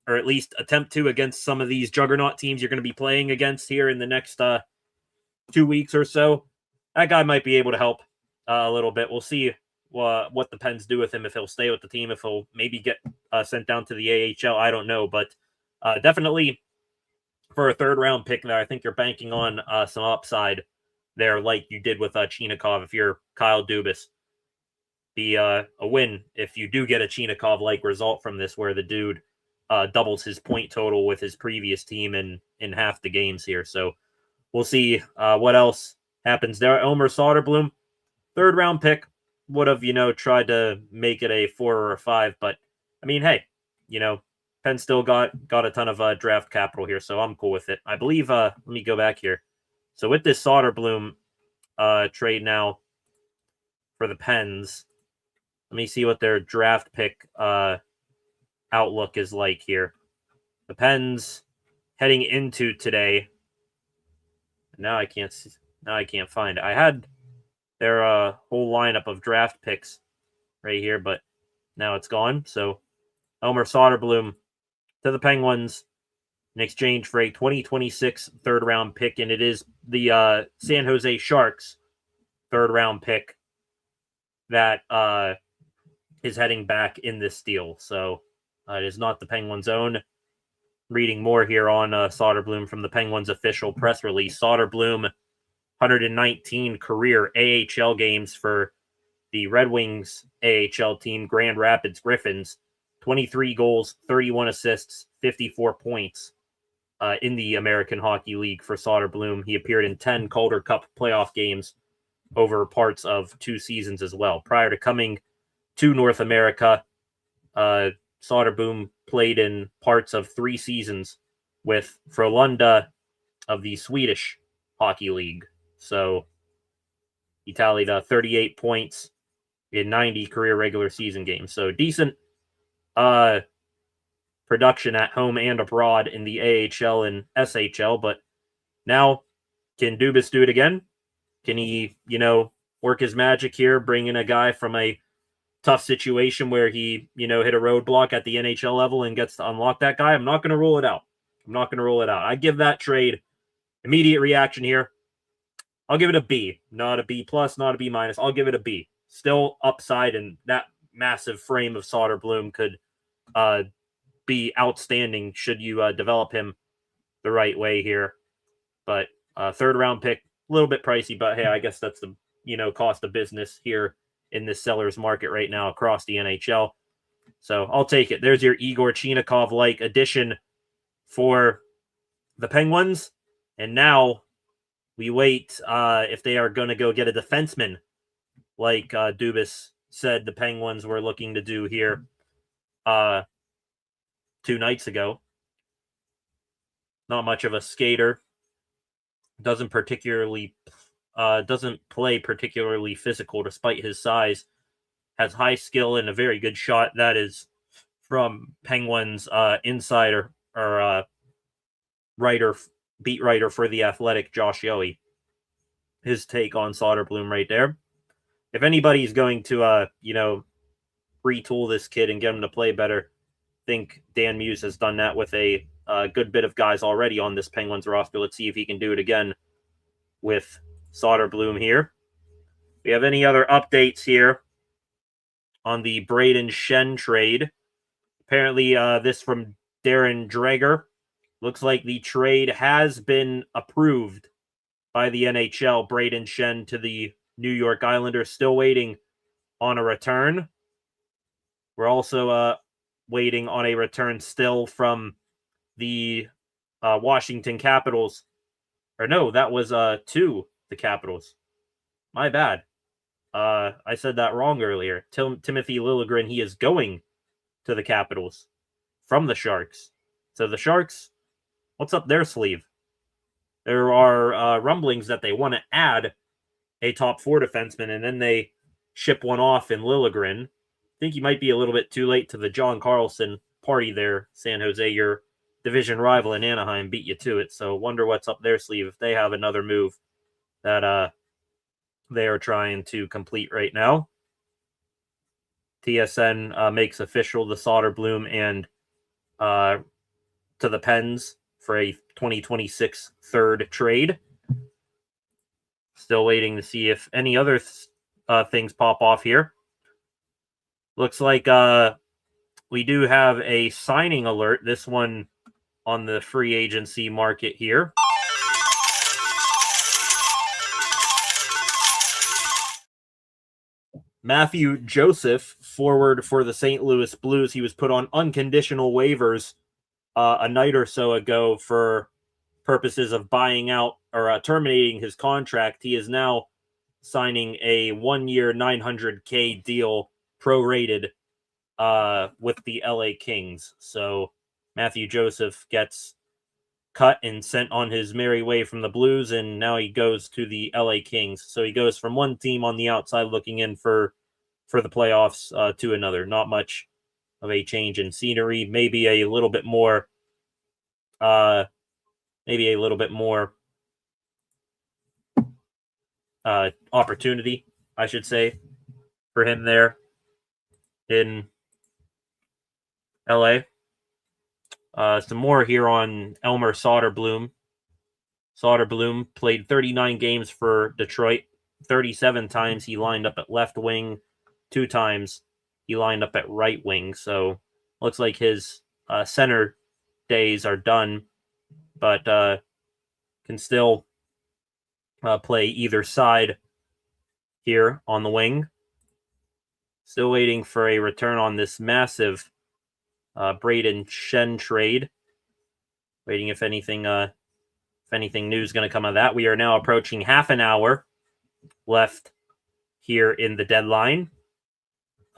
or at least attempt to, against some of these juggernaut teams you're going to be playing against here in the next 2 weeks or so. That guy might be able to help a little bit. We'll see what the Pens do with him, if he'll stay with the team, if he'll maybe get sent down to the AHL. I don't know, but definitely for a third-round pick there, I think you're banking on some upside there, like you did with Chinakhov. If you're Kyle Dubas, be a win if you do get a Chinakhov-like result from this, where the dude doubles his point total with his previous team in half the games here. So we'll see what else happens there. Elmer Soderblom, third-round pick, would have, tried to make it a 4 or a 5, but, I mean, hey, Penn still got a ton of draft capital here, so I'm cool with it. I believe, let me go back here. So with this Soderblom trade now for the Pens, let me see what their draft pick outlook is like here. The Pens heading into today. Now I can't find it. I had their whole lineup of draft picks right here, but now it's gone. So Elmer Soderblom to the Penguins in exchange for a 2026 third-round pick, and it is the San Jose Sharks third-round pick that is heading back in this deal. So it is not the Penguins' own. Reading more here on Soderblom from the Penguins' official press release. Soderblom, 119 career AHL games for the Red Wings AHL team, Grand Rapids Griffins. 23 goals, 31 assists, 54 points in the American Hockey League for Soderblom. He appeared in 10 Calder Cup playoff games over parts of 2 seasons as well. Prior to coming to North America, Soderblom played in parts of 3 seasons with Frölunda of the Swedish Hockey League. So he tallied 38 points in 90 career regular season games. So decent production at home and abroad in the AHL and SHL. But now, can Dubas do it again? Can he, work his magic here, bring in a guy from a tough situation where he, hit a roadblock at the NHL level and gets to unlock that guy? I'm not going to rule it out. I give that trade immediate reaction here. I'll give it a B, not a B plus, not a B minus. I'll give it a B. Still upside, and that massive frame of Soderblom could be outstanding should you develop him the right way here. But third round pick, a little bit pricey, but hey, I guess that's the cost of business here in this seller's market right now across the NHL. So I'll take it. There's your Igor Chinakhov-like addition for the Penguins. And now we wait if they are going to go get a defenseman like Dubas said the Penguins were looking to do here 2 nights ago. Not much of a skater. Doesn't play particularly physical despite his size. Has high skill and a very good shot. That is from Penguins insider or beat writer for The Athletic, Josh Yohe. His take on Soderblom right there. If anybody's going to retool this kid and get him to play better. I think Dan Muse has done that with a good bit of guys already on this Penguins roster. Let's see if he can do it again with Soderblom here. We have any other updates here on the Braden Shen trade? Apparently, this from Darren Dreger. Looks like the trade has been approved by the NHL. Braden Shen to the New York Islanders. Still waiting on a return. We're also waiting on a return still from the Washington Capitals. Or no, that was to the Capitals. My bad. I said that wrong earlier. Timothy Liljegren, he is going to the Capitals from the Sharks. So the Sharks, what's up their sleeve? There are rumblings that they want to add a top 4 defenseman, and then they ship one off in Liljegren. I think you might be a little bit too late to the John Carlson party there, San Jose. Your division rival in Anaheim beat you to it, so wonder what's up their sleeve if they have another move that they are trying to complete right now. TSN makes official the Soderblom and to the Pens for a 2026 third trade. Still waiting to see if any other things pop off here. Looks like we do have a signing alert. This one on the free agency market here. Matthew Joseph, forward for the St. Louis Blues. He was put on unconditional waivers a night or so ago for purposes of buying out or terminating his contract. He is now signing a 1-year $900K deal prorated with the LA Kings. So Matthew Joseph gets cut and sent on his merry way from the Blues, and now he goes to the LA Kings. So he goes from one team on the outside looking in for the playoffs to another. Not much of a change in scenery. Maybe a little bit more opportunity, I should say, for him there in LA. Some more here on Elmer Soderblom. Soderblom played 39 games for Detroit. 37 times he lined up at left wing. 2 times he lined up at right wing. So looks like his center days are done, but can still play either side here on the wing. Still waiting for a return on this massive Braden Shen trade. Waiting if anything new is going to come of that. We are now approaching half an hour left here in the deadline.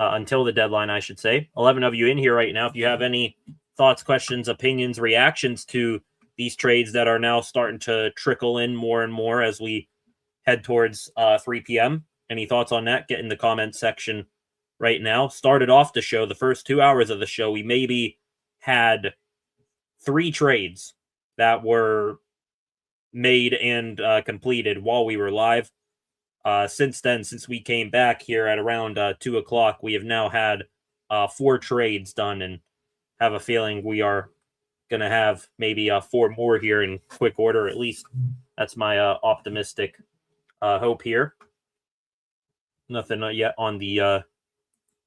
Until the deadline, I should say. 11 of you in here right now. If you have any thoughts, questions, opinions, reactions to these trades that are now starting to trickle in more and more as we head towards 3 p.m. Any thoughts on that? Get in the comments section right now. Started off the show, the first 2 hours of the show, we maybe had 3 trades that were made and completed while we were live. Since then, since we came back here at around 2 o'clock, we have now had 4 trades done, and have a feeling we are going to have maybe 4 more here in quick order. At least that's my optimistic hope here. Nothing yet on the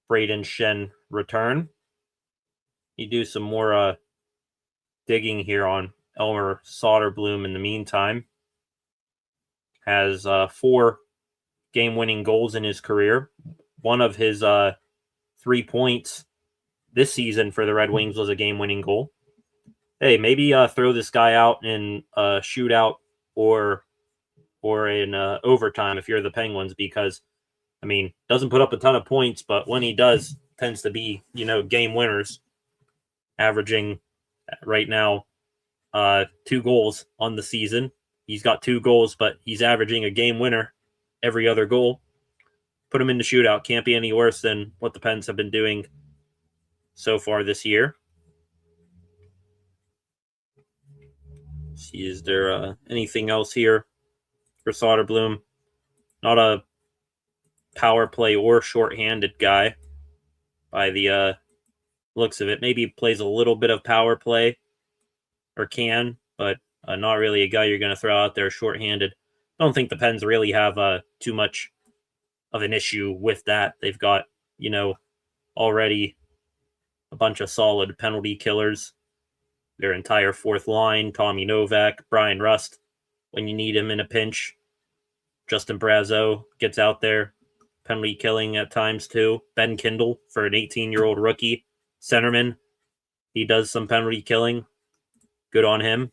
Braden Shen return. You do some more digging here on Elmer Soderblom in the meantime. Has 4 game-winning goals in his career. One of his 3 points this season for the Red Wings was a game-winning goal. Hey, maybe throw this guy out in a shootout or in overtime if you're the Penguins, because, I mean, doesn't put up a ton of points, but when he does, tends to be, game winners, averaging right now 2 goals on the season. He's got 2 goals, but he's averaging a game winner every other goal. Put him in the shootout. Can't be any worse than what the Pens have been doing so far this year. See, is there anything else here for Soderblom? Not a power play or shorthanded guy by the looks of it. Maybe plays a little bit of power play, or can, but not really a guy you're going to throw out there shorthanded. I don't think the Pens really have too much of an issue with that. They've got, already a bunch of solid penalty killers. Their entire fourth line, Tommy Novak, Brian Rust, when you need him in a pinch. Justin Brazeau gets out there, penalty killing at times too. Ben Kindle, for an 18-year-old rookie centerman, he does some penalty killing. Good on him.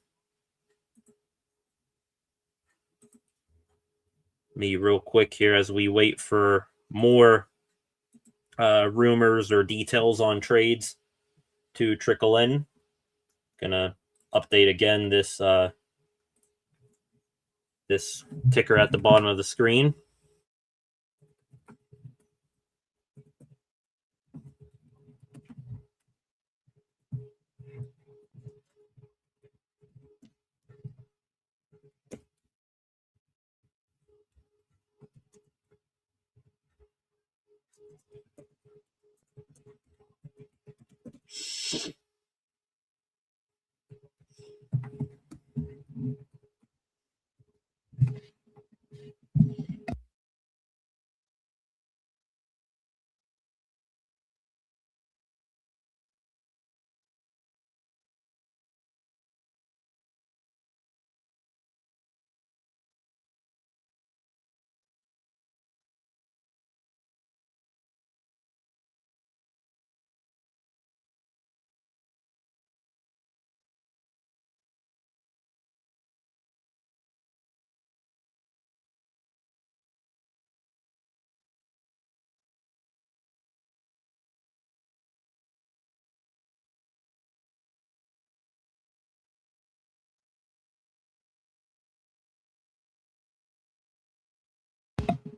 Me real quick here as we wait for more rumors or details on trades to trickle in. Gonna update again this this ticker at the bottom of the screen.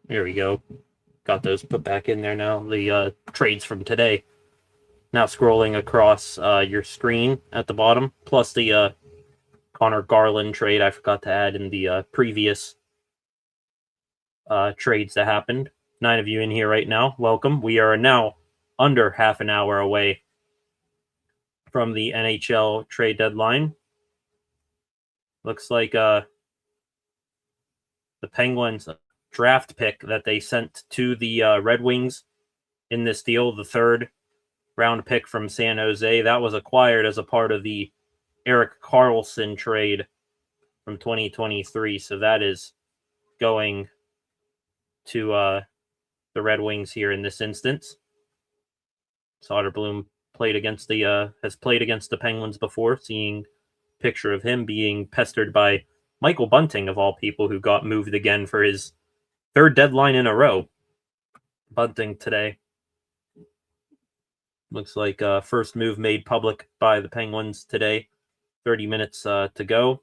There we go. Got those put back in there now. The trades from today. Now scrolling across your screen at the bottom, plus the Connor Garland trade I forgot to add in the previous trades that happened. 9 of you in here right now. Welcome. We are now under half an hour away from the NHL trade deadline. Looks like the Penguins draft pick that they sent to the Red Wings in this deal, the third round pick from San Jose, that was acquired as a part of the Erik Karlsson trade from 2023. So that is going to the Red Wings here in this instance. Soderblom has played against the Penguins before, seeing a picture of him being pestered by Michael Bunting, of all people, who got moved again for his third deadline in a row. Bunting today. Looks like first move made public by the Penguins today. 30 minutes to go.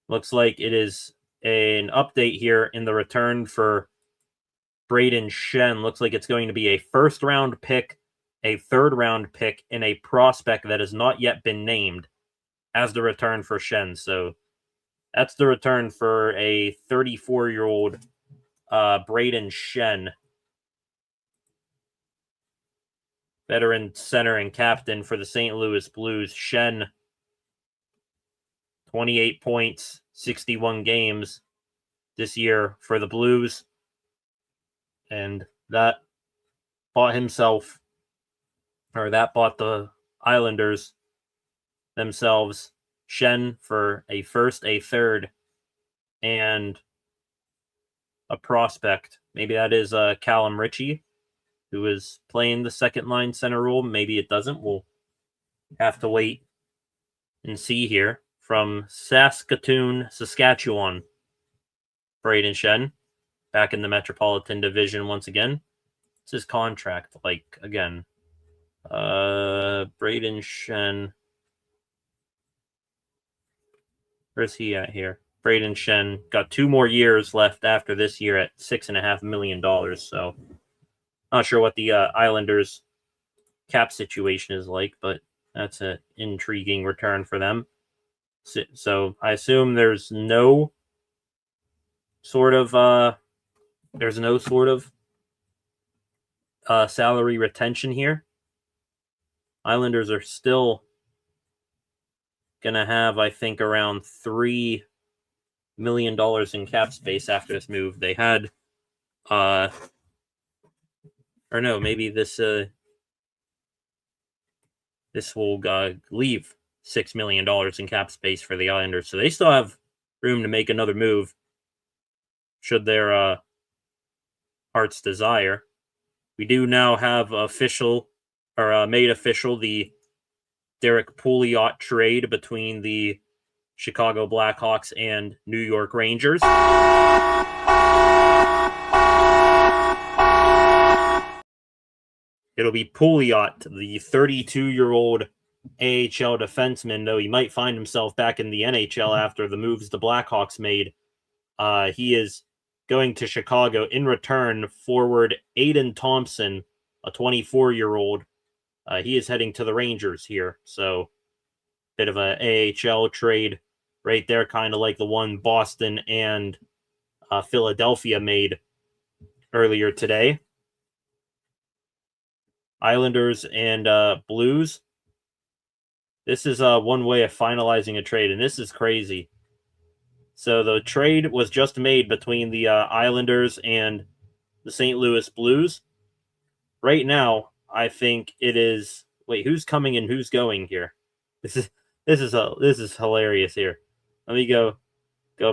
Looks like it is an update here in the return for Brayden Schenn. Looks like it's going to be a first-round pick, a third-round pick, and a prospect that has not yet been named as the return for Schenn. So that's the return for a 34-year-old Brayden Schenn. Veteran center and captain for the St. Louis Blues. Schenn, 28 points, 61 games this year for the Blues. And that bought the Islanders themselves Schenn for a first, a third, and a prospect. Maybe that is Callum Ritchie, who is playing the second line center role. Maybe it doesn't. We'll have to wait and see here. From Saskatoon, Saskatchewan, Brayden Schenn, back in the Metropolitan Division once again. What's his contract like again? Brayden Schenn. Where's he at here? Brayden Schenn got 2 more years left after this year at $6.5 million. So not sure what the Islanders cap situation is like, but that's an intriguing return for them. So I assume there's no sort of salary retention here. Islanders are still going to have, I think, around $3 million in cap space after this move. They had, or no, maybe this will leave $6 million in cap space for the Islanders. So they still have room to make another move should their heart's desire. We do now have made official the Derek Pouliot trade between the Chicago Blackhawks and New York Rangers. It'll be Pouliot, the 32-year-old AHL defenseman, though he might find himself back in the NHL after the moves the Blackhawks made. He is going to Chicago. In return, forward Aiden Thompson, a 24-year-old, he is heading to the Rangers here. So, bit of a AHL trade right there, kind of like the one Boston and Philadelphia made earlier today. Islanders and Blues. This is one way of finalizing a trade, and this is crazy. So the trade was just made between the Islanders and the St. Louis Blues. Right now, I think it is. Wait, who's coming and who's going here? This is hilarious here. Let me go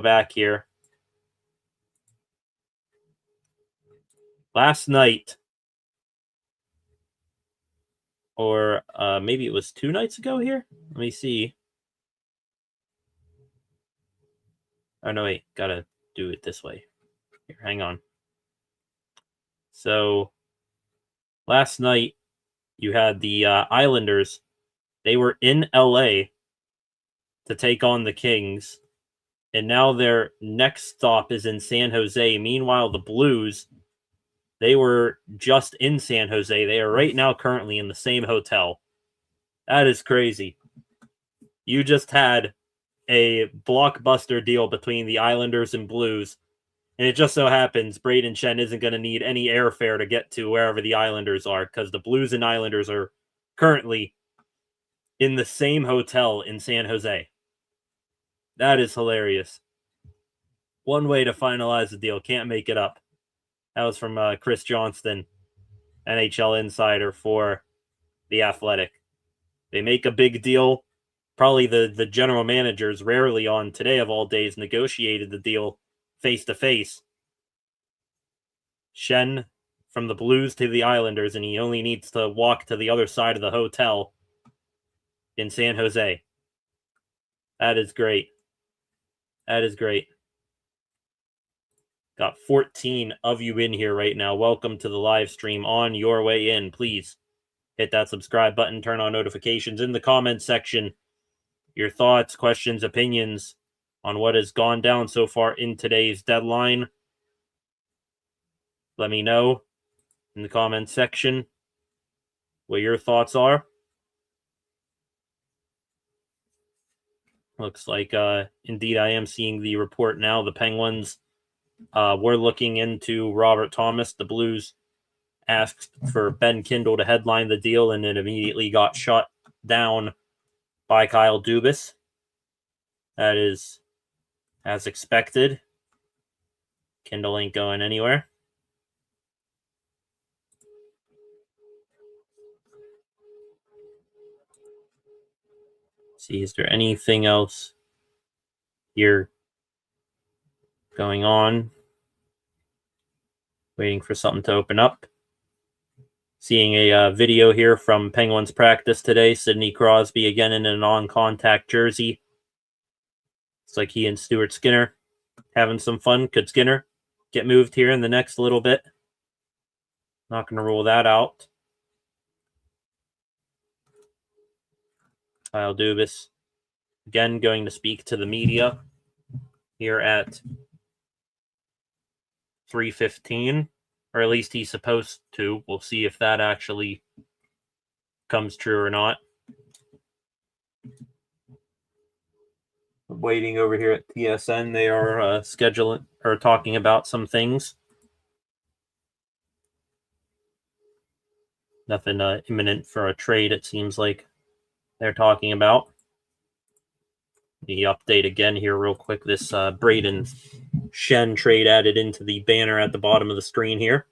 back here. Last night, or maybe it was 2 nights ago here. Let me see. Oh, no, wait. Gotta do it this way. Here, hang on. So, last night, you had the Islanders. They were in LA to take on the Kings. And now their next stop is in San Jose. Meanwhile, the Blues, they were just in San Jose. They are right now currently in the same hotel. That is crazy. You just had a blockbuster deal between the Islanders and Blues, and it just so happens Braden Shen isn't going to need any airfare to get to wherever the Islanders are, because the Blues and Islanders are currently in the same hotel in San Jose. That is hilarious. One way to finalize the deal. Can't make it up. That was from Chris Johnston, NHL insider for The Athletic. They make a big deal. Probably the general managers, rarely on today of all days, negotiated the deal face-to-face. Shen from the Blues to the Islanders, and he only needs to walk to the other side of the hotel in San Jose. That is great. That is great. Got 14 of you in here right now. Welcome to the live stream. On your way in, please hit that subscribe button, turn on notifications. In the comments section, your thoughts, questions, opinions on what has gone down so far in today's deadline. Let me know in the comments section what your thoughts are. Looks like, indeed, I am seeing the report now. The Penguins were looking into Robert Thomas. The Blues asked for Ben Kindle to headline the deal, and it immediately got shut down by Kyle Dubas. That is as expected. Kindle ain't going anywhere. See, is there anything else here going on? Waiting for something to open up. Seeing a video here from Penguins practice today. Sidney Crosby again in a non-contact jersey. It's like he and Stuart Skinner having some fun. Could Skinner get moved here in the next little bit? Not going to rule that out. Kyle Dubas again going to speak to the media here at 3:15, or at least he's supposed to. We'll see if that actually comes true or not. Waiting over here at TSN, they are scheduling or talking about some things. Nothing imminent for a trade, it seems like they're talking about. The update again here real quick. This Braden Shen trade added into the banner at the bottom of the screen here.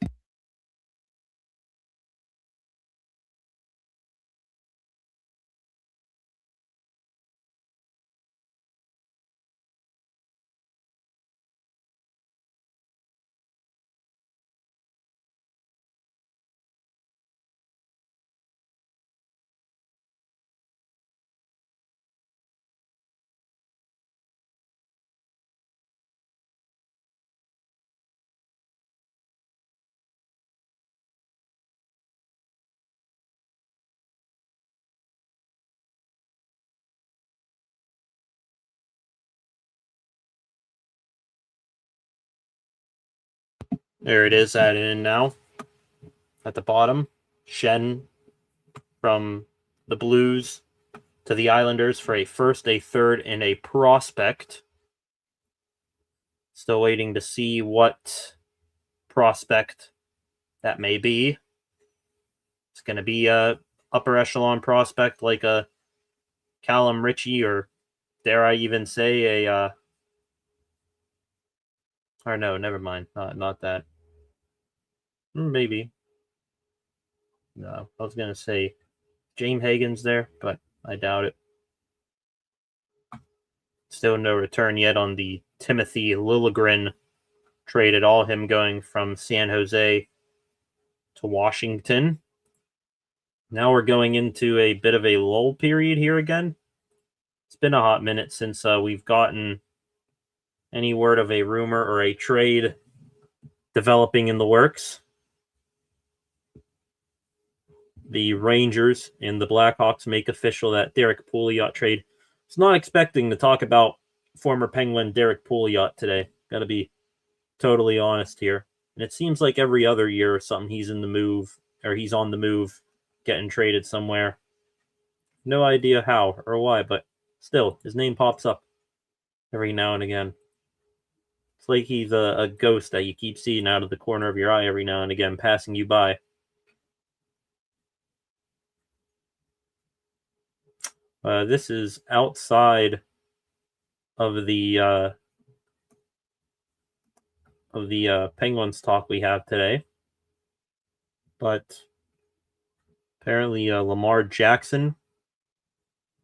There it is, added in now. At the bottom, Shen from the Blues to the Islanders for a first, a third, and a prospect. Still waiting to see what prospect that may be. It's going to be a upper echelon prospect like a Callum Ritchie, or dare I even say or no, never mind, not that. Maybe. No, I was going to say James Hagen's there, but I doubt it. Still no return yet on the Timothy Liljegren trade at all, him going from San Jose to Washington. Now we're going into a bit of a lull period here again. It's been a hot minute since we've gotten any word of a rumor or a trade developing in the works. The Rangers and the Blackhawks make official that Derek Pouliot trade. I was not expecting to talk about former Penguin Derek Pouliot today. Got to be totally honest here. And it seems like every other year or something he's in the move, or he's on the move, getting traded somewhere. No idea how or why, but still, his name pops up every now and again. It's like he's a ghost that you keep seeing out of the corner of your eye every now and again, passing you by. This is outside of the Penguins talk we have today, but apparently Lamar Jackson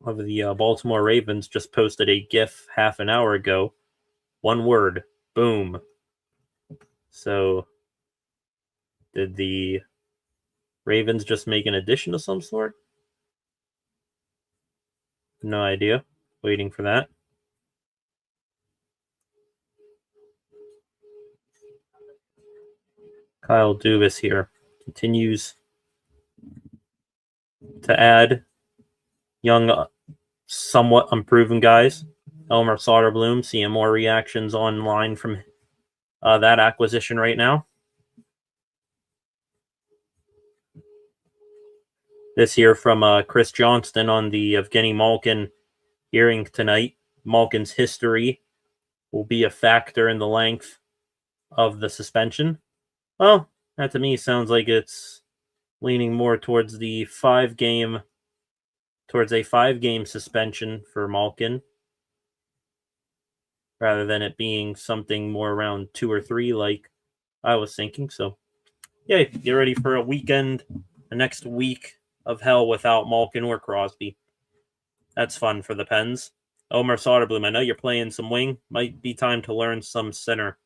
of the Baltimore Ravens just posted a GIF half an hour ago. One word, boom. So, did the Ravens just make an addition of some sort? No idea. Waiting for that. Kyle Dubas here continues to add young, somewhat unproven guys. Elmer Soderblom, seeing more reactions online from that acquisition right now. This here from Chris Johnston on the Evgeny Malkin hearing tonight. Malkin's history will be a factor in the length of the suspension. Well, that to me sounds like it's leaning more towards a 5-game suspension for Malkin, rather than it being something more around 2 or 3 like I was thinking. So, yeah, get ready for a weekend, the next week of hell without Malkin or Crosby. That's fun for the Pens. Omer Soderblom, I know you're playing some wing. Might be time to learn some center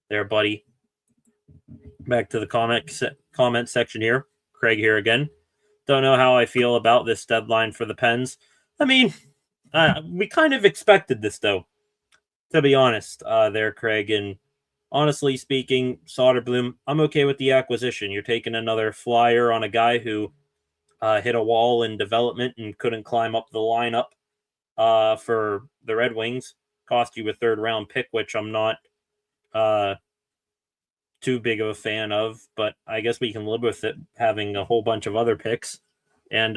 there, buddy. Back to the comment section here. Craig here again. Don't know how I feel about this deadline for the Pens. I mean, we kind of expected this, though, to be honest, there, Craig. And honestly speaking, Soderblom, I'm okay with the acquisition. You're taking another flyer on a guy who hit a wall in development and couldn't climb up the lineup for the Red Wings. Cost you a 3rd-round pick, which I'm not too big of a fan of, but I guess we can live with it having a whole bunch of other picks. And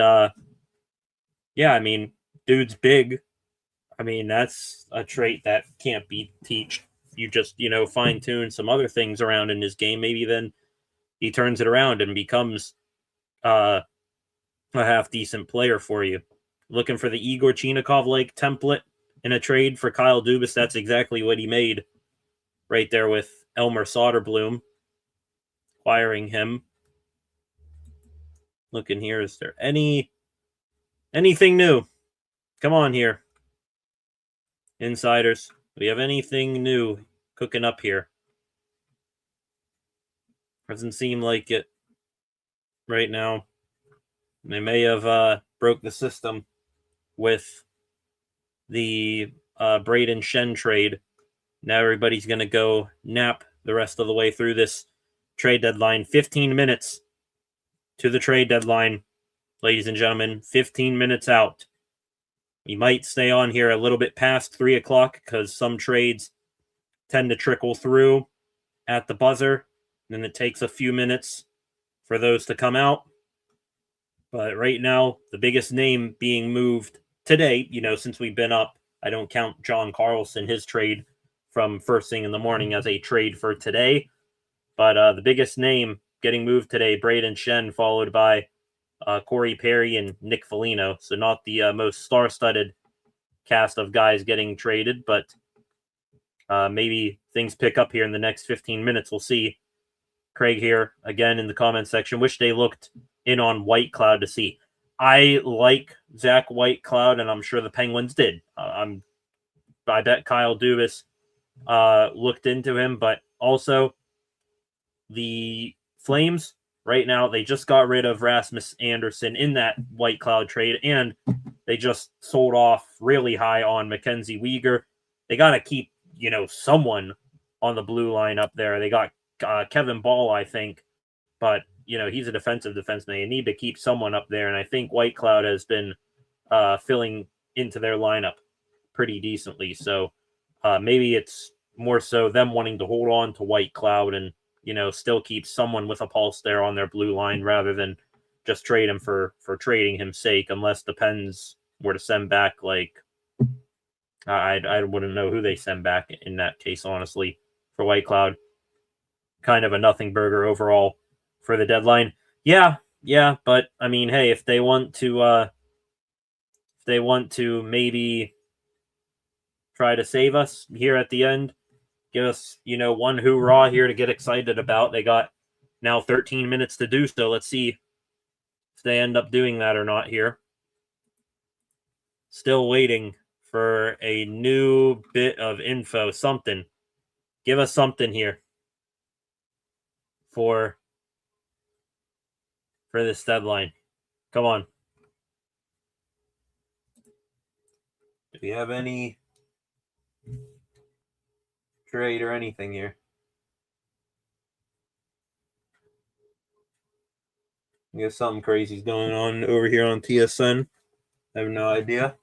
yeah, I mean, dude's big. I mean, that's a trait that can't be taught. You just, fine-tune some other things around in his game. Maybe then he turns it around and becomes a half-decent player for you. Looking for the Igor Chinakov-like template in a trade for Kyle Dubas, that's exactly what he made right there with Elmer Soderblom, acquiring him. Looking here, is there anything new? Come on here, insiders. Do we have anything new cooking up here? Doesn't seem like it right now. They may have broke the system with the Braden Shen trade. Now everybody's going to go nap the rest of the way through this trade deadline. 15 minutes to the trade deadline, ladies and gentlemen. 15 minutes out. We might stay on here a little bit past 3 o'clock because some trades tend to trickle through at the buzzer. And it takes a few minutes for those to come out. But right now, the biggest name being moved today, since we've been up, I don't count John Carlson, his trade from first thing in the morning as a trade for today. But the biggest name getting moved today, Braden Shen, followed by Corey Perry and Nick Foligno. So not the most star-studded cast of guys getting traded, but maybe things pick up here in the next 15 minutes. We'll see. Craig here, again, in the comment section. Wish they looked in on White Cloud to see. I like Zach Whitecloud, and I'm sure the Penguins did. I bet Kyle Dubas looked into him, but also the Flames right now, they just got rid of Rasmus Anderson in that Whitecloud trade, and they just sold off really high on Mackenzie Weegar. They got to keep, someone on the blue line up there. They got Kevin Ball, I think, but he's a defensive defenseman. They need to keep someone up there, and I think Whitecloud has been filling into their lineup pretty decently. So maybe it's more so them wanting to hold on to Whitecloud and still keep someone with a pulse there on their blue line rather than just trade him for trading him's sake. Unless the Pens were to send back, like I wouldn't know who they send back in that case, honestly, for Whitecloud. Kind of a nothing burger overall for the deadline. Yeah, but I mean, hey, if they want to maybe try to save us here at the end, give us, one hoorah here to get excited about. They got now 13 minutes to do so. Let's see if they end up doing that or not here. Still waiting for a new bit of info, something. Give us something here for this deadline. Come on. Do we have any trade or anything here? I guess something crazy's going on over here on TSN. I have no idea.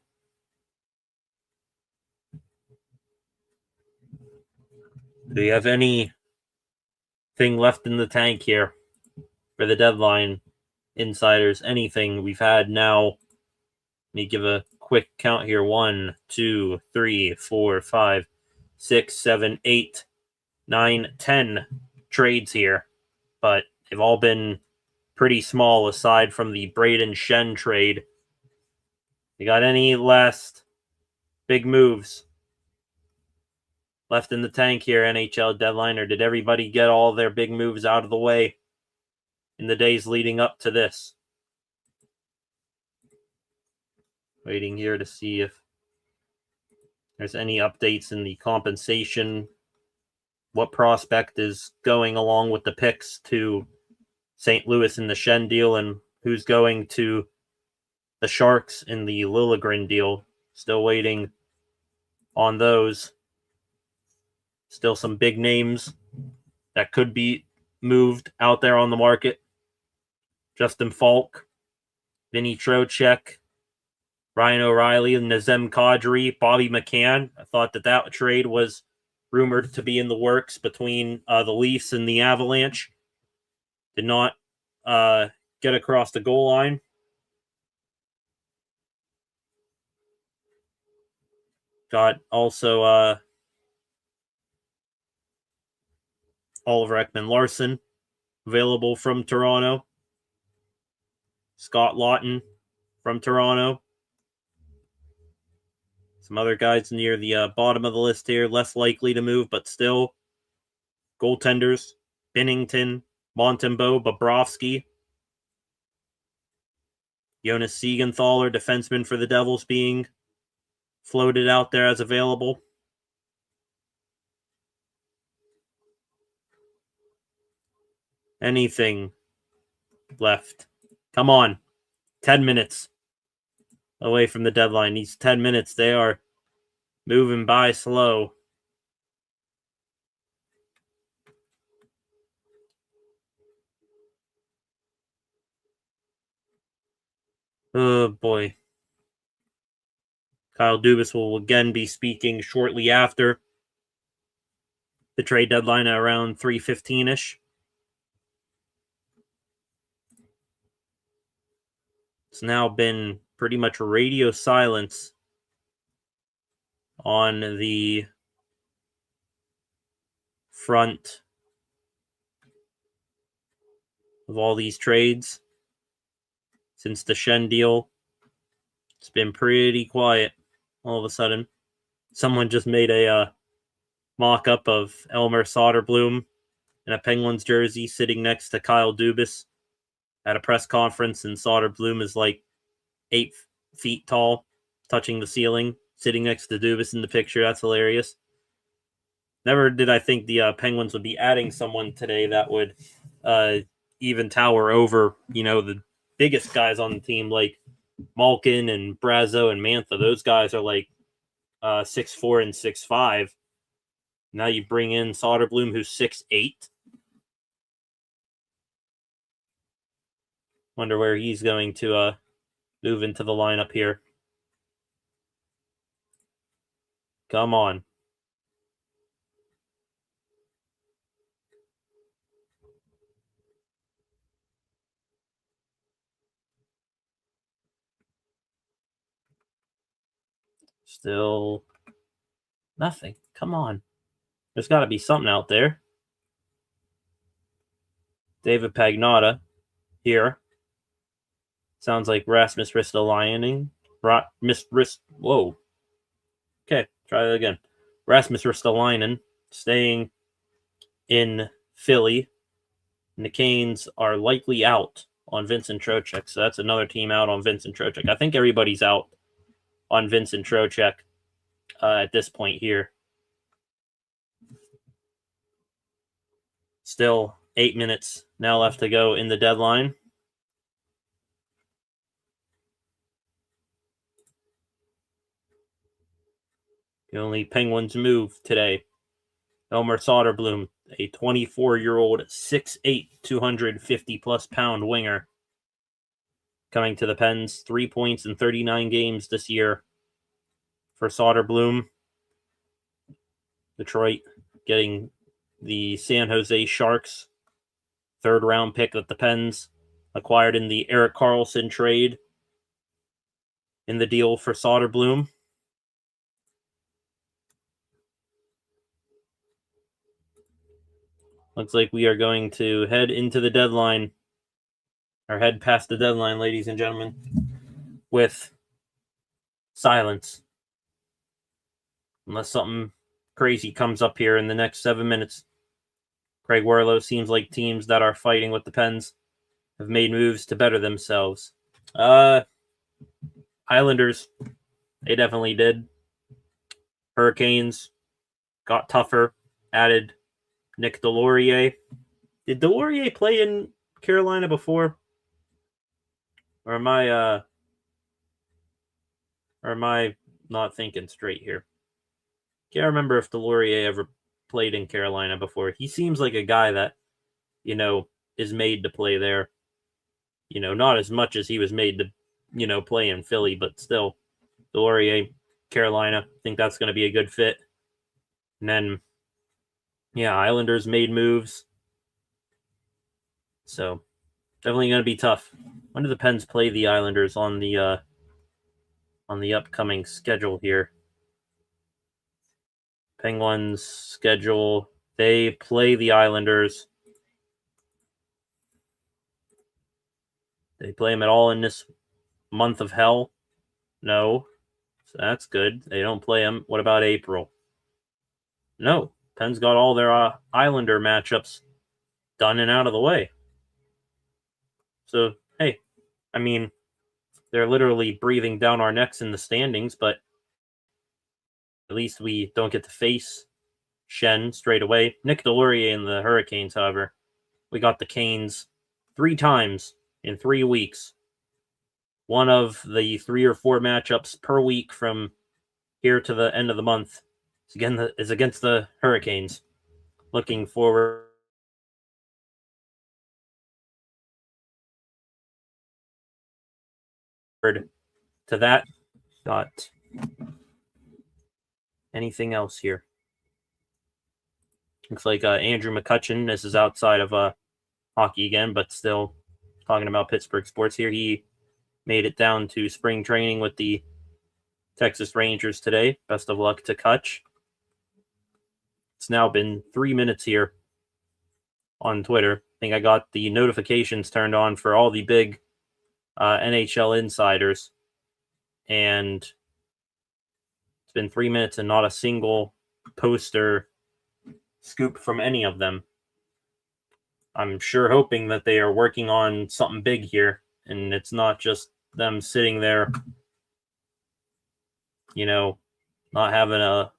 Do you have anything left in the tank here for the deadline, insiders? Anything we've had now? Let me give a quick count here. 1, 2, 3, 4, 5, 6, 7, 8, 9, 10 trades here, but they've all been pretty small aside from the Braden Shen trade. You got any last big moves left in the tank here, NHL deadline, or did everybody get all their big moves out of the way in the days leading up to this? Waiting here to see if there's any updates in the compensation. What prospect is going along with the picks to St. Louis in the Shen deal, and who's going to the Sharks in the Liljegren deal? Still waiting on those. Still some big names that could be moved out there on the market. Justin Falk, Vinny Trocheck, Ryan O'Reilly, Nazem Kadri, Bobby McCann. I thought that trade was rumored to be in the works between the Leafs and the Avalanche. Did not get across the goal line. Got also Oliver Ekman-Larsson available from Toronto. Scott Lawton from Toronto. Some other guys near the bottom of the list here, less likely to move, but still. Goaltenders, Binnington, Montembeault, Bobrovsky. Jonas Siegenthaler, defenseman for the Devils, being floated out there as available. Anything left? Come on. 10 minutes away from the deadline. These 10 minutes, they are moving by slow. Oh, boy. Kyle Dubas will again be speaking shortly after the trade deadline at around 3:15-ish. It's now been pretty much radio silence on the front of all these trades since the Shen deal. It's been pretty quiet all of a sudden. Someone just made a mock-up of Elmer Soderblom in a Penguins jersey sitting next to Kyle Dubas at a press conference, and Soderblom is like 8 feet tall, touching the ceiling, sitting next to Dubas in the picture. That's hilarious. Never did I think the Penguins would be adding someone today that would even tower over, the biggest guys on the team, like Malkin and Brazo and Mantha. Those guys are like 6'4" and 6'5". Now you bring in Soderblom, who's 6'8". Wonder where he's going to move into the lineup here. Come on. Still nothing. Come on. There's got to be something out there. David Pagnotta here. Sounds like Rasmus Ristolainen. Whoa. Okay, try that again. Rasmus Ristolainen staying in Philly. And the Canes are likely out on Vincent Trocheck. So that's another team out on Vincent Trocheck. I think everybody's out on Vincent Trocheck at this point here. Still 8 minutes now left to go in the deadline. The only Penguins move today. Elmer Soderblom, a 24-year-old, 6'8", 250-plus pound winger. Coming to the Pens, 3 points in 39 games this year for Soderblom. Detroit getting the San Jose Sharks third-round pick that the Pens acquired in the Erik Karlsson trade in the deal for Soderblom. Looks like we are going to head into the deadline, or head past the deadline, ladies and gentlemen, with silence. Unless something crazy comes up here in the next 7 minutes. Craig Werlow, seems like teams that are fighting with the Pens have made moves to better themselves. Islanders, they definitely did. Hurricanes got tougher, added Nick Delorier. Did Delorier play in Carolina before? Or am I not thinking straight here? Can't remember if Delorier ever played in Carolina before. He seems like a guy that, is made to play there. Not as much as he was made to, play in Philly, but still. Delorier, Carolina, I think that's going to be a good fit. And then, Islanders made moves. So, definitely going to be tough. When do the Pens play the Islanders on the upcoming schedule here? Penguins schedule. They play the Islanders. They play them at all in this month of hell? No. So that's good. They don't play them. What about April? No. Penn's got all their Islander matchups done and out of the way. So, hey, I mean, they're literally breathing down our necks in the standings, but at least we don't get to face Shen straight away. Nick Delorier and the Hurricanes, however, we got the Canes 3 times in 3 weeks. One of the 3 or 4 matchups per week from here to the end of the month is against the Hurricanes. Looking forward to that. Got anything else here? Looks like Andrew McCutcheon. This is outside of hockey again, but still talking about Pittsburgh sports here. He made it down to spring training with the Texas Rangers today. Best of luck to Kutch. It's now been 3 minutes here on Twitter. I think I got the notifications turned on for all the big NHL insiders, and it's been 3 minutes and not a single poster scoop from any of them. I'm sure hoping that they are working on something big here, and it's not just them sitting there, not having a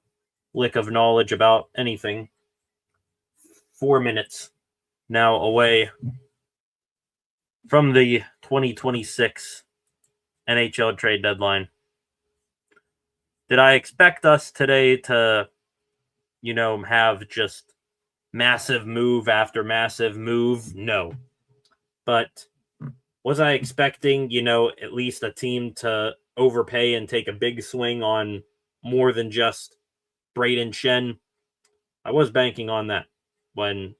lick of knowledge about anything. 4 minutes now away from the 2026 NHL trade deadline. Did I expect us today to, have just massive move after massive move? No. But was I expecting, at least a team to overpay and take a big swing on more than just Braden Shen? I was banking on that when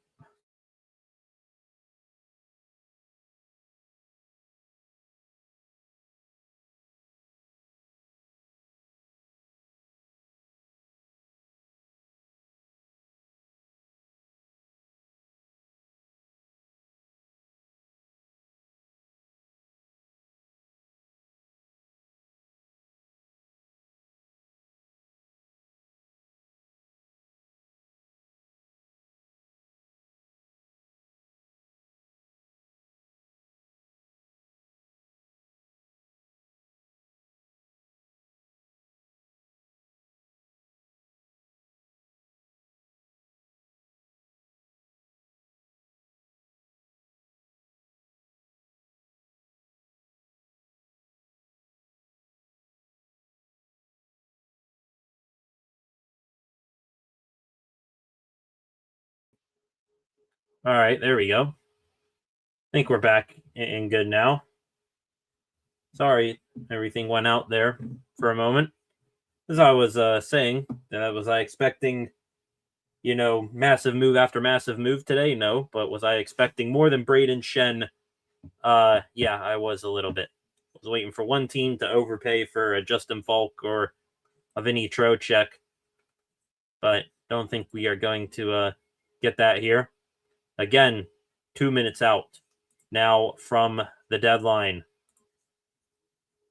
all right, there we go. I think we're back and good now. Sorry, everything went out there for a moment. As I was saying, was I expecting, massive move after massive move today? No, but was I expecting more than Braden Shen? Yeah, I was a little bit. I was waiting for one team to overpay for a Justin Falk or a Vinny Trocheck, but don't think we are going to get that here. Again, 2 minutes out now from the deadline.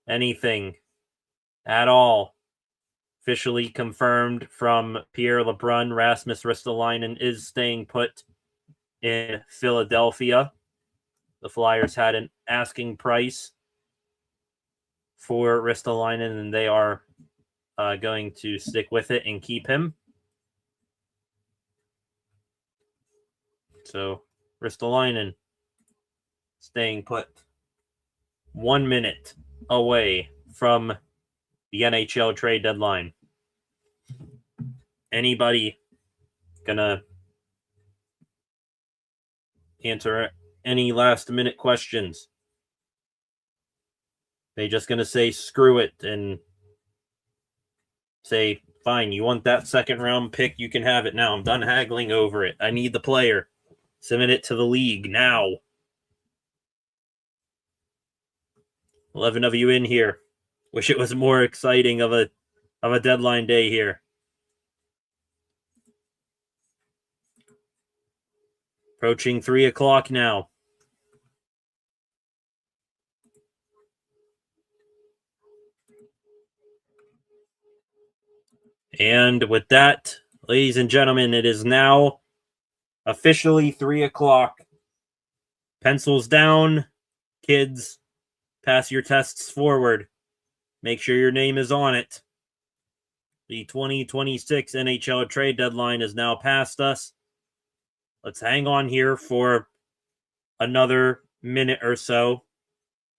Anything at all officially confirmed from Pierre LeBrun. Rasmus Ristolainen is staying put in Philadelphia. The Flyers had an asking price for Ristolainen, and they are going to stick with it and keep him. So Ristolainen staying put. 1 minute away from the NHL trade deadline. Anybody gonna answer any last minute questions? They just gonna say screw it and say, fine, you want that second round pick, you can have it now. I'm done haggling over it. I need the player. Submit it to the league now. 11 of you in here. Wish it was more exciting of a deadline day here. Approaching 3 o'clock now. And with that, ladies and gentlemen, it is now officially 3 o'clock. Pencils down, kids, pass your tests forward. Make sure your name is on it. The 2026 NHL trade deadline is now past us. Let's hang on here for another minute or so,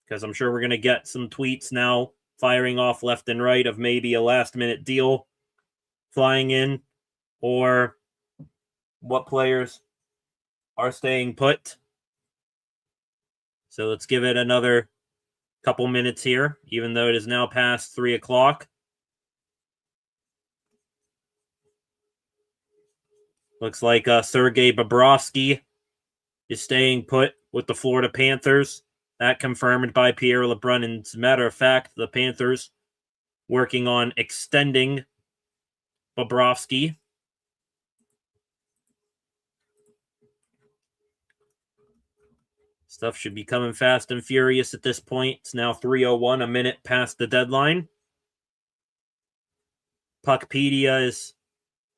because I'm sure we're going to get some tweets now firing off left and right of maybe a last-minute deal flying in, or what players are staying put. So let's give it another couple minutes here, even though it is now past 3 o'clock. Looks like Sergei Bobrovsky is staying put with the Florida Panthers. That confirmed by Pierre LeBrun. And as a matter of fact, the Panthers working on extending Bobrovsky. Stuff should be coming fast and furious at this point. It's now 3:01, a minute past the deadline. Puckpedia is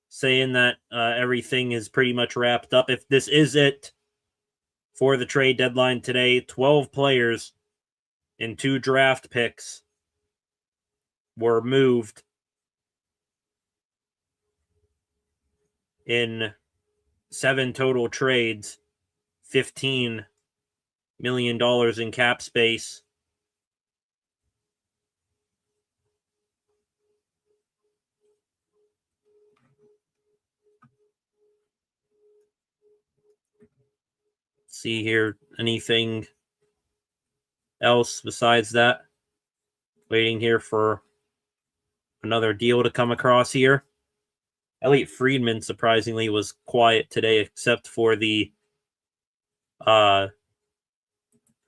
saying that everything is pretty much wrapped up. If this is it for the trade deadline today, 12 players and 2 draft picks were moved in 7 total trades, $15 million in cap space. See here, anything else besides that? Waiting here for another deal to come across here. Elliot Friedman, surprisingly, was quiet today, except for the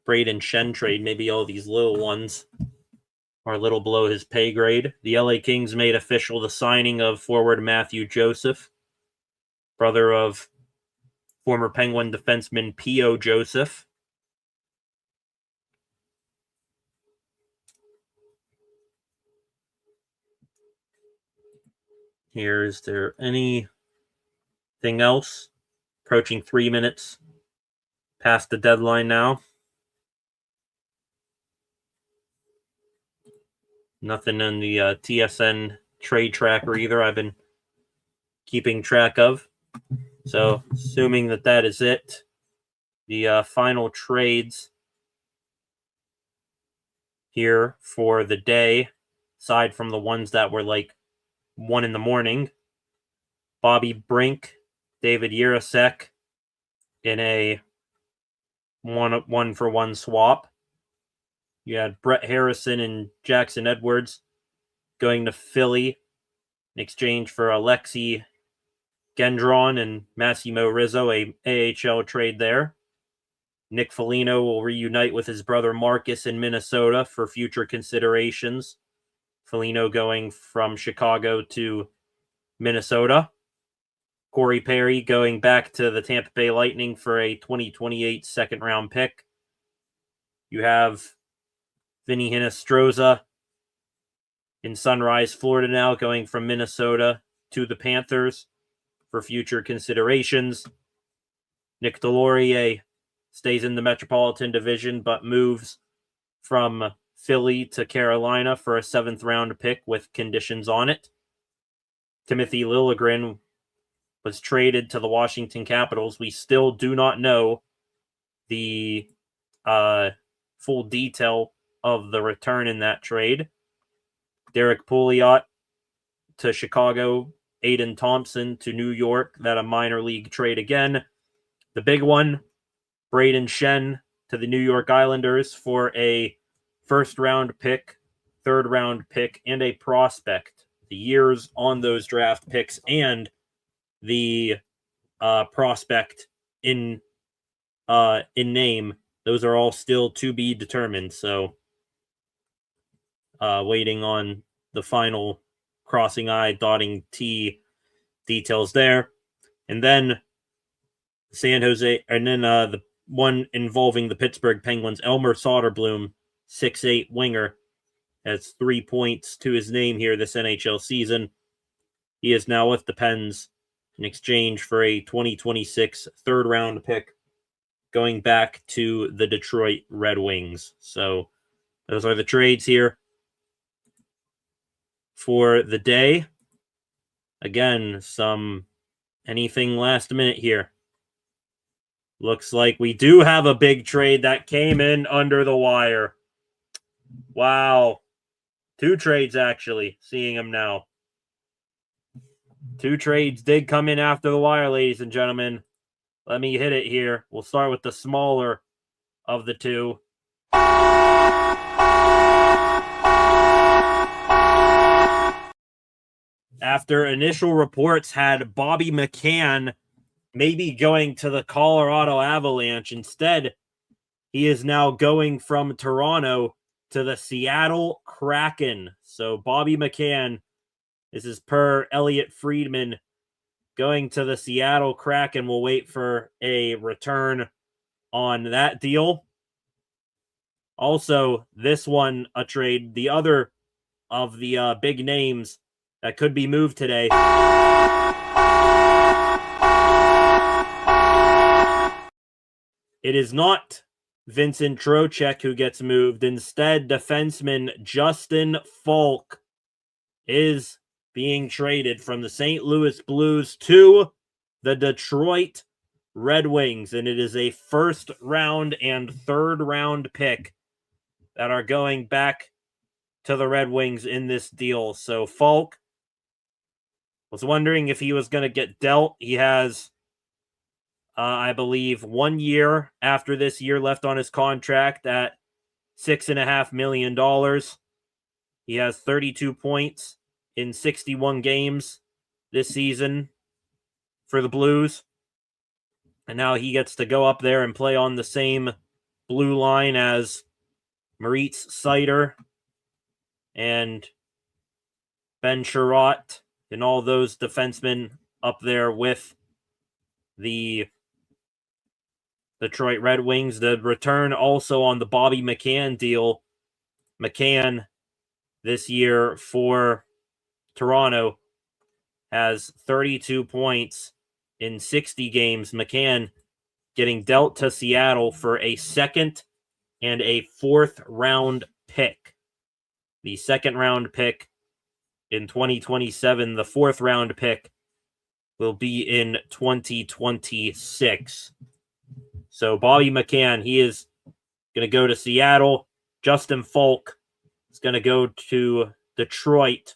Braden Shen trade. Maybe all these little ones are a little below his pay grade. The LA Kings made official the signing of forward Matthew Joseph, brother of former Penguin defenseman P.O. Joseph. Here, is there anything else? Approaching 3 minutes past the deadline now. Nothing in the TSN trade tracker either I've been keeping track of. So, assuming that that is it, the final trades here for the day, aside from the ones that were like 1 in the morning, Bobby Brink, David Jirasek in a 1-for-1 swap. You had Brett Harrison and Jackson Edwards going to Philly in exchange for Alexei Gendron and Massimo Rizzo, a AHL trade there. Nick Foligno will reunite with his brother Marcus in Minnesota for future considerations. Foligno going from Chicago to Minnesota. Corey Perry going back to the Tampa Bay Lightning for a 2028 second-round pick. You have Vinny Hinostroza in Sunrise, Florida now, going from Minnesota to the Panthers for future considerations. Nick Delorier stays in the Metropolitan Division but moves from Philly to Carolina for a 7th-round pick with conditions on it. Timothy Liljegren was traded to the Washington Capitals. We still do not know the full detail of the return in that trade. Derek Pouliot to Chicago. Aiden Thompson to New York. That a minor league trade again. The big one, Braden Shen to the New York Islanders for a 1st-round pick, 3rd-round pick, and a prospect. The years on those draft picks and the prospect in name, those are all still to be determined. So waiting on the final crossing I, dotting T details there. And then the one involving the Pittsburgh Penguins, Elmer Soderblom, 6'8" winger, has 3 points to his name here this NHL season. He is now with the Pens in exchange for a 2026 third-round pick going back to the Detroit Red Wings. So those are the trades here for the day. Again, anything last minute here. Looks like we do have a big trade that came in under the wire. Wow. 2 trades, actually, seeing them now. 2 trades did come in after the wire, ladies and gentlemen. Let me hit it here. We'll start with the smaller of the 2. After initial reports had Bobby McCann maybe going to the Colorado Avalanche, instead, he is now going from Toronto to the Seattle Kraken. So Bobby McCann, this is per Elliot Friedman, going to the Seattle Kraken. We'll wait for a return on that deal. Also, this one, a trade, the other of the big names that could be moved today. It is not Vincent Trocheck who gets moved. Instead, defenseman Justin Falk is being traded from the St. Louis Blues to the Detroit Red Wings. And it is a first round and third round pick that are going back to the Red Wings in this deal. So Falk was wondering if he was going to get dealt. He has, I believe, 1 year after this year left on his contract at $6.5 million. He has 32 points in 61 games this season for the Blues. And now he gets to go up there and play on the same blue line as Moritz Seider and Ben Sherratt and all those defensemen up there with the Detroit Red Wings. The return also on the Bobby McCann deal. McCann this year for Toronto has 32 points in 60 games. McCann getting dealt to Seattle for a second and a fourth round pick. The second round pick in 2027. The fourth round pick will be in 2026. So Bobby McCann, he is going to go to Seattle. Justin Falk is going to go to Detroit.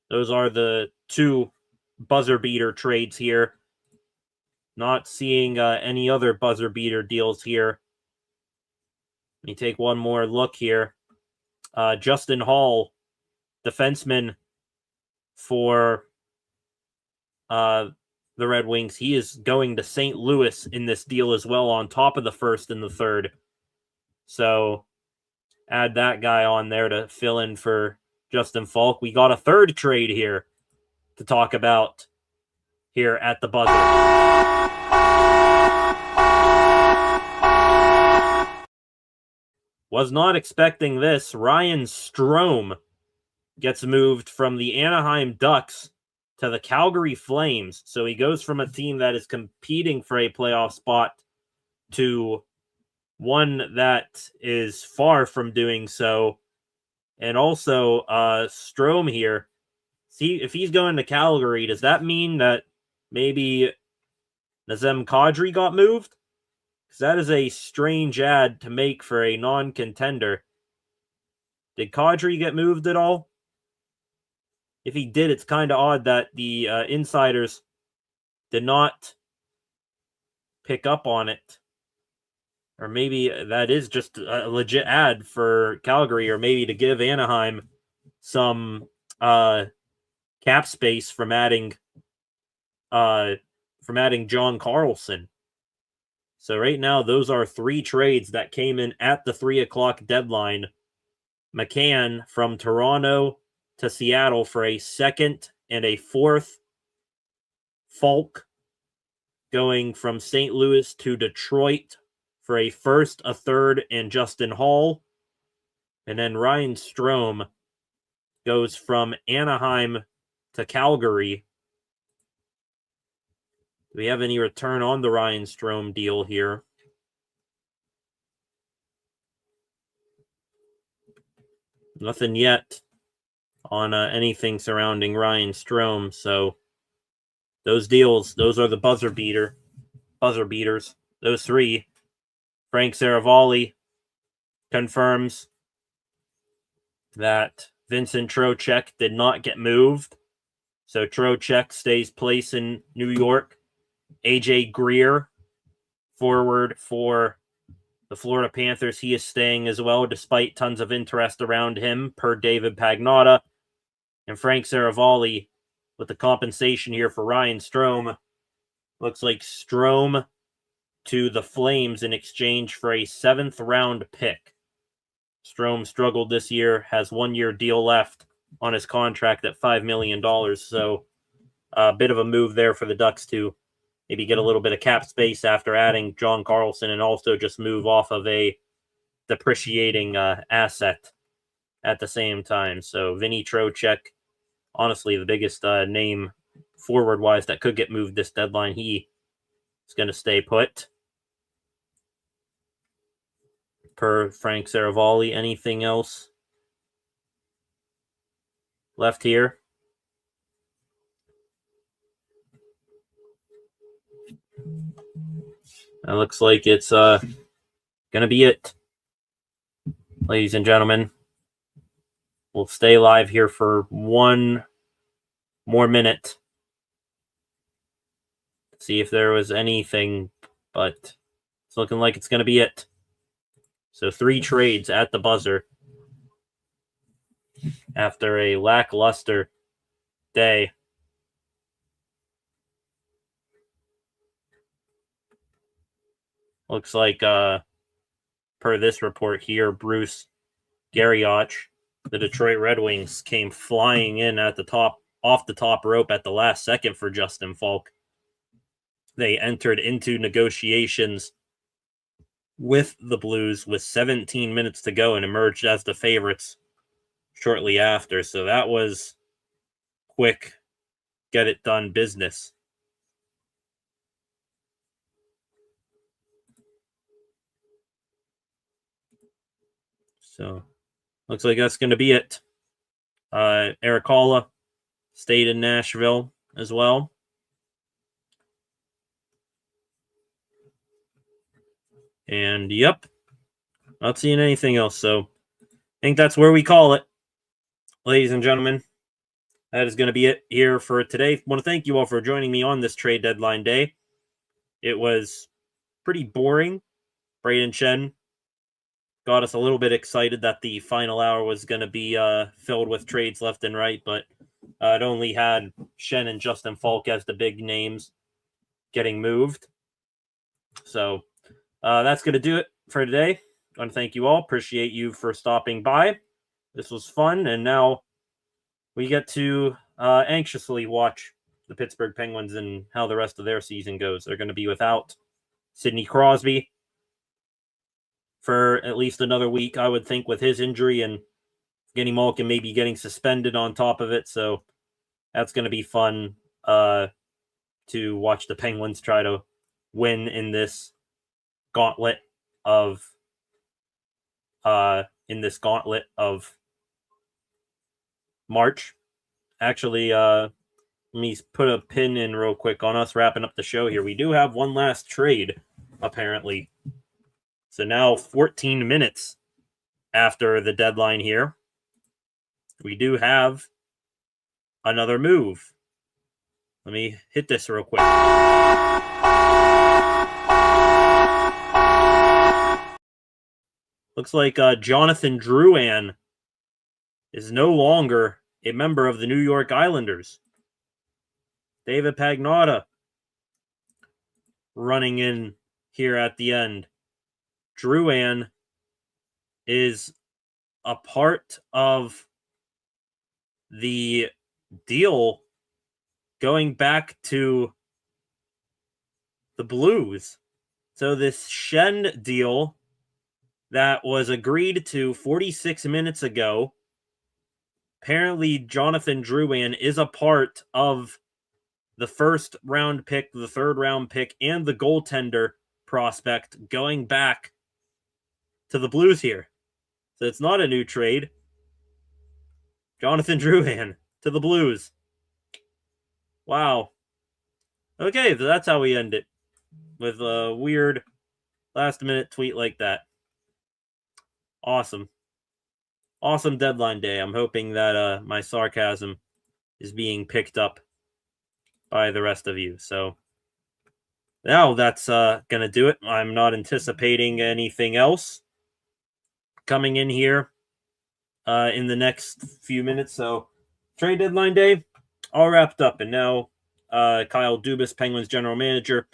Those are the 2 buzzer beater trades here. Not seeing any other buzzer beater deals here. Let me take one more look here. Justin Hall, defenseman for the Red Wings. He is going to St. Louis in this deal as well, on top of the first and the third. So add that guy on there to fill in for Justin Falk. We got a third trade here to talk about here at the buzzer. Was not expecting this. Ryan Strome gets moved from the Anaheim Ducks to the Calgary Flames. So he goes from a team that is competing for a playoff spot to one that is far from doing so. And also, Strome here, see, if he's going to Calgary, does that mean that maybe Nazem Kadri got moved? Because that is a strange ad to make for a non-contender. Did Kadri get moved at all? If he did, it's kind of odd that the insiders did not pick up on it. Or maybe that is just a legit ad for Calgary, or maybe to give Anaheim some cap space from adding John Carlson. So right now, those are 3 trades that came in at the 3 o'clock deadline. McCann from Toronto to Seattle for a second and a fourth. Falk going from St. Louis to Detroit for a first, a third, and Justin Hall. And then Ryan Strome goes from Anaheim to Calgary we have any return on the Ryan Strome deal here? Nothing yet on anything surrounding Ryan Strome. So those deals, those are the buzzer beaters. Those three. Frank Saravalli confirms that Vincent Trocheck did not get moved. So Trocheck stays place in New York. AJ Greer, forward for the Florida Panthers, he is staying as well, despite tons of interest around him, per David Pagnotta. And Frank Saravalli, with the compensation here for Ryan Strome, looks like Strome to the Flames in exchange for a 7th-round pick. Strome struggled this year, has 1-year deal left on his contract at $5 million. So a bit of a move there for the Ducks to maybe get a little bit of cap space after adding John Carlson, and also just move off of a depreciating asset at the same time. So Vinny Trocheck, honestly, the biggest name forward-wise that could get moved this deadline. He is going to stay put. Per Frank Saravalli, anything else left here? It looks like it's going to be it, ladies and gentlemen. We'll stay live here for 1 more minute. See if there was anything, but it's looking like it's going to be it. So 3 trades at the buzzer after a lackluster day. Looks like, per this report here, Bruce Garrioch, the Detroit Red Wings, came flying in at the top, off the top rope at the last second for Justin Falk. They entered into negotiations with the Blues with 17 minutes to go and emerged as the favorites shortly after. So that was quick, get it done business. So looks like that's going to be it. Eric Halla stayed in Nashville as well. And yep, not seeing anything else. So I think that's where we call it. Ladies and gentlemen, that is going to be it here for today. I want to thank you all for joining me on this trade deadline day. It was pretty boring. Braden Chen got us a little bit excited that the final hour was going to be filled with trades left and right, but it only had Shen and Justin Falk as the big names getting moved. So that's going to do it for today. I want to thank you all. Appreciate you for stopping by. This was fun, and now we get to anxiously watch the Pittsburgh Penguins and how the rest of their season goes. They're going to be without Sidney Crosby for at least another week, I would think, with his injury, and Genny Malkin maybe getting suspended on top of it. So that's going to be fun to watch the Penguins try to win in this gauntlet of March. Actually, let me put a pin in real quick on us wrapping up the show here. We do have one last trade, apparently. So now 14 minutes after the deadline here, we do have another move. Let me hit this real quick. Looks like Jonathan Drouin is no longer a member of the New York Islanders. David Pagnotta running in here at the end. Drouin is a part of the deal going back to the Blues. So this Shen deal that was agreed to 46 minutes ago, apparently Jonathan Drouin is a part of the first round pick, the third round pick, and the goaltender prospect going back to the Blues here. So it's not a new trade. Jonathan Drouin to the Blues. Wow. Okay, so that's how we end it. With a weird last-minute tweet like that. Awesome. Awesome deadline day. I'm hoping that my sarcasm is being picked up by the rest of you. So now that's going to do it. I'm not anticipating anything else coming in here in the next few minutes. So trade deadline day, all wrapped up. And now Kyle Dubas, Penguins general manager,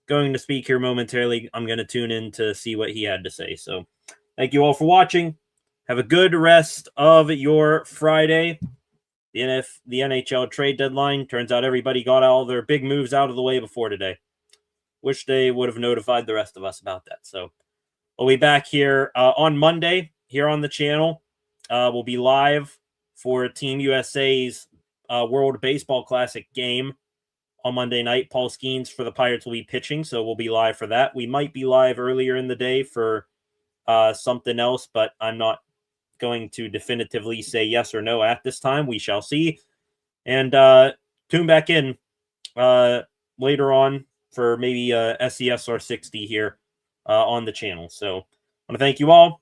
going to speak here momentarily. I'm going to tune in to see what he had to say. So thank you all for watching. Have a good rest of your Friday. The NHL trade deadline. Turns out everybody got all their big moves out of the way before today. Wish they would have notified the rest of us about that. So we'll be back here on Monday here on the channel. We'll be live for Team USA's World Baseball Classic game on Monday night. Paul Skeens for the Pirates will be pitching, so we'll be live for that. We might be live earlier in the day for something else, but I'm not going to definitively say yes or no at this time. We shall see. And tune back in later on for maybe SCSR 60 here on the channel. So I want to thank you all.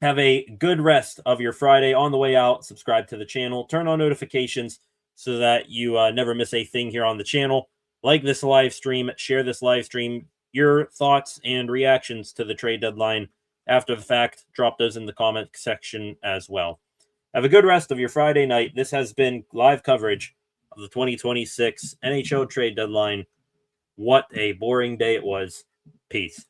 Have a good rest of your Friday. On the way out, subscribe to the channel. Turn on notifications so that you never miss a thing here on the channel. Like this live stream. Share this live stream. Your thoughts and reactions to the trade deadline after the fact, drop those in the comment section as well. Have a good rest of your Friday night. This has been live coverage of the 2026 NHL trade deadline. What a boring day it was. Peace.